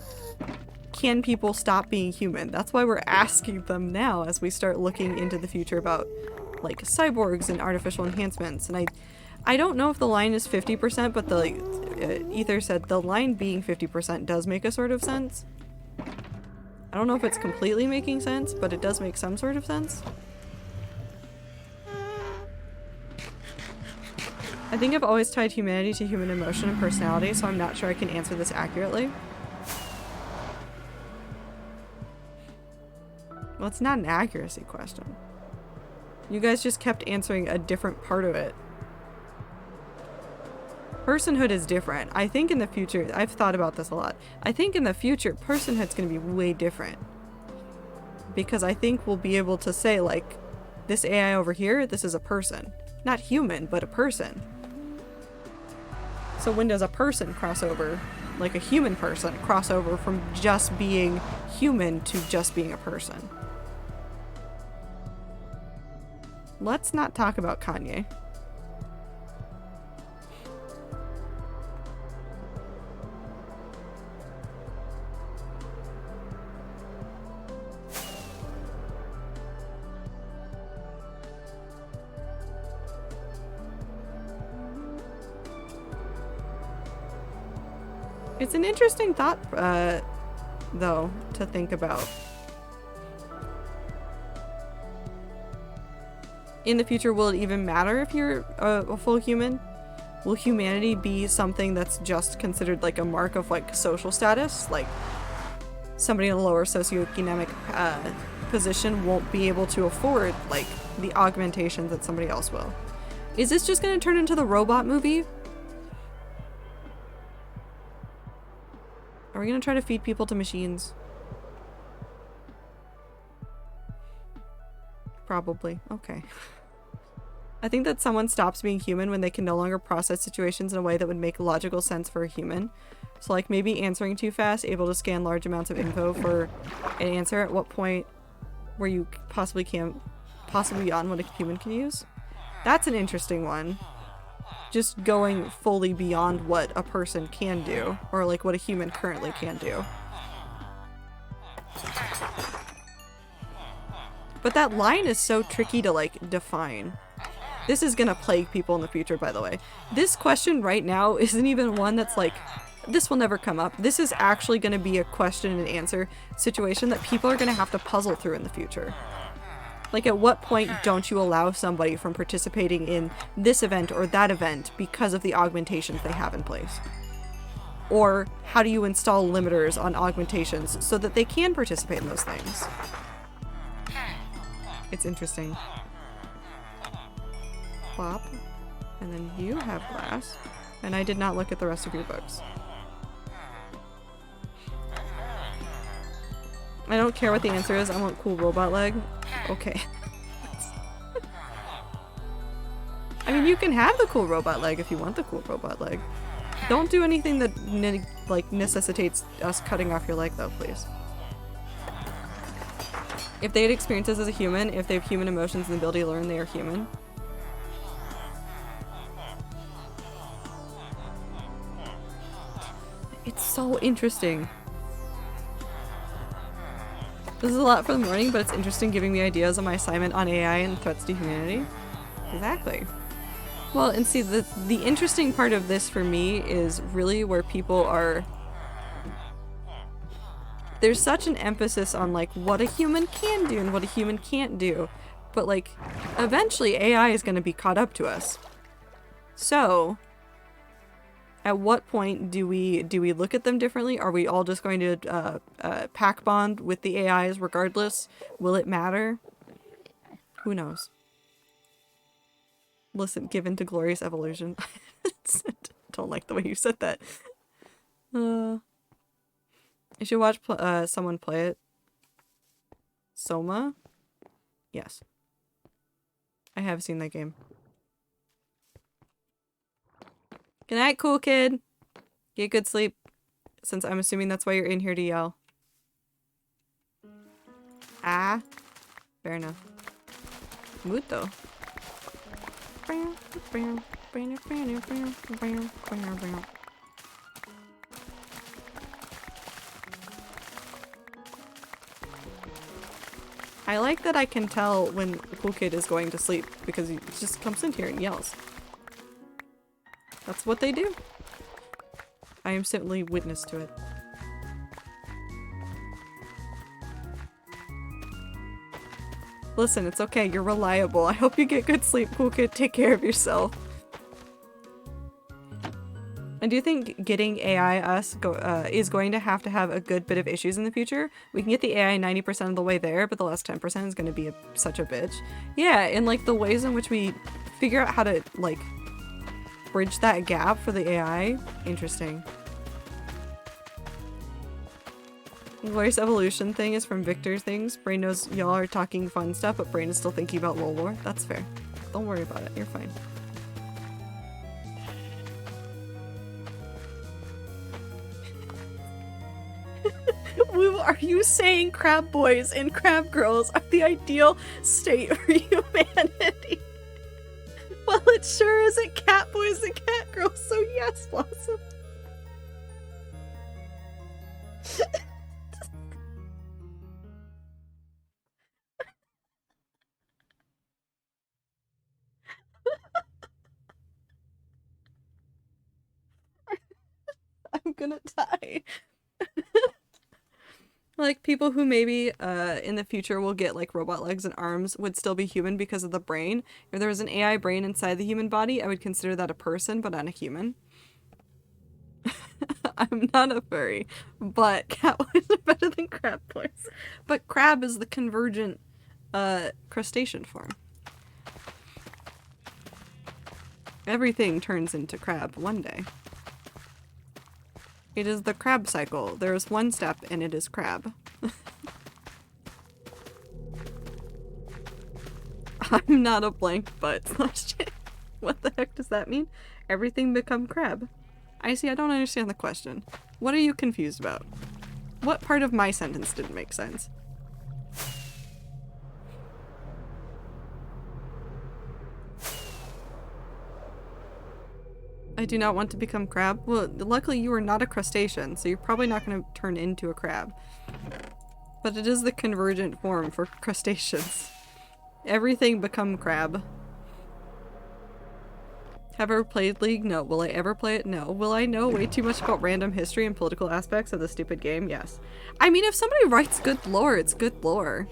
can people stop being human? That's why we're asking them now as we start looking into the future about, like, cyborgs and artificial enhancements. And I don't know if the line is 50%, but Ether said the line being 50% does make a sort of sense. I don't know if it's completely making sense, but it does make some sort of sense. I think I've always tied humanity to human emotion and personality, so I'm not sure I can answer this accurately. Well, it's not an accuracy question. You guys just kept answering a different part of it. Personhood is different. I think in the future, I've thought about this a lot. I think in the future, personhood's gonna be way different. Because I think we'll be able to say, like, this AI over here, this is a person. Not human, but a person. So when does a person cross over, like a human person, cross over from just being human to just being a person? Let's not talk about Kanye. It's an interesting thought, though, to think about. In the future, will it even matter if you're a full human? Will humanity be something that's just considered like a mark of like social status? Like somebody in a lower socioeconomic position won't be able to afford like the augmentations that somebody else will. Is this just going to turn into the robot movie? Are we gonna try to feed people to machines? Probably. Okay. I think that someone stops being human when they can no longer process situations in a way that would make logical sense for a human. So like maybe answering too fast, able to scan large amounts of info for an answer. At what point where you possibly beyond what a human can use? That's an interesting one. Just going fully beyond what a person can do, or like what a human currently can do. But that line is so tricky to like define. This is gonna plague people in the future, by the way. This question right now isn't even one that's like, this will never come up. This is actually gonna be a question and answer situation that people are gonna have to puzzle through in the future. Like, at what point don't you allow somebody from participating in this event or that event because of the augmentations they have in place? Or how do you install limiters on augmentations so that they can participate in those things? It's interesting. Plop. And then you have glass. And I did not look at the rest of your books. I don't care what the answer is. I want cool robot leg. Okay. I mean, you can have the cool robot leg if you want the cool robot leg. Don't do anything that necessitates us cutting off your leg, though, please. If they had experiences as a human, if they have human emotions and the ability to learn, they are human. It's so interesting. This is a lot for the morning, but it's interesting giving me ideas on my assignment on AI and threats to humanity. Exactly. Well, and see, the interesting part of this for me is really where people are... There's such an emphasis on, like, what a human can do and what a human can't do. But, like, eventually AI is going to be caught up to us. So, at what point do we look at them differently? Are we all just going to pack bond with the AIs regardless? Will it matter? Who knows? Listen, given to glorious evolution. Don't like the way you said that. You should watch someone play it. Soma? Yes. I have seen that game. Good night, cool kid. Get good sleep. Since I'm assuming that's why you're in here to yell. Ah. Fair enough. Muto. I like that I can tell when the cool kid is going to sleep because he just comes in here and yells. That's what they do. I am certainly witness to it. Listen, it's okay. You're reliable. I hope you get good sleep, cool kid. Take care of yourself. I do think getting AI is going to have a good bit of issues in the future. We can get the AI 90% of the way there, but the last 10% is going to be such a bitch. Yeah, and like the ways in which we figure out how to like bridge that gap for the AI. Interesting. Glorious evolution thing is from Victor things. Brain knows y'all are talking fun stuff, but Brain is still thinking about LOL lore. That's fair. Don't worry about it. You're fine. Are you saying crab boys and crab girls are the ideal state for humanity? Well, it sure isn't cat boys and cat girls, so yes, Blossom. I'm gonna die. Like, people who maybe in the future will get like robot legs and arms would still be human because of the brain. If there was an AI brain inside the human body, I would consider that a person, but not a human. I'm not a furry, but cat boys are better than crab boys. But crab is the convergent crustacean form. Everything turns into crab one day. It is the crab cycle. There is one step and it is crab. I'm not a blank butt. What the heck does that mean? Everything become crab. I see, I don't understand the question. What are you confused about? What part of my sentence didn't make sense? I do not want to become crab. Well, luckily you are not a crustacean, so you're probably not going to turn into a crab. But it is the convergent form for crustaceans. Everything become crab. Have I ever played League? No. Will I ever play it? No. Will I know way too much about random history and political aspects of the stupid game? Yes. I mean, if somebody writes good lore, it's good lore.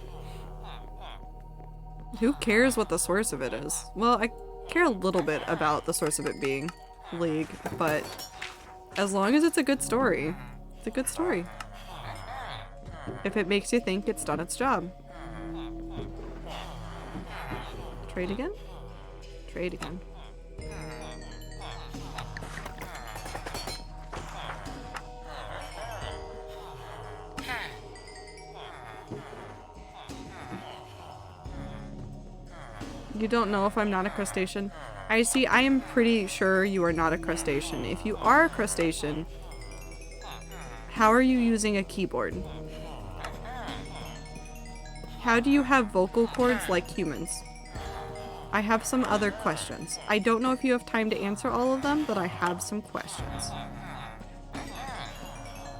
Who cares what the source of it is? Well, I care a little bit about the source of it being League, but as long as it's a good story, it's a good story. If it makes you think it's done its job. Trade again? Trade again. You don't know if I'm not a crustacean? I see, I am pretty sure you are not a crustacean. If you are a crustacean, how are you using a keyboard? How do you have vocal cords like humans? I have some other questions. I don't know if you have time to answer all of them, but I have some questions.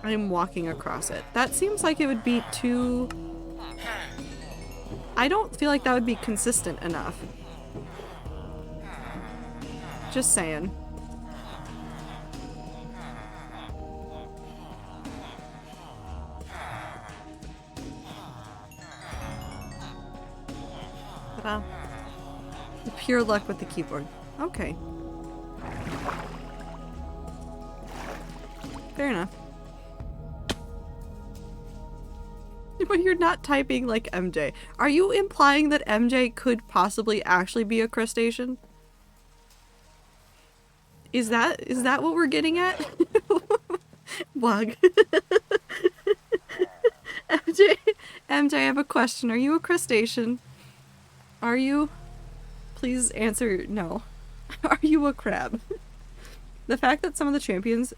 I'm walking across it. That seems like it would be too... I don't feel like that would be consistent enough. Just saying. Ta-da. Pure luck with the keyboard. Okay. Fair enough. But you're not typing like MJ. Are you implying that MJ could possibly actually be a crustacean? Is that what we're getting at? Bug. MJ, I have a question. Are you a crustacean? Are you? Please answer no. Are you a crab? The fact that some of the champions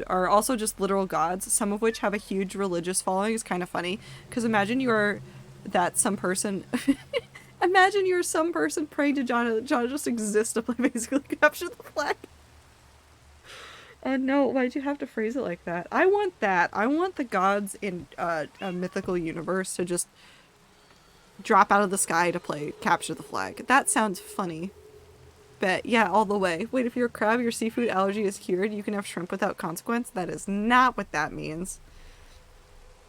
are also just literal gods, some of which have a huge religious following, is kind of funny. Because imagine you're that some person. Imagine you're some person praying to Janna. Janna just exists to play basically capture the flag. No, why'd you have to phrase it like that? I want that. I want the gods in a mythical universe to just drop out of the sky to play capture the flag. That sounds funny. Bet. Yeah, all the way. Wait, if you're a crab, your seafood allergy is cured, you can have shrimp without consequence? That is not what that means.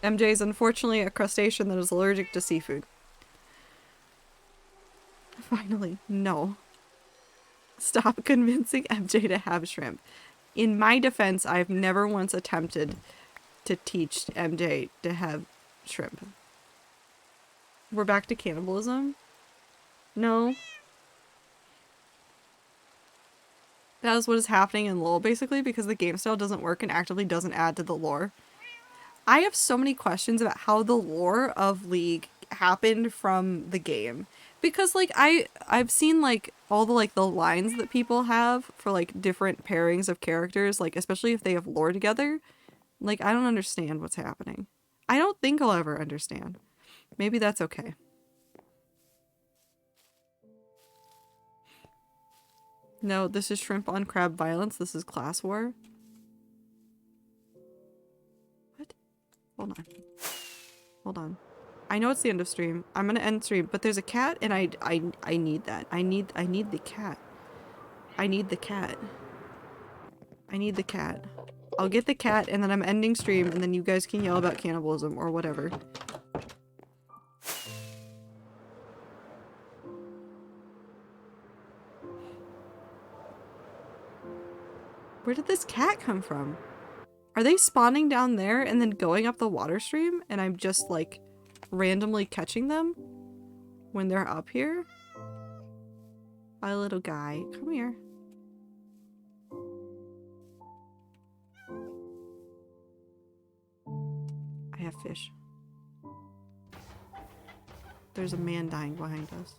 MJ is unfortunately a crustacean that is allergic to seafood. Finally. No. Stop convincing MJ to have shrimp. In my defense, I've never once attempted to teach MJ to have shrimp. We're back to cannibalism? No. That is what is happening in LoL, basically, because the game style doesn't work and actively doesn't add to the lore. I have so many questions about how the lore of League happened from the game. Because, like, I've seen, like, all the, like, the lines that people have for, like, different pairings of characters, like, especially if they have lore together. Like, I don't understand what's happening. I don't think I'll ever understand. Maybe that's okay. No, this is shrimp on crab violence. This is class war. What? Hold on. Hold on. I know it's the end of stream. I'm gonna end stream, but there's a cat and I need that. I need the cat. I need the cat. I need the cat. I'll get the cat and then I'm ending stream and then you guys can yell about cannibalism or whatever. Where did this cat come from? Are they spawning down there and then going up the water stream and I'm just like randomly catching them when they're up here? My little guy, come here. I have fish. There's a man dying behind us.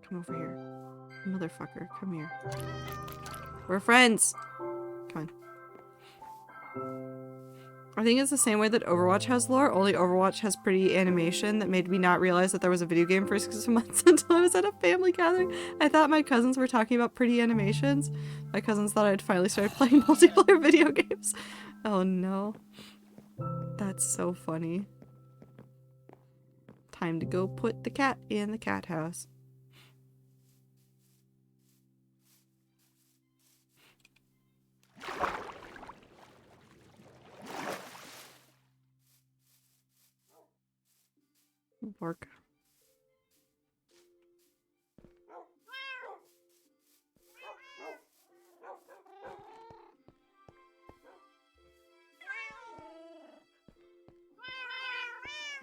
Come over here. Motherfucker, come here. We're friends! Come on. I think it's the same way that Overwatch has lore, only Overwatch has pretty animation that made me not realize that there was a video game for 6 months until I was at a family gathering. I thought my cousins were talking about pretty animations. My cousins thought I'd finally started playing multiplayer video games. Oh no. That's so funny. Time to go put the cat in the cat house. Bark.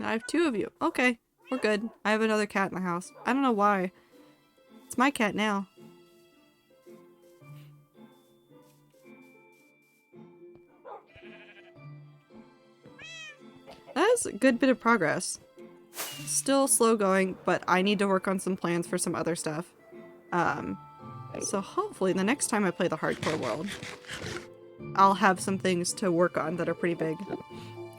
I have 2 of you. Okay, we're good. I have another cat in the house. I don't know why. It's my cat now. That is a good bit of progress. Still slow going, but I need to work on some plans for some other stuff. So hopefully the next time I play the hardcore world, I'll have some things to work on that are pretty big.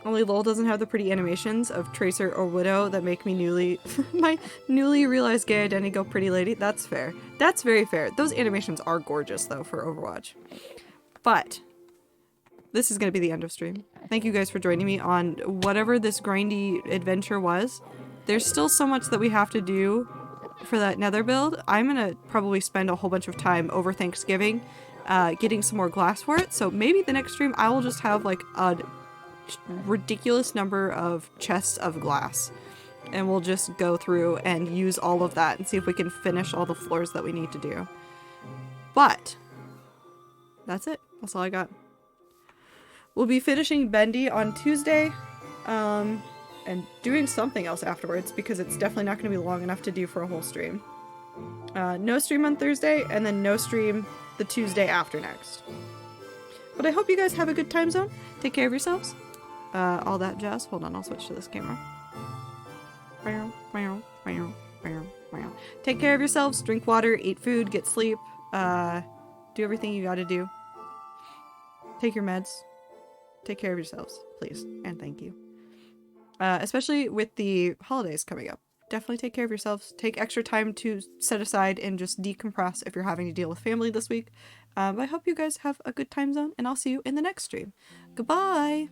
Only LOL doesn't have the pretty animations of Tracer or Widow that make me my newly realized gay identity go pretty lady. That's fair. That's very fair. Those animations are gorgeous though for Overwatch. But this is going to be the end of stream. Thank you guys for joining me on whatever this grindy adventure was. There's still so much that we have to do for that nether build. I'm going to probably spend a whole bunch of time over Thanksgiving getting some more glass for it. So maybe the next stream I will just have like a ridiculous number of chests of glass. And we'll just go through and use all of that and see if we can finish all the floors that we need to do. But that's it. That's all I got. We'll be finishing Bendy on Tuesday, and doing something else afterwards because it's definitely not going to be long enough to do for a whole stream. No stream on Thursday, and then no stream the Tuesday after next. But I hope you guys have a good time zone. Take care of yourselves. All that jazz. Hold on, I'll switch to this camera. Take care of yourselves. Drink water, eat food, get sleep. Do everything you gotta do. Take your meds. Take care of yourselves, please, and thank you. Especially with the holidays coming up. Definitely take care of yourselves. Take extra time to set aside and just decompress if you're having to deal with family this week. I hope you guys have a good time zone, and I'll see you in the next stream. Goodbye!